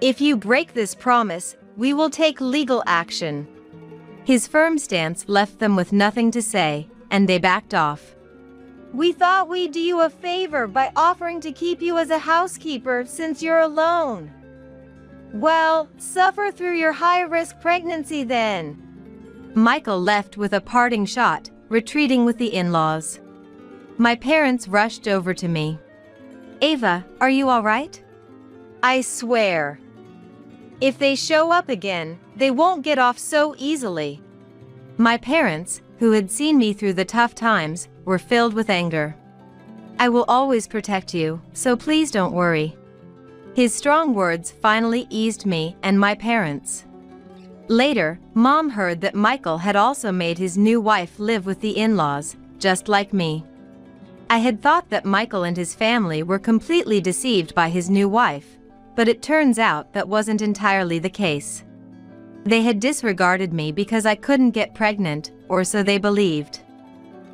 If you break this promise, we will take legal action. His firm stance left them with nothing to say, and they backed off. We thought we'd do you a favor by offering to keep you as a housekeeper since you're alone. Well, suffer through your high-risk pregnancy then. Michael left with a parting shot, retreating with the in-laws. My parents rushed over to me. Ava, are you all right? I swear. If they show up again, they won't get off so easily. My parents, who had seen me through the tough times, were filled with anger. I will always protect you, so please don't worry. His strong words finally eased me and my parents. Later, Mom heard that Michael had also made his new wife live with the in-laws, just like me. I had thought that Michael and his family were completely deceived by his new wife, but it turns out that wasn't entirely the case. They had disregarded me because I couldn't get pregnant, or so they believed.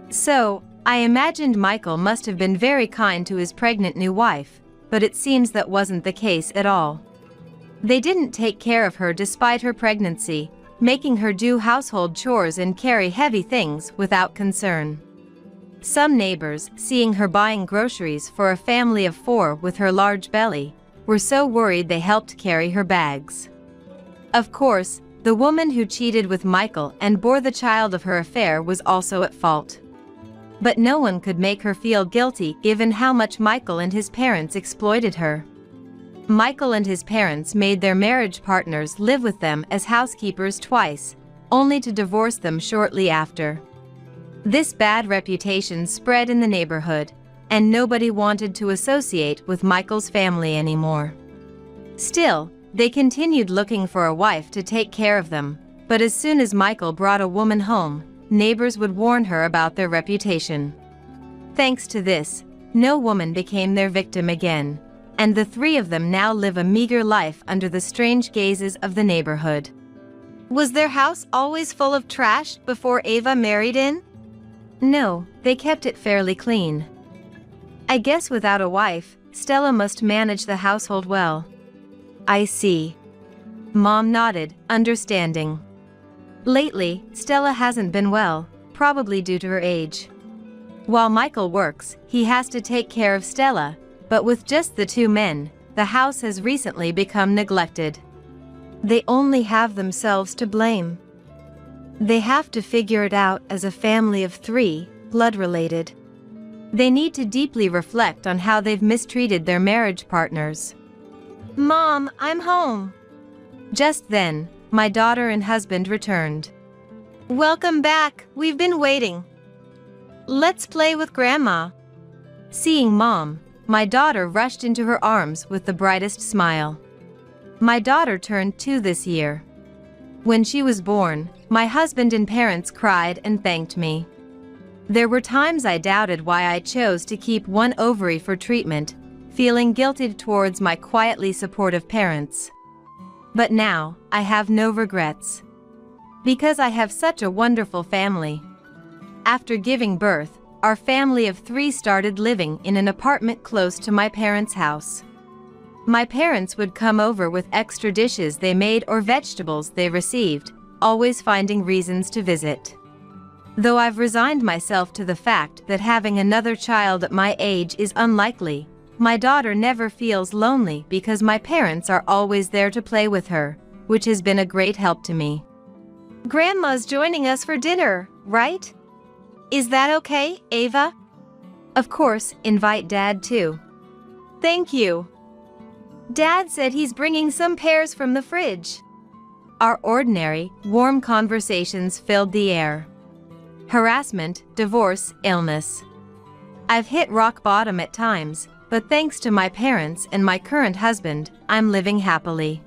So, I imagined Michael must have been very kind to his pregnant new wife, but it seems that wasn't the case at all. They didn't take care of her despite her pregnancy, making her do household chores and carry heavy things without concern. Some neighbors, seeing her buying groceries for a family of 4 with her large belly, were so worried they helped carry her bags. Of course, the woman who cheated with Michael and bore the child of her affair was also at fault. But no one could make her feel guilty given how much Michael and his parents exploited her. Michael and his parents made their marriage partners live with them as housekeepers twice, only to divorce them shortly after. This bad reputation spread in the neighborhood, and nobody wanted to associate with Michael's family anymore. Still, they continued looking for a wife to take care of them, but as soon as Michael brought a woman home, neighbors would warn her about their reputation. Thanks to this, no woman became their victim again, and the 3 of them now live a meager life under the strange gazes of the neighborhood. Was their house always full of trash before Ava married in? No, they kept it fairly clean. I guess without a wife, Stella must manage the household well. I see. Mom nodded, understanding. Lately, Stella hasn't been well, probably due to her age. While Michael works, he has to take care of Stella, but with just the 2 men, the house has recently become neglected. They only have themselves to blame. They have to figure it out as a family of 3, blood-related. They need to deeply reflect on how they've mistreated their marriage partners. Mom, I'm home. Just then, my daughter and husband returned. Welcome back, we've been waiting. Let's play with Grandma. Seeing Mom, my daughter rushed into her arms with the brightest smile. My daughter turned 2 this year. When she was born, my husband and parents cried and thanked me. There were times I doubted why I chose to keep one ovary for treatment, feeling guilty towards my quietly supportive parents. But now, I have no regrets. Because I have such a wonderful family. After giving birth, our family of 3 started living in an apartment close to my parents' house. My parents would come over with extra dishes they made or vegetables they received, always finding reasons to visit. Though I've resigned myself to the fact that having another child at my age is unlikely, my daughter never feels lonely because my parents are always there to play with her, which has been a great help to me. Grandma's joining us for dinner, right? Is that okay, Ava? Of course, invite Dad too. Thank you. Dad said he's bringing some pears from the fridge. Our ordinary, warm conversations filled the air. Harassment, divorce, illness. I've hit rock bottom at times, but thanks to my parents and my current husband, I'm living happily.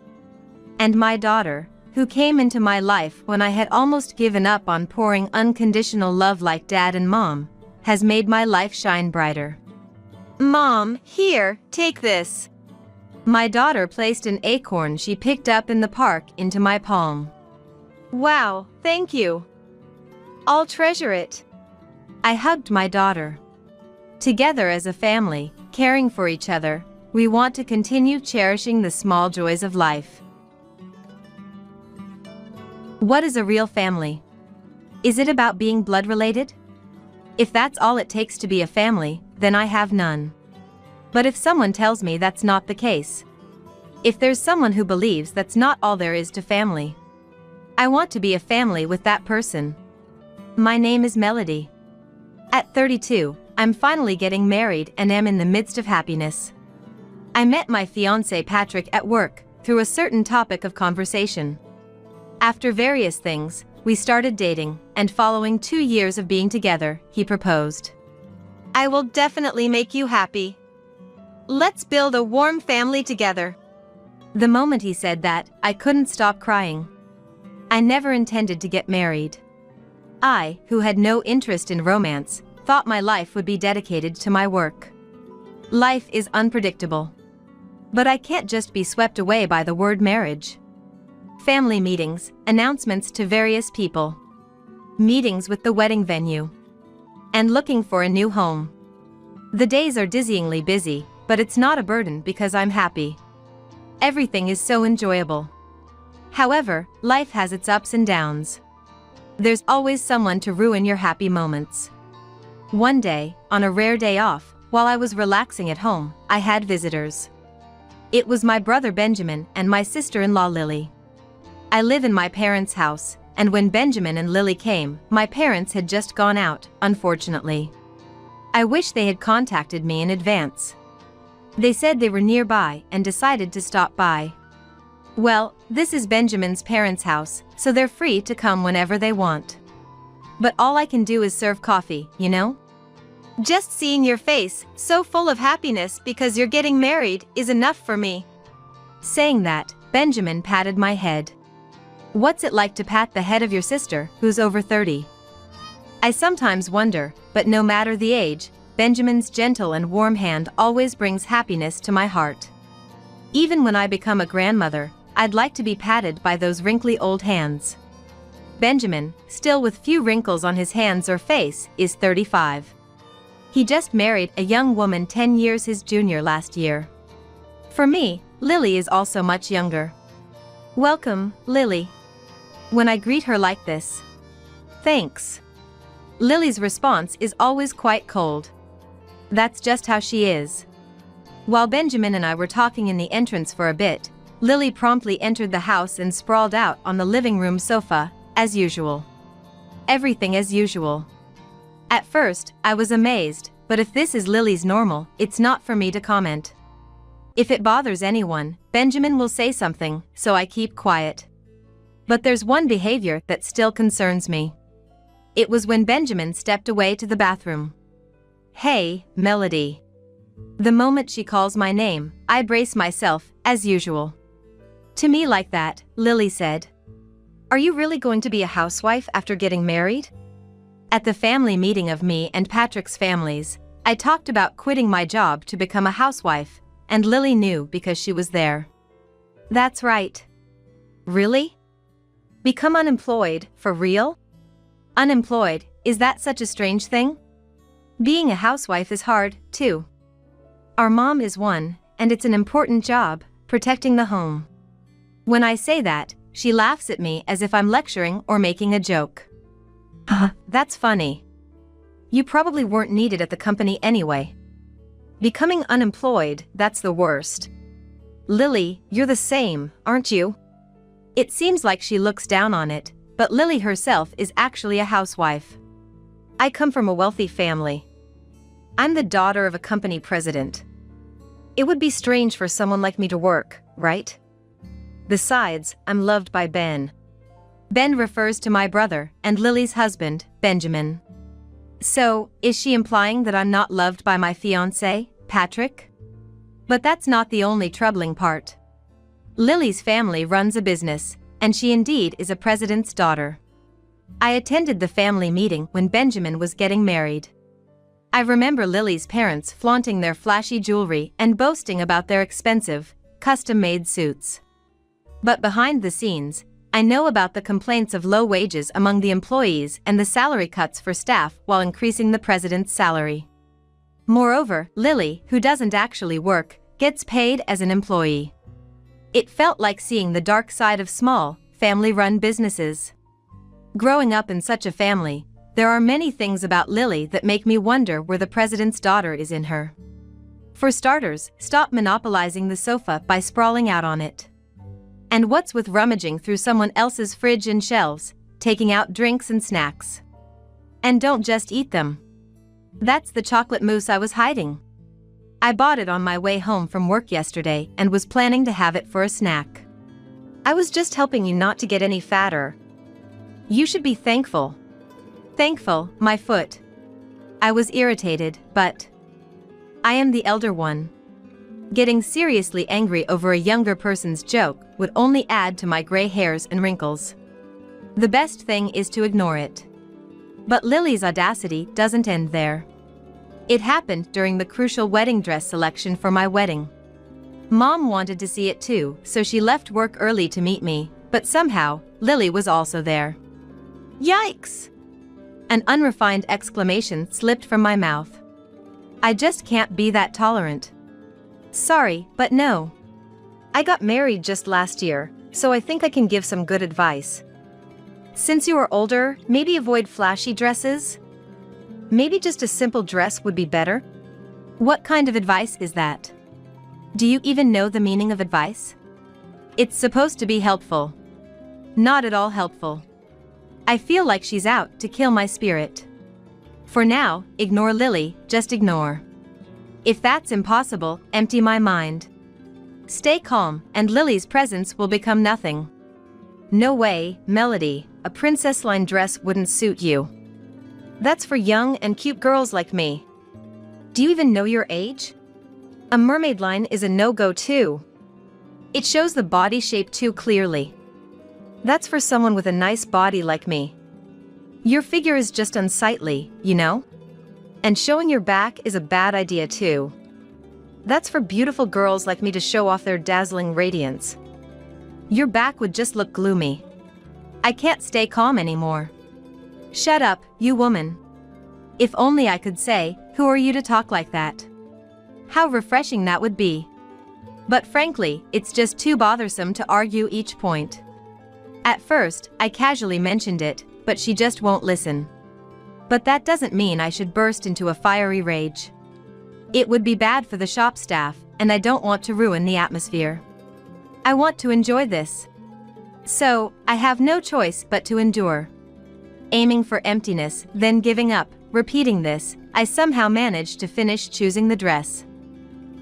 And my daughter, who came into my life when I had almost given up on pouring unconditional love like Dad and Mom, has made my life shine brighter. Mom, here, take this. My daughter placed an acorn she picked up in the park into my palm. Wow, thank you. I'll treasure it. I hugged my daughter. Together as a family, caring for each other, we want to continue cherishing the small joys of life. What is a real family? Is it about being blood related? If that's all it takes to be a family, then I have none. But if someone tells me that's not the case, if there's someone who believes that's not all there is to family, I want to be a family with that person. My name is Melody. At 32, I'm finally getting married and am in the midst of happiness. I met my fiancé Patrick at work, through a certain topic of conversation. After various things, we started dating, and following 2 years of being together, he proposed. I will definitely make you happy. Let's build a warm family together. The moment he said that, I couldn't stop crying. I never intended to get married. I, who had no interest in romance, thought my life would be dedicated to my work. Life is unpredictable. But I can't just be swept away by the word marriage. Family meetings, announcements to various people. Meetings with the wedding venue. And looking for a new home. The days are dizzyingly busy, but it's not a burden because I'm happy. Everything is so enjoyable. However, life has its ups and downs. There's always someone to ruin your happy moments. One day, on a rare day off, while I was relaxing at home, I had visitors. It was my brother Benjamin and my sister-in-law Lily. I live in my parents' house, and when Benjamin and Lily came, my parents had just gone out, unfortunately. I wish they had contacted me in advance. They said they were nearby and decided to stop by. Well, this is Benjamin's parents' house, so they're free to come whenever they want. But all I can do is serve coffee, you know? Just seeing your face, so full of happiness because you're getting married, is enough for me. Saying that, Benjamin patted my head. What's it like to pat the head of your sister, who's over 30? I sometimes wonder, but no matter the age, Benjamin's gentle and warm hand always brings happiness to my heart. Even when I become a grandmother, I'd like to be patted by those wrinkly old hands. Benjamin, still with few wrinkles on his hands or face, is 35. He just married a young woman 10 years his junior last year. For me, Lily is also much younger. Welcome, Lily. When I greet her like this. Thanks. Lily's response is always quite cold. That's just how she is. While Benjamin and I were talking in the entrance for a bit, Lily promptly entered the house and sprawled out on the living room sofa, as usual. Everything as usual. At first, I was amazed, but if this is Lily's normal, it's not for me to comment. If it bothers anyone, Benjamin will say something, so I keep quiet. But there's one behavior that still concerns me. It was when Benjamin stepped away to the bathroom. Hey, Melody. The moment she calls my name, I brace myself, as usual. To me like that, Lily said. Are you really going to be a housewife after getting married? At the family meeting of me and Patrick's families, I talked about quitting my job to become a housewife, and Lily knew because she was there. That's right. Really? Become unemployed, for real? Unemployed, is that such a strange thing? Being a housewife is hard, too. Our mom is one, and it's an important job, protecting the home. When I say that, she laughs at me as if I'm lecturing or making a joke. That's funny. You probably weren't needed at the company anyway. Becoming unemployed, that's the worst. Lily, you're the same, aren't you? It seems like she looks down on it, but Lily herself is actually a housewife. I come from a wealthy family. I'm the daughter of a company president. It would be strange for someone like me to work, right? Besides, I'm loved by Ben. Ben refers to my brother and Lily's husband, Benjamin. So, is she implying that I'm not loved by my fiancé, Patrick? But that's not the only troubling part. Lily's family runs a business, and she indeed is a president's daughter. I attended the family meeting when Benjamin was getting married. I remember Lily's parents flaunting their flashy jewelry and boasting about their expensive, custom-made suits. But behind the scenes, I know about the complaints of low wages among the employees and the salary cuts for staff while increasing the president's salary. Moreover, Lily, who doesn't actually work, gets paid as an employee. It felt like seeing the dark side of small, family-run businesses. Growing up in such a family, there are many things about Lily that make me wonder where the president's daughter is in her. For starters, stop monopolizing the sofa by sprawling out on it. And what's with rummaging through someone else's fridge and shelves, taking out drinks and snacks? And don't just eat them. That's the chocolate mousse I was hiding. I bought it on my way home from work yesterday and was planning to have it for a snack. I was just helping you not to get any fatter. You should be thankful. Thankful, my foot. I was irritated, but I am the elder one. Getting seriously angry over a younger person's joke would only add to my gray hairs and wrinkles. The best thing is to ignore it. But Lily's audacity doesn't end there. It happened during the crucial wedding dress selection for my wedding. Mom wanted to see it too, so she left work early to meet me, but somehow, Lily was also there. Yikes! An unrefined exclamation slipped from my mouth. I just can't be that tolerant. Sorry, but no. I got married just last year, so I think I can give some good advice. Since you are older, maybe avoid flashy dresses? Maybe just a simple dress would be better? What kind of advice is that? Do you even know the meaning of advice? It's supposed to be helpful. Not at all helpful. I feel like she's out to kill my spirit. For now, ignore Lily, just ignore. If that's impossible, empty my mind. Stay calm, and Lily's presence will become nothing. No way, Melody, a princess line dress wouldn't suit you. That's for young and cute girls like me. Do you even know your age? A mermaid line is a no-go too. It shows the body shape too clearly. That's for someone with a nice body like me. Your figure is just unsightly, you know? And showing your back is a bad idea too. That's for beautiful girls like me to show off their dazzling radiance. Your back would just look gloomy. I can't stay calm anymore. Shut up, you woman. If only I could say, who are you to talk like that? How refreshing that would be. But frankly, it's just too bothersome to argue each point. At first, I casually mentioned it, but she just won't listen. But that doesn't mean I should burst into a fiery rage. It would be bad for the shop staff, and I don't want to ruin the atmosphere. I want to enjoy this. So, I have no choice but to endure. Aiming for emptiness, then giving up, repeating this, I somehow managed to finish choosing the dress.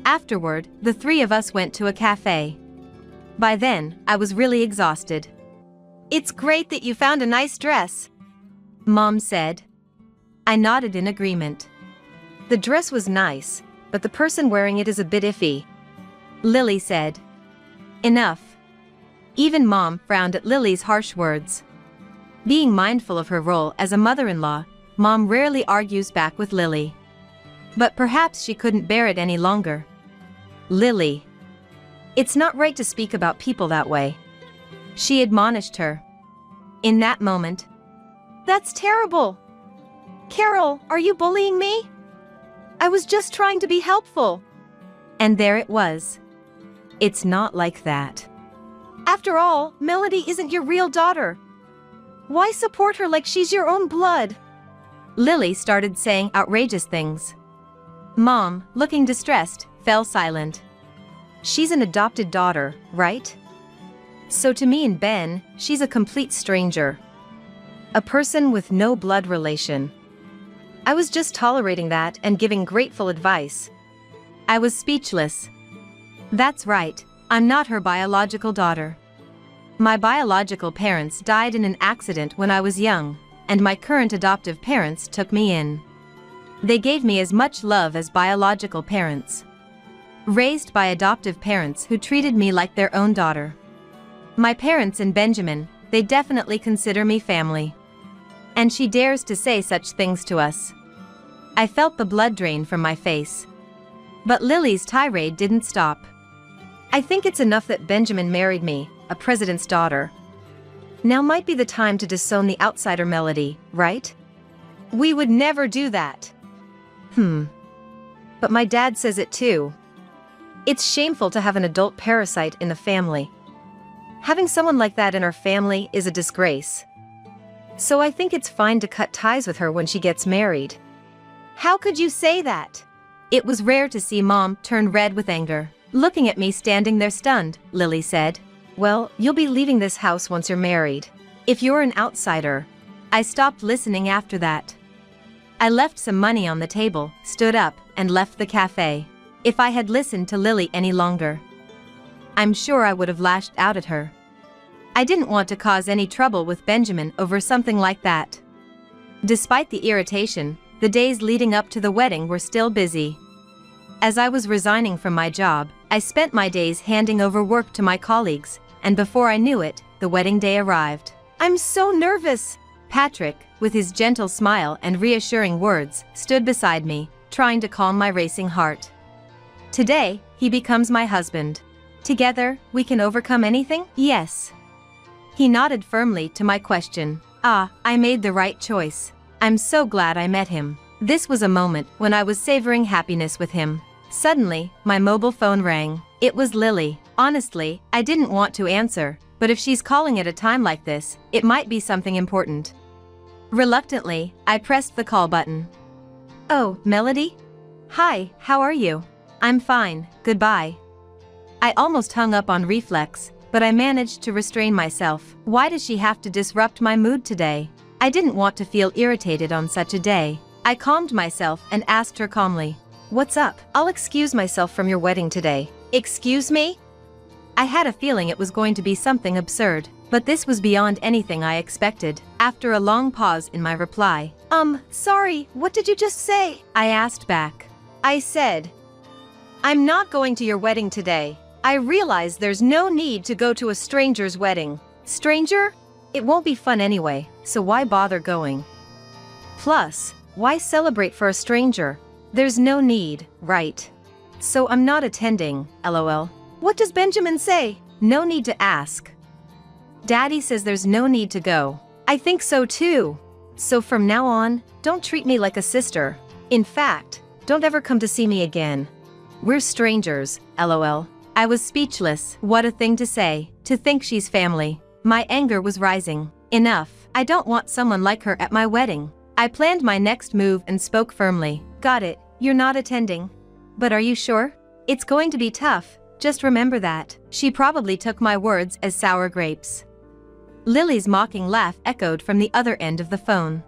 Afterward, the three of us went to a cafe. By then, I was really exhausted. It's great that you found a nice dress, Mom said. I nodded in agreement. The dress was nice, but the person wearing it is a bit iffy, Lily said. Enough. Even Mom frowned at Lily's harsh words. Being mindful of her role as a mother-in-law, Mom rarely argues back with Lily. But perhaps she couldn't bear it any longer. Lily. It's not right to speak about people that way. She admonished her. In that moment, That's terrible. Carol, are you bullying me? I was just trying to be helpful. and there it was. It's not like that. After all, Melody isn't your real daughter. Why support her like she's your own blood? Lily started saying outrageous things. Mom, looking distressed, fell silent. She's an adopted daughter, right? So to me and Ben, she's a complete stranger. A person with no blood relation. I was just tolerating that and giving grateful advice. I was speechless. That's right, I'm not her biological daughter. My biological parents died in an accident when I was young, and my current adoptive parents took me in. They gave me as much love as biological parents. Raised by adoptive parents who treated me like their own daughter. My parents and Benjamin, they definitely consider me family. And she dares to say such things to us. I felt the blood drain from my face. But Lily's tirade didn't stop. I think it's enough that Benjamin married me, a president's daughter. Now might be the time to disown the outsider Melody, right? We would never do that. But my dad says it too. It's shameful to have an adult parasite in the family. Having someone like that in our family is a disgrace. So I think it's fine to cut ties with her when she gets married. How could you say that? It was rare to see Mom turn red with anger. Looking at me standing there stunned, Lily said, "Well, you'll be leaving this house once you're married. If you're an outsider." I stopped listening after that. I left some money on the table, stood up, and left the cafe. If I had listened to Lily any longer, I'm sure I would have lashed out at her. I didn't want to cause any trouble with Benjamin over something like that. Despite the irritation, the days leading up to the wedding were still busy. As I was resigning from my job, I spent my days handing over work to my colleagues, and before I knew it, the wedding day arrived. I'm so nervous. Patrick, with his gentle smile and reassuring words, stood beside me, trying to calm my racing heart. Today, he becomes my husband. Together, we can overcome anything? Yes. He nodded firmly to my question. I made the right choice. I'm so glad I met him. This was a moment when I was savoring happiness with him. Suddenly, my mobile phone rang. It was Lily. Honestly, I didn't want to answer, but if she's calling at a time like this, it might be something important. Reluctantly, I pressed the call button. "Oh, Melody? Hi, how are you?" "I'm fine, goodbye." I almost hung up on reflex, but I managed to restrain myself. Why does she have to disrupt my mood today? I didn't want to feel irritated on such a day. I calmed myself and asked her calmly, "What's up?" "I'll excuse myself from your wedding today." Excuse me? I had a feeling it was going to be something absurd, but this was beyond anything I expected. After a long pause in my reply, Sorry, what did you just say? I asked back. I said, I'm not going to your wedding today. I realize there's no need to go to a stranger's wedding. Stranger? It won't be fun anyway, so why bother going? Plus, why celebrate for a stranger? There's no need, right? So I'm not attending, lol. What does Benjamin say? No need to ask. Daddy says there's no need to go. I think so too. So from now on, don't treat me like a sister. In fact, don't ever come to see me again. We're strangers, lol. I was speechless. What a thing to say, to think she's family. My anger was rising. Enough. I don't want someone like her at my wedding. I planned my next move and spoke firmly. Got it, you're not attending. But are you sure? It's going to be tough, just remember that. She probably took my words as sour grapes. Lily's mocking laugh echoed from the other end of the phone.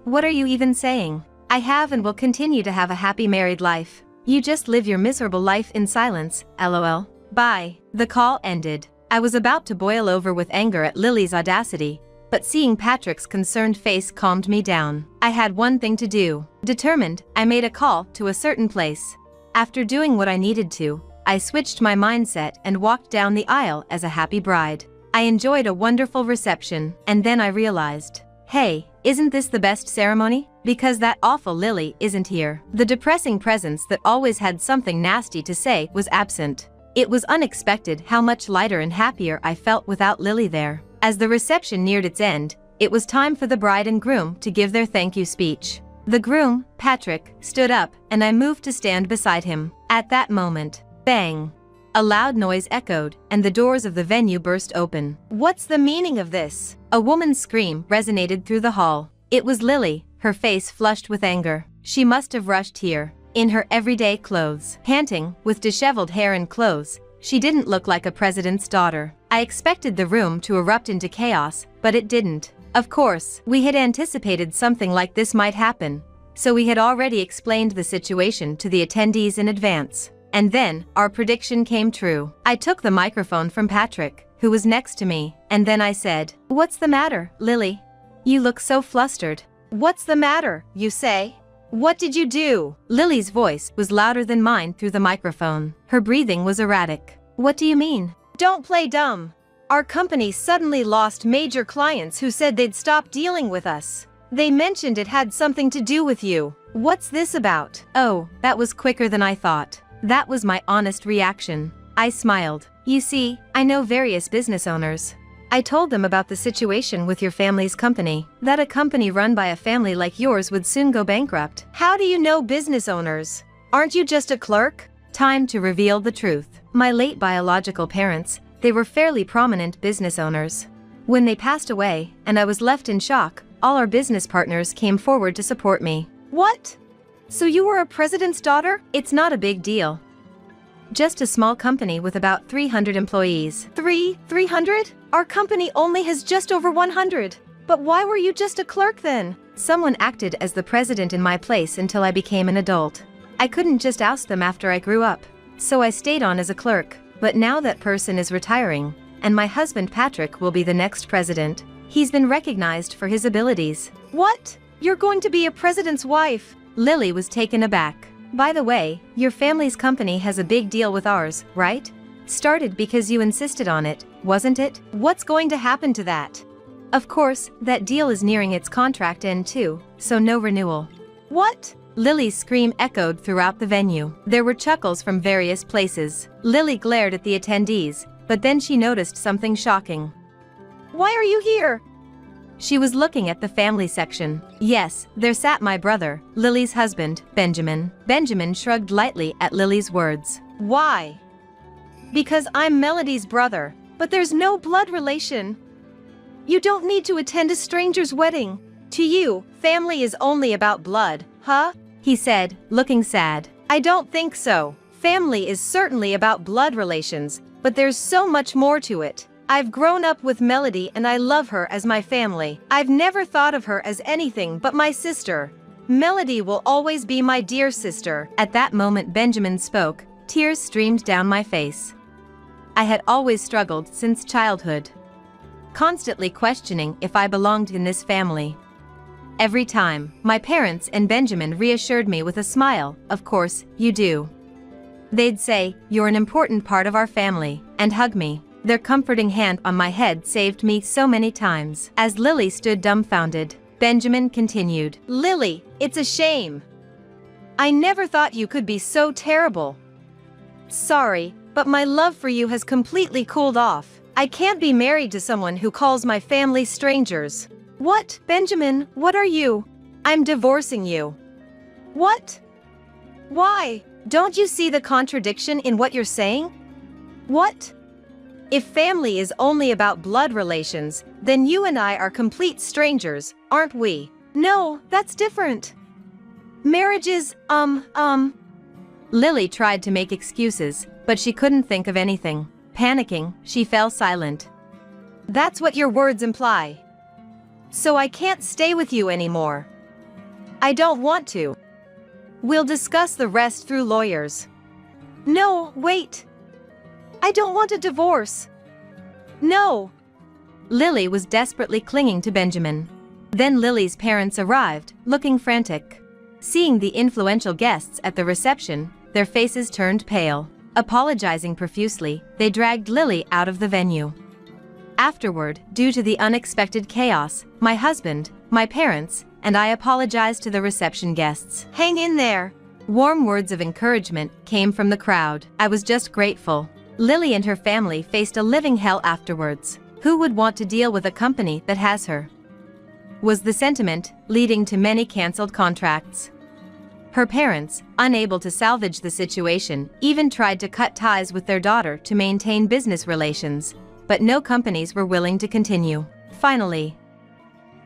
What are you even saying? I have and will continue to have a happy married life. You just live your miserable life in silence, lol. Bye. The call ended. I was about to boil over with anger at Lily's audacity, but seeing Patrick's concerned face calmed me down. I had one thing to do. Determined, I made a call to a certain place. After doing what I needed to, I switched my mindset and walked down the aisle as a happy bride. I enjoyed a wonderful reception, and then I realized, hey, isn't this the best ceremony? Because that awful Lily isn't here. The depressing presence that always had something nasty to say was absent. It was unexpected how much lighter and happier I felt without Lily there. As the reception neared its end, it was time for the bride and groom to give their thank you speech. The groom, Patrick, stood up, and I moved to stand beside him. At that moment, bang! A loud noise echoed, and the doors of the venue burst open. What's the meaning of this? A woman's scream resonated through the hall. It was Lily, her face flushed with anger. She must have rushed here, in her everyday clothes. Panting, with disheveled hair and clothes, she didn't look like a president's daughter. I expected the room to erupt into chaos, but it didn't. Of course, we had anticipated something like this might happen, so we had already explained the situation to the attendees in advance. And then, our prediction came true. I took the microphone from Patrick, who was next to me, and then I said, "What's the matter, Lily? You look so flustered." What's the matter, you say? What did you do? Lily's voice was louder than mine through the microphone. Her breathing was erratic. "What do you mean?" Don't play dumb. Our company suddenly lost major clients who said they'd stop dealing with us. They mentioned it had something to do with you. What's this about? Oh, that was quicker than I thought. That was my honest reaction. I smiled. "You see, I know various business owners. I told them about the situation with your family's company, that a company run by a family like yours would soon go bankrupt." How do you know business owners? Aren't you just a clerk? Time to reveal the truth. My late biological parents, they were fairly prominent business owners. When they passed away, and I was left in shock, all our business partners came forward to support me. What? So you were a president's daughter? It's not a big deal. Just a small company with about 300 employees. 300? Our company only has just over 100. But why were you just a clerk then? Someone acted as the president in my place until I became an adult. I couldn't just oust them after I grew up, so I stayed on as a clerk. But now that person is retiring, and my husband Patrick will be the next president. He's been recognized for his abilities. What? You're going to be a president's wife? Lily was taken aback. "By the way, your family's company has a big deal with ours, right? Started because you insisted on it, wasn't it?" What's going to happen to that? "Of course, that deal is nearing its contract end too, so no renewal." What? Lily's scream echoed throughout the venue. There were chuckles from various places. Lily glared at the attendees, but then she noticed something shocking. Why are you here? She was looking at the family section. Yes, there sat my brother, Lily's husband, Benjamin. Benjamin shrugged lightly at Lily's words. Why? Because I'm Melody's brother, but there's no blood relation. You don't need to attend a stranger's wedding. To you, family is only about blood, huh? He said, looking sad. I don't think so. Family is certainly about blood relations, but there's so much more to it. I've grown up with Melody and I love her as my family. I've never thought of her as anything but my sister. Melody will always be my dear sister. At that moment Benjamin spoke, tears streamed down my face. I had always struggled since childhood, constantly questioning if I belonged in this family. Every time, my parents and Benjamin reassured me with a smile, "Of course, you do." They'd say, "You're an important part of our family," and hug me. Their comforting hand on my head saved me so many times. As Lily stood dumbfounded, Benjamin continued. Lily, it's a shame. I never thought you could be so terrible. Sorry, but my love for you has completely cooled off. I can't be married to someone who calls my family strangers. What, Benjamin, what are you? I'm divorcing you. What? Why? Don't you see the contradiction in what you're saying? What? If family is only about blood relations, then you and I are complete strangers, aren't we? No, that's different. Marriage is, Lily tried to make excuses, but she couldn't think of anything. Panicking, she fell silent. That's what your words imply. So I can't stay with you anymore. I don't want to. We'll discuss the rest through lawyers. No, wait. I don't want a divorce. No. Lily was desperately clinging to Benjamin. Then Lily's parents arrived, looking frantic. Seeing the influential guests at the reception, their faces turned pale. Apologizing profusely, they dragged Lily out of the venue. Afterward, due to the unexpected chaos, my husband, my parents, and I apologized to the reception guests. Hang in there. Warm words of encouragement came from the crowd. I was just grateful. Lily and her family faced a living hell afterwards. Who would want to deal with a company that has her? Was the sentiment, leading to many cancelled contracts. Her parents, unable to salvage the situation, even tried to cut ties with their daughter to maintain business relations, but no companies were willing to continue. Finally,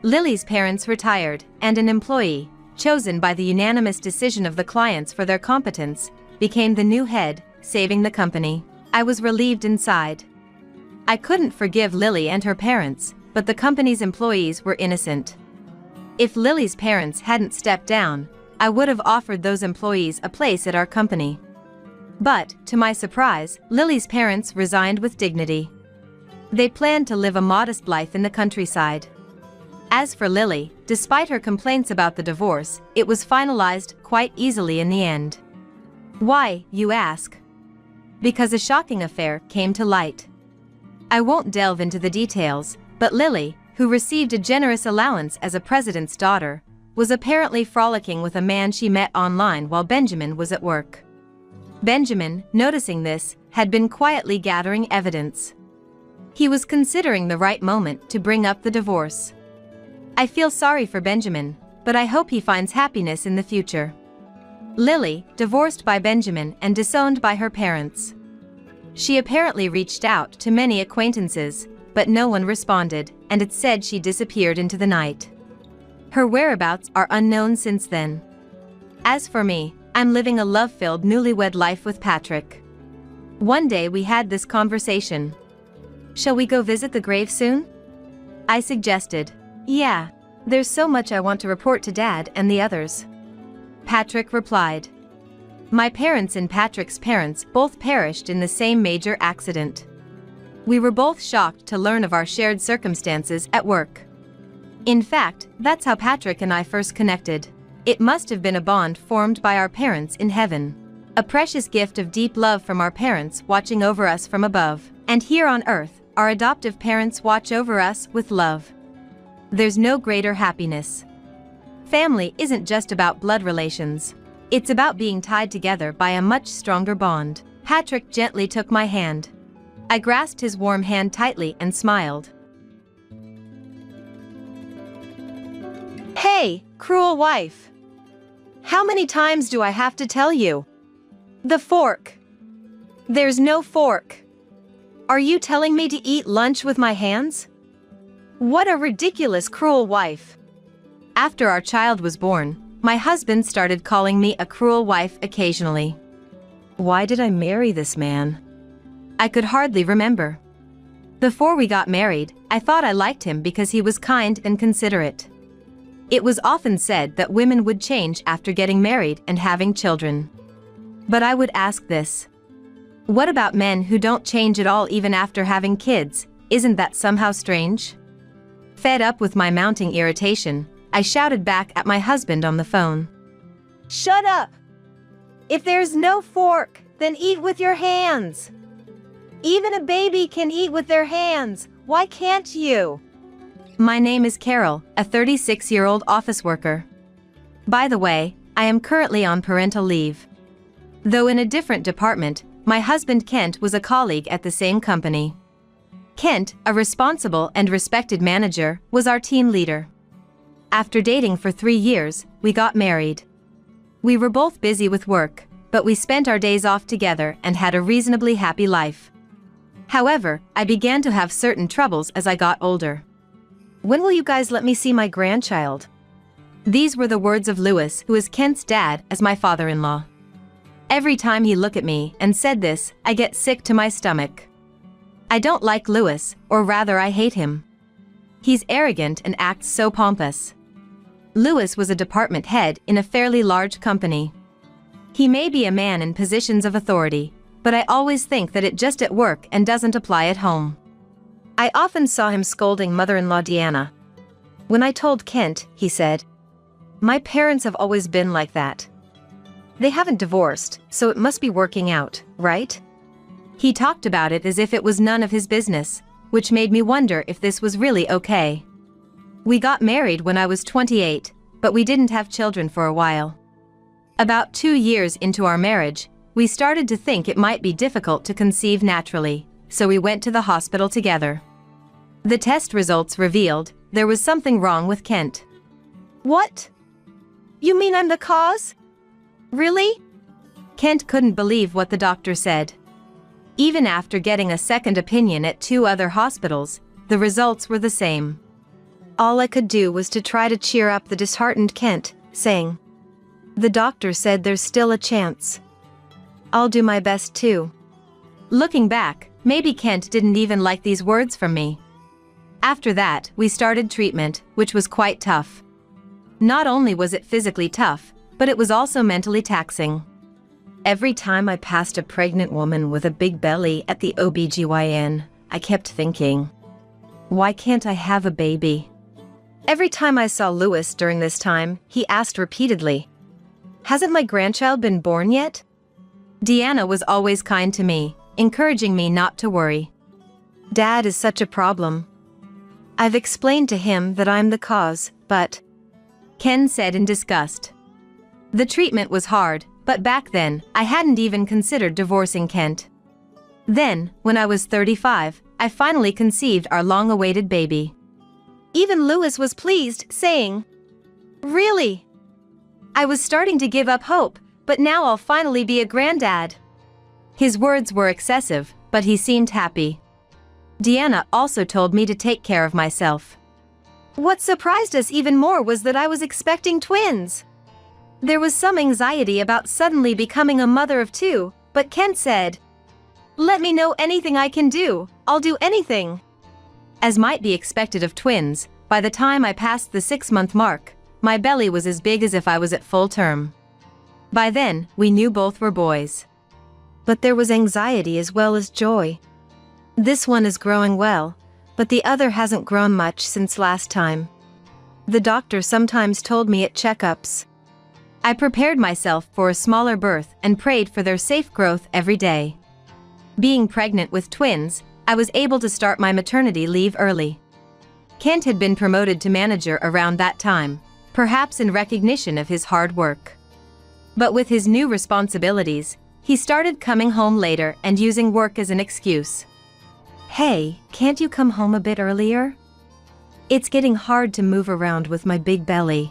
Lily's parents retired, and an employee, chosen by the unanimous decision of the clients for their competence, became the new head, saving the company. I was relieved inside. I couldn't forgive Lily and her parents, but the company's employees were innocent. If Lily's parents hadn't stepped down, I would have offered those employees a place at our company. But, to my surprise, Lily's parents resigned with dignity. They planned to live a modest life in the countryside. As for Lily, despite her complaints about the divorce, it was finalized quite easily in the end. Why, you ask? Because a shocking affair came to light. I won't delve into the details, but Lily, who received a generous allowance as a president's daughter, was apparently frolicking with a man she met online while Benjamin was at work. Benjamin, noticing this, had been quietly gathering evidence. He was considering the right moment to bring up the divorce. I feel sorry for Benjamin, but I hope he finds happiness in the future. Lily, divorced by Benjamin and disowned by her parents. She apparently reached out to many acquaintances, but no one responded, and it's said she disappeared into the night. Her whereabouts are unknown since then. As for me, I'm living a love-filled newlywed life with Patrick. One day we had this conversation. Shall we go visit the grave soon? I suggested. Yeah, there's so much I want to report to Dad and the others. Patrick replied. My parents and Patrick's parents both perished in the same major accident. We were both shocked to learn of our shared circumstances at work. In fact, that's how Patrick and I first connected. It must have been a bond formed by our parents in heaven. A precious gift of deep love from our parents watching over us from above. And here on earth, our adoptive parents watch over us with love. There's no greater happiness. Family isn't just about blood relations. It's about being tied together by a much stronger bond. Patrick gently took my hand. I grasped his warm hand tightly and smiled. Hey, cruel wife. How many times do I have to tell you? The fork. There's no fork. Are you telling me to eat lunch with my hands? What a ridiculous, cruel wife. After our child was born, my husband started calling me a cruel wife occasionally. Why did I marry this man? I could hardly remember. Before we got married, I thought I liked him because he was kind and considerate. It was often said that women would change after getting married and having children. But I would ask this. What about men who don't change at all even after having kids? Isn't that somehow strange? Fed up with my mounting irritation, I shouted back at my husband on the phone. Shut up! If there's no fork, then eat with your hands. Even a baby can eat with their hands. Why can't you? My name is Carol, a 36-year-old office worker. By the way, I am currently on parental leave. Though in a different department, my husband Kent was a colleague at the same company. Kent, a responsible and respected manager, was our team leader. After dating for 3 years, we got married. We were both busy with work, but we spent our days off together and had a reasonably happy life. However, I began to have certain troubles as I got older. When will you guys let me see my grandchild? These were the words of Louis, who is Kent's dad, as my father-in-law. Every time he looked at me and said this, I get sick to my stomach. I don't like Louis, or rather I hate him. He's arrogant and acts so pompous. Louis was a department head in a fairly large company. He may be a man in positions of authority, but I always think that it just at work and doesn't apply at home. I often saw him scolding mother-in-law Deanna. When I told Kent, he said, "My parents have always been like that. They haven't divorced, so it must be working out, right?" He talked about it as if it was none of his business, which made me wonder if this was really okay. We got married when I was 28, but we didn't have children for a while. About 2 years into our marriage, we started to think it might be difficult to conceive naturally, so we went to the hospital together. The test results revealed there was something wrong with Kent. What? You mean I'm the cause? Really? Kent couldn't believe what the doctor said. Even after getting a second opinion at 2 other hospitals, the results were the same. All I could do was to try to cheer up the disheartened Kent, saying, "The doctor said there's still a chance. I'll do my best too." Looking back, maybe Kent didn't even like these words from me. After that, we started treatment, which was quite tough. Not only was it physically tough, but it was also mentally taxing. Every time I passed a pregnant woman with a big belly at the OBGYN, I kept thinking, why can't I have a baby? Every time I saw Louis during this time, he asked repeatedly, "Hasn't my grandchild been born yet?" Deanna was always kind to me, encouraging me not to worry. "Dad is such a problem. I've explained to him that I'm the cause, but..." Ken said in disgust. The treatment was hard, but back then, I hadn't even considered divorcing Kent. Then, when I was 35, I finally conceived our long-awaited baby. Even Louis was pleased, saying, "Really?" I was starting to give up hope, but now I'll finally be a granddad. His words were excessive, but he seemed happy. Deanna also told me to take care of myself. What surprised us even more was that I was expecting twins. There was some anxiety about suddenly becoming a mother of 2, but Kent said, "Let me know anything I can do, I'll do anything." As might be expected of twins, by the time I passed the 6-month mark, my belly was as big as if I was at full term. By then, we knew both were boys. But there was anxiety as well as joy. This one is growing well, but the other hasn't grown much since last time. The doctor sometimes told me at checkups. I prepared myself for a smaller birth and prayed for their safe growth every day. Being pregnant with twins, I was able to start my maternity leave early. Kent had been promoted to manager around that time, perhaps in recognition of his hard work. But with his new responsibilities, he started coming home later and using work as an excuse. "Hey, can't you come home a bit earlier? It's getting hard to move around with my big belly,"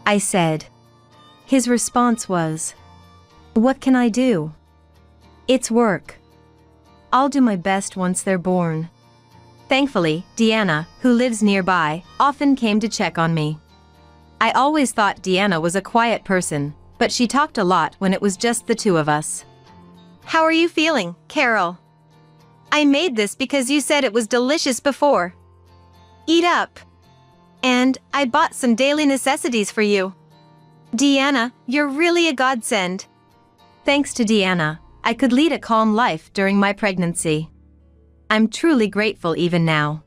I said. His response was, "What can I do? It's work. I'll do my best once they're born." Thankfully, Deanna, who lives nearby, often came to check on me. I always thought Deanna was a quiet person, but she talked a lot when it was just the 2 of us. "How are you feeling, Carol? I made this because you said it was delicious before. Eat up. And I bought some daily necessities for you. Deanna, you're really a godsend." Thanks to Deanna, I could lead a calm life during my pregnancy. I'm truly grateful even now.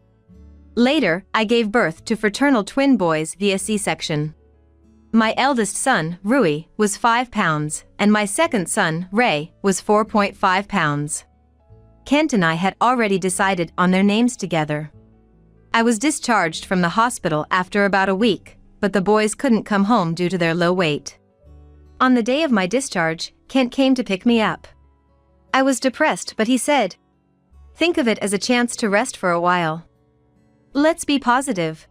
Later, I gave birth to fraternal twin boys via C-section. My eldest son, Rui, was 5 pounds, and my second son, Ray, was 4.5 pounds. Kent and I had already decided on their names together. I was discharged from the hospital after about a week, but the boys couldn't come home due to their low weight. On the day of my discharge, Kent came to pick me up. I was depressed, but he said, "Think of it as a chance to rest for a while. Let's be positive."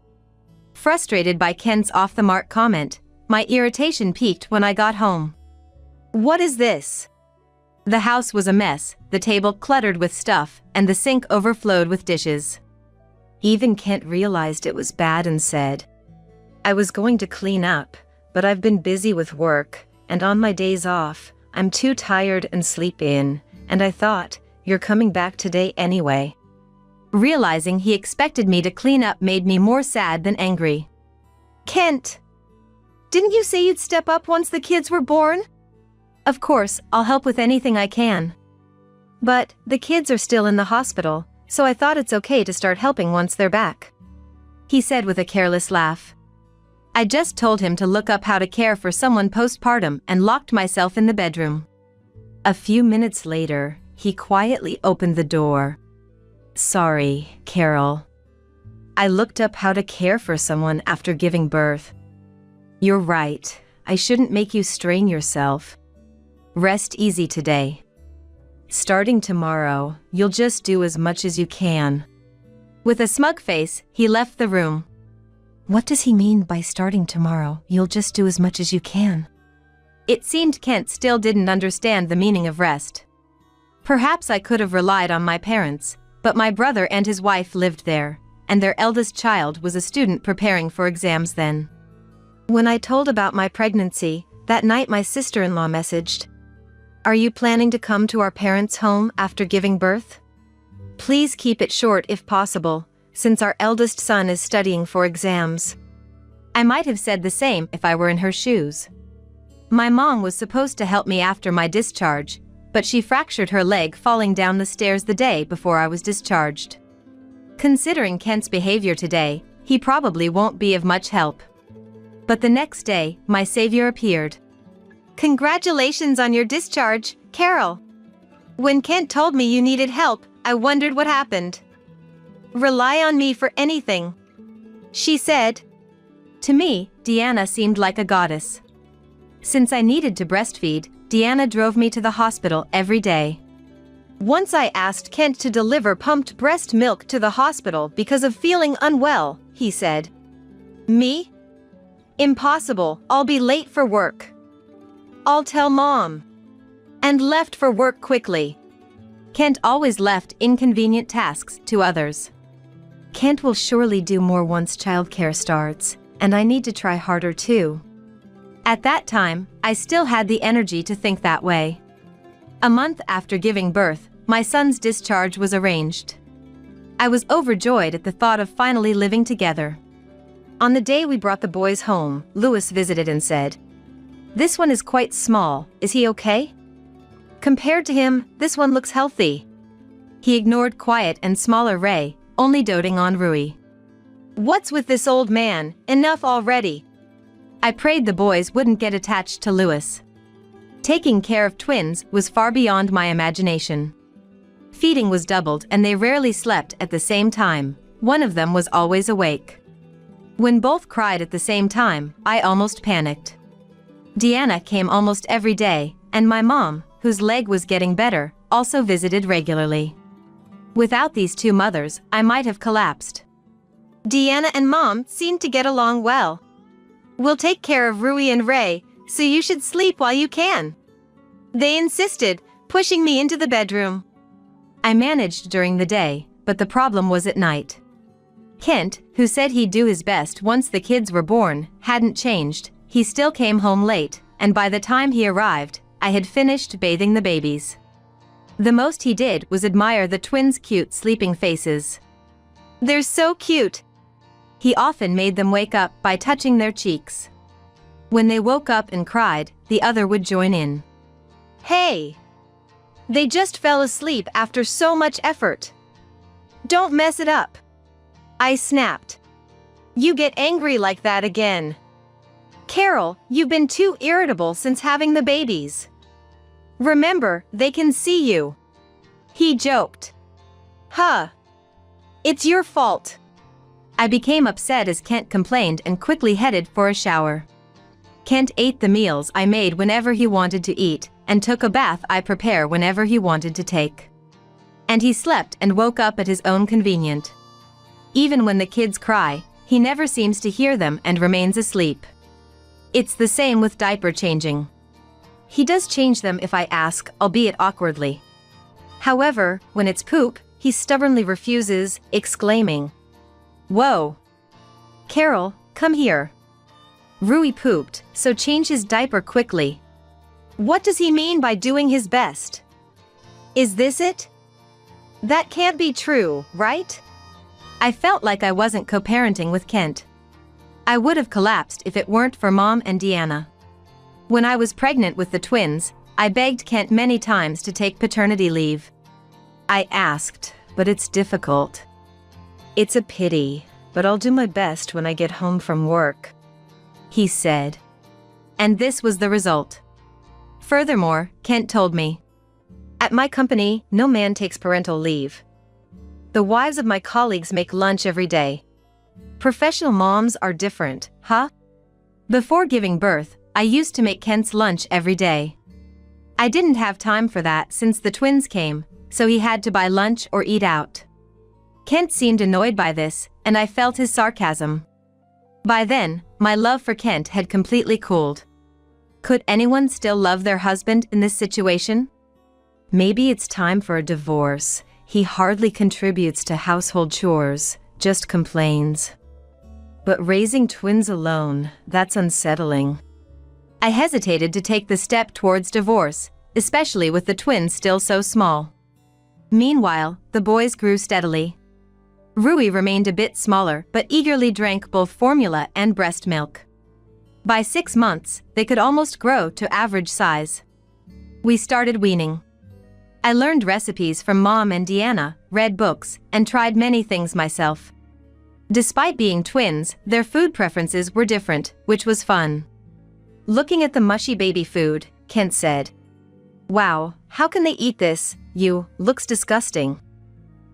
Frustrated by Kent's off-the-mark comment, my irritation peaked when I got home. "What is this?" The house was a mess, the table cluttered with stuff, and the sink overflowed with dishes. Even Kent realized it was bad and said, "I was going to clean up, but I've been busy with work, and on my days off, I'm too tired and sleep in, and I thought, you're coming back today anyway." Realizing he expected me to clean up made me more sad than angry. "Kent, didn't you say you'd step up once the kids were born?" "Of course, I'll help with anything I can." "But the kids are still in the hospital, so I thought it's okay to start helping once they're back," he said with a careless laugh. I just told him to look up how to care for someone postpartum and locked myself in the bedroom. A few minutes later, he quietly opened the door. "Sorry, Carol. I looked up how to care for someone after giving birth. You're right, I shouldn't make you strain yourself. Rest easy today. Starting tomorrow, you'll just do as much as you can. With a smug face, he left the room. What does he mean by starting tomorrow, you'll just do as much as you can? It seemed Kent still didn't understand the meaning of rest. Perhaps I could have relied on my parents, but my brother and his wife lived there, and their eldest child was a student preparing for exams then. When I told about my pregnancy, that night my sister-in-law messaged, "Are you planning to come to our parents' home after giving birth? Please keep it short if possible, since our eldest son is studying for exams." I might have said the same if I were in her shoes. My mom was supposed to help me after my discharge, but she fractured her leg falling down the stairs the day before I was discharged. Considering Kent's behavior today, he probably won't be of much help. But the next day, my savior appeared. Congratulations on your discharge, Carol. When Kent told me you needed help, I wondered what happened. Rely on me for anything, she said. To me, Deanna seemed like a goddess. Since I needed to breastfeed, Deanna drove me to the hospital every day. Once I asked Kent to deliver pumped breast milk to the hospital because of feeling unwell, he said. Me? Impossible, I'll be late for work. I'll tell Mom. And left for work quickly. Kent always left inconvenient tasks to others. Kent will surely do more once childcare starts, and I need to try harder too. At that time, I still had the energy to think that way. A month after giving birth, my son's discharge was arranged. I was overjoyed at the thought of finally living together. On the day we brought the boys home, Louis visited and said, "This one is quite small, is he okay?" Compared to him, this one looks healthy. He ignored quiet and smaller Ray, only doting on Rui. What's with this old man? Enough already. I prayed the boys wouldn't get attached to Louis. Taking care of twins was far beyond my imagination. Feeding was doubled and they rarely slept at the same time. One of them was always awake. When both cried at the same time, I almost panicked. Deanna came almost every day, and my mom, whose leg was getting better, also visited regularly. Without these two mothers, I might have collapsed. Deanna and Mom seem to get along well. We'll take care of Rui and Ray, so you should sleep while you can. They insisted, pushing me into the bedroom. I managed during the day, but the problem was at night. Kent, who said he'd do his best once the kids were born, hadn't changed. He still came home late, and by the time he arrived, I had finished bathing the babies. The most he did was admire the twins' cute sleeping faces. They're so cute. He often made them wake up by touching their cheeks. When they woke up and cried, the other would join in. Hey! They just fell asleep after so much effort. Don't mess it up. I snapped. You get angry like that again. Carol, you've been too irritable since having the babies. Remember, they can see you. He joked. Huh. It's your fault. I became upset as Kent complained and quickly headed for a shower. Kent ate the meals I made whenever he wanted to eat, and took a bath I prepare whenever he wanted to take. And he slept and woke up at his own convenience. Even when the kids cry, he never seems to hear them and remains asleep. It's the same with diaper changing. He does change them if I ask, albeit awkwardly. However, when it's poop, he stubbornly refuses, exclaiming, "Whoa! Carol, come here." Rui pooped, so change his diaper quickly. What does he mean by doing his best? Is this it? That can't be true, right? I felt like I wasn't co-parenting with Kent. I would have collapsed if it weren't for Mom and Deanna. When I was pregnant with the twins, I begged Kent many times to take paternity leave. I asked, but it's difficult. It's a pity, but I'll do my best when I get home from work, he said. And this was the result. Furthermore, Kent told me, "At my company, no man takes parental leave. The wives of my colleagues make lunch every day. Professional moms are different, huh?" Before giving birth, I used to make Kent's lunch every day. I didn't have time for that since the twins came, so he had to buy lunch or eat out. Kent seemed annoyed by this, and I felt his sarcasm. By then, my love for Kent had completely cooled. Could anyone still love their husband in this situation? Maybe it's time for a divorce. He hardly contributes to household chores, just complains. But raising twins alone, that's unsettling. I hesitated to take the step towards divorce, especially with the twins still so small. Meanwhile, the boys grew steadily. Rui remained a bit smaller but eagerly drank both formula and breast milk. By 6 months, they could almost grow to average size. We started weaning. I learned recipes from Mom and Deanna, read books, and tried many things myself. Despite being twins, their food preferences were different, which was fun. Looking at the mushy baby food, Kent said, "Wow, how can they eat this? Looks disgusting."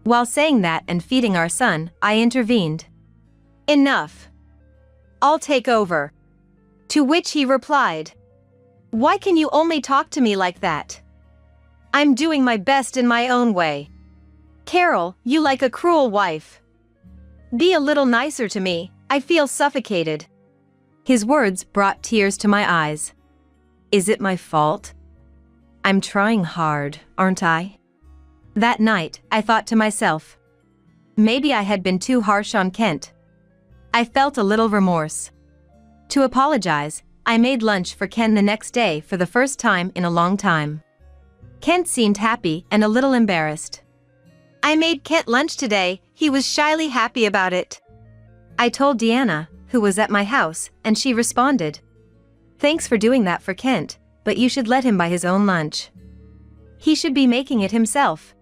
While saying that and feeding our son, I intervened. "Enough. I'll take over." To which he replied, "Why can you only talk to me like that? I'm doing my best in my own way. Carol, you like a cruel wife. Be a little nicer to me, I feel suffocated." His words brought tears to my eyes. Is it my fault? I'm trying hard, aren't I? That night, I thought to myself, maybe I had been too harsh on Kent. I felt a little remorse. To apologize, I made lunch for Ken the next day for the first time in a long time. Kent seemed happy and a little embarrassed. "I made Kent lunch today, he was shyly happy about it." I told Deanna, who was at my house, and she responded, "Thanks for doing that for Kent, but you should let him buy his own lunch. He should be making it himself."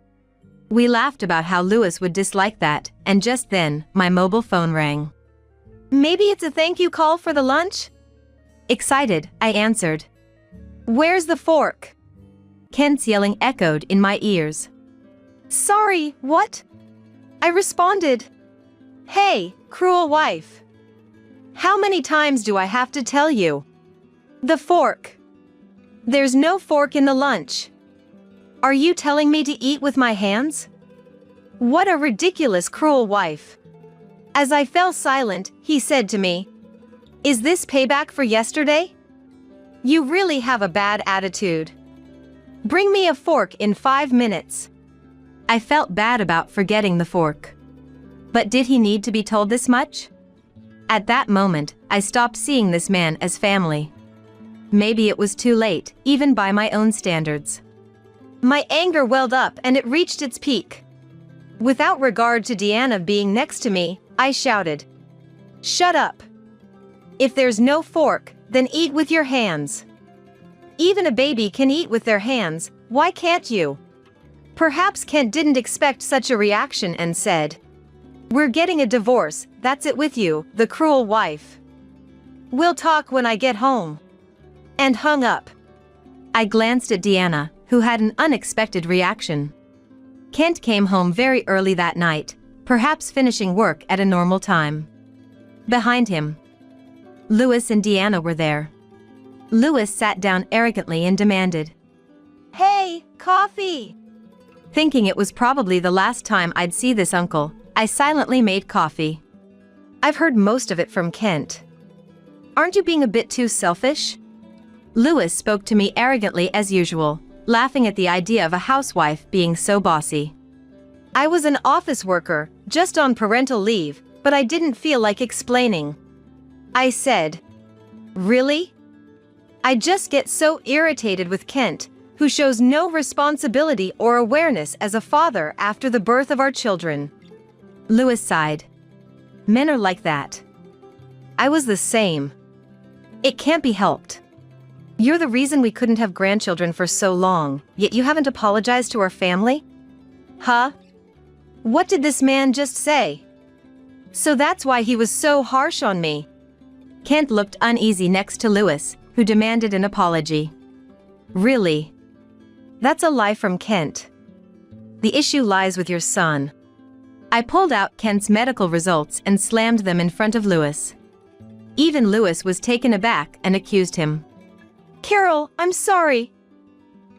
We laughed about how Louis would dislike that, and just then, my mobile phone rang. "Maybe it's a thank you call for the lunch?" Excited, I answered. "Where's the fork?" Kent's yelling echoed in my ears. "Sorry, what?" I responded. "Hey, cruel wife. How many times do I have to tell you? The fork. There's no fork in the lunch. Are you telling me to eat with my hands? What a ridiculous cruel wife." As I fell silent, he said to me, "Is this payback for yesterday? You really have a bad attitude. Bring me a fork in 5 minutes." I felt bad about forgetting the fork. But did he need to be told this much? At that moment, I stopped seeing this man as family. Maybe it was too late, even by my own standards. My anger welled up and it reached its peak. Without regard to Deanna being next to me, I shouted, "Shut up! If there's no fork, then eat with your hands. Even a baby can eat with their hands, why can't you?" Perhaps Kent didn't expect such a reaction and said, "We're getting a divorce, that's it with you, the cruel wife. We'll talk when I get home." And hung up. I glanced at Deanna, who had an unexpected reaction. Kent came home very early that night, perhaps finishing work at a normal time. Behind him, Louis and Deanna were there. Louis sat down arrogantly and demanded, "Hey, coffee!" Thinking it was probably the last time I'd see this uncle, I silently made coffee. "I've heard most of it from Kent. Aren't you being a bit too selfish?" Louis spoke to me arrogantly as usual, laughing at the idea of a housewife being so bossy. "I was an office worker, just on parental leave, but I didn't feel like explaining." I said, "Really? I just get so irritated with Kent, who shows no responsibility or awareness as a father after the birth of our children." Louis sighed. Men are like that. I was the same. It can't be helped. You're the reason we couldn't have grandchildren for so long, yet you haven't apologized to our family? Huh? What did this man just say? So that's why he was so harsh on me. Kent looked uneasy next to Louis, who demanded an apology. Really? That's a lie from Kent. The issue lies with your son. I pulled out Kent's medical results and slammed them in front of Louis. Even Louis was taken aback and accused him. "Carol, I'm sorry.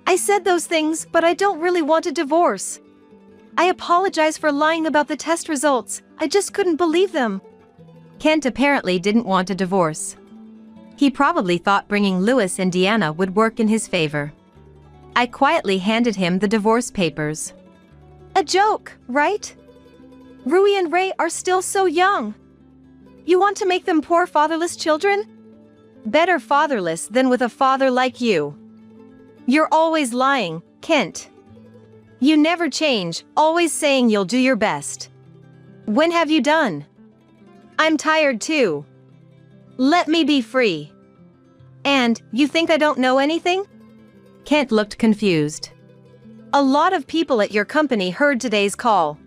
I said those things, but I don't really want a divorce. I apologize for lying about the test results. I just couldn't believe them. Kent apparently didn't want a divorce. He probably thought bringing Louis and Deanna would work in his favor. I quietly handed him the divorce papers. A joke, right? Rui and Ray are still so young. You want to make them poor fatherless children? Better fatherless than with a father like you. You're always lying, Kent. You never change, always saying you'll do your best. When have you done? I'm tired too. Let me be free. And, you think I don't know anything? Kent looked confused. A lot of people at your company heard today's call.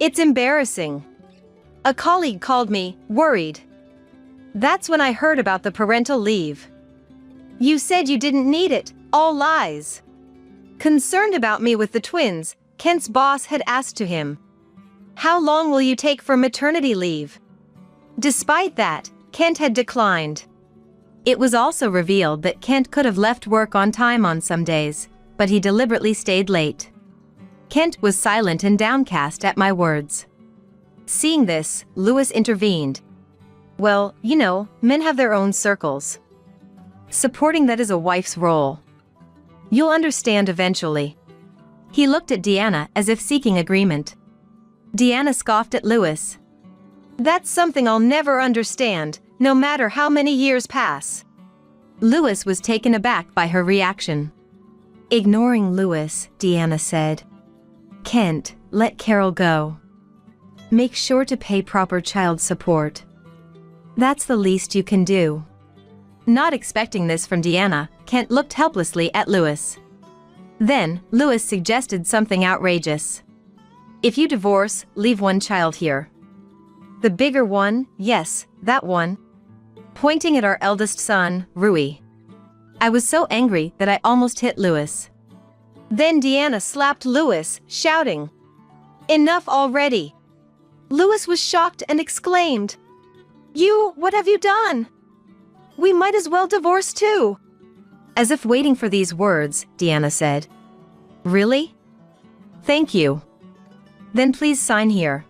It's embarrassing. A colleague called me, worried. That's when I heard about the parental leave. You said you didn't need it, all lies. Concerned about me with the twins, Kent's boss had asked to him, "How long will you take for maternity leave?" Despite that, Kent had declined. It was also revealed that Kent could have left work on time on some days, but he deliberately stayed late. Kent was silent and downcast at my words. Seeing this, Louis intervened. Well, men have their own circles. Supporting that is a wife's role. You'll understand eventually. He looked at Deanna as if seeking agreement. Deanna scoffed at Louis. That's something I'll never understand, no matter how many years pass. Louis was taken aback by her reaction. Ignoring Louis, Deanna said, "Kent, let Carol go. Make sure to pay proper child support. That's the least you can do." Not expecting this from Deanna, Kent looked helplessly at Louis. Then, Louis suggested something outrageous. "If you divorce, leave one child here." The bigger one, yes, that one. Pointing at our eldest son, Rui. I was so angry that I almost hit Louis. Then Deanna slapped Louis, shouting, "Enough already!" Louis was shocked and exclaimed, What have you done? We might as well divorce too." As if waiting for these words, Deanna said, "Really? Thank you. Then please sign here."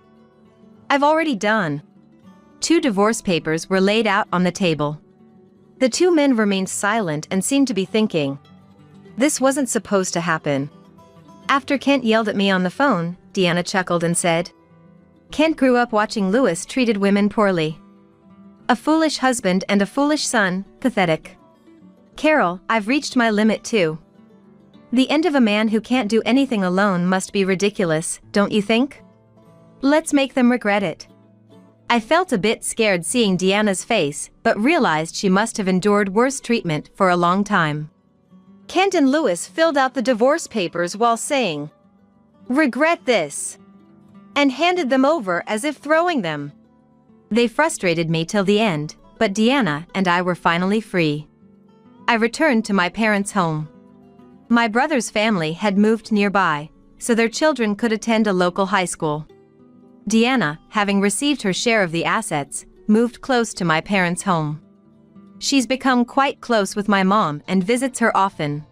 "I've already done." 2 divorce papers were laid out on the table. The 2 men remained silent and seemed to be thinking, this wasn't supposed to happen. After Kent yelled at me on the phone, Deanna chuckled and said, "Kent grew up watching Louis treated women poorly. A foolish husband and a foolish son, pathetic. Carol, I've reached my limit too. The end of a man who can't do anything alone must be ridiculous, don't you think? Let's make them regret it." I felt a bit scared seeing Deanna's face, but realized she must have endured worse treatment for a long time. Kent and Louis filled out the divorce papers while saying, "Regret this," and handed them over as if throwing them. They frustrated me till the end, but Deanna and I were finally free. I returned to my parents' home. My brother's family had moved nearby, so their children could attend a local high school. Deanna, having received her share of the assets, moved close to my parents' home. She's become quite close with my mom and visits her often.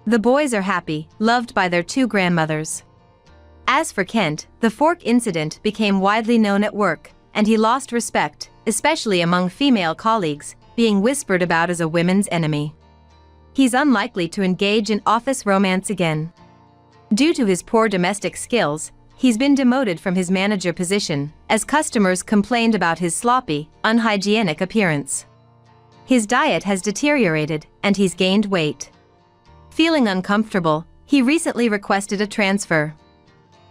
The boys are happy, loved by their 2 grandmothers. As for Kent, the fork incident became widely known at work, and he lost respect, especially among female colleagues, being whispered about as a women's enemy. He's unlikely to engage in office romance again. Due to his poor domestic skills, he's been demoted from his manager position, as customers complained about his sloppy, unhygienic appearance. His diet has deteriorated, and he's gained weight. Feeling uncomfortable, he recently requested a transfer.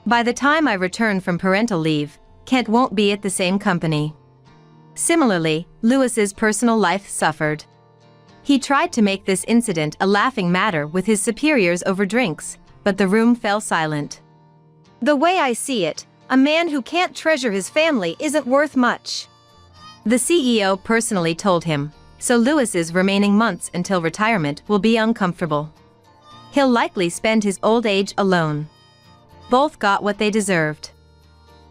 By the time I return from parental leave, Kent won't be at the same company. Similarly, Louis's personal life suffered. He tried to make this incident a laughing matter with his superiors over drinks, but the room fell silent. "The way I see it, a man who can't treasure his family isn't worth much," the CEO personally told him, so Louis's remaining months until retirement will be uncomfortable. He'll likely spend his old age alone. Both got what they deserved.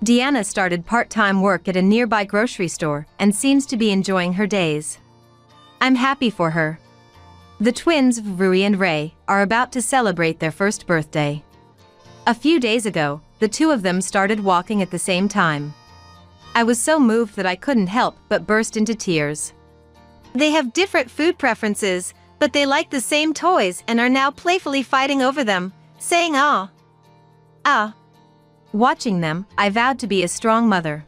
Deanna started part-time work at a nearby grocery store and seems to be enjoying her days. I'm happy for her. The twins, Rui and Ray, are about to celebrate their first birthday. A few days ago, the two of them started walking at the same time. I was so moved that I couldn't help but burst into tears. They have different food preferences, but they like the same toys and are now playfully fighting over them, saying ah. Ah. Watching them, I vowed to be a strong mother.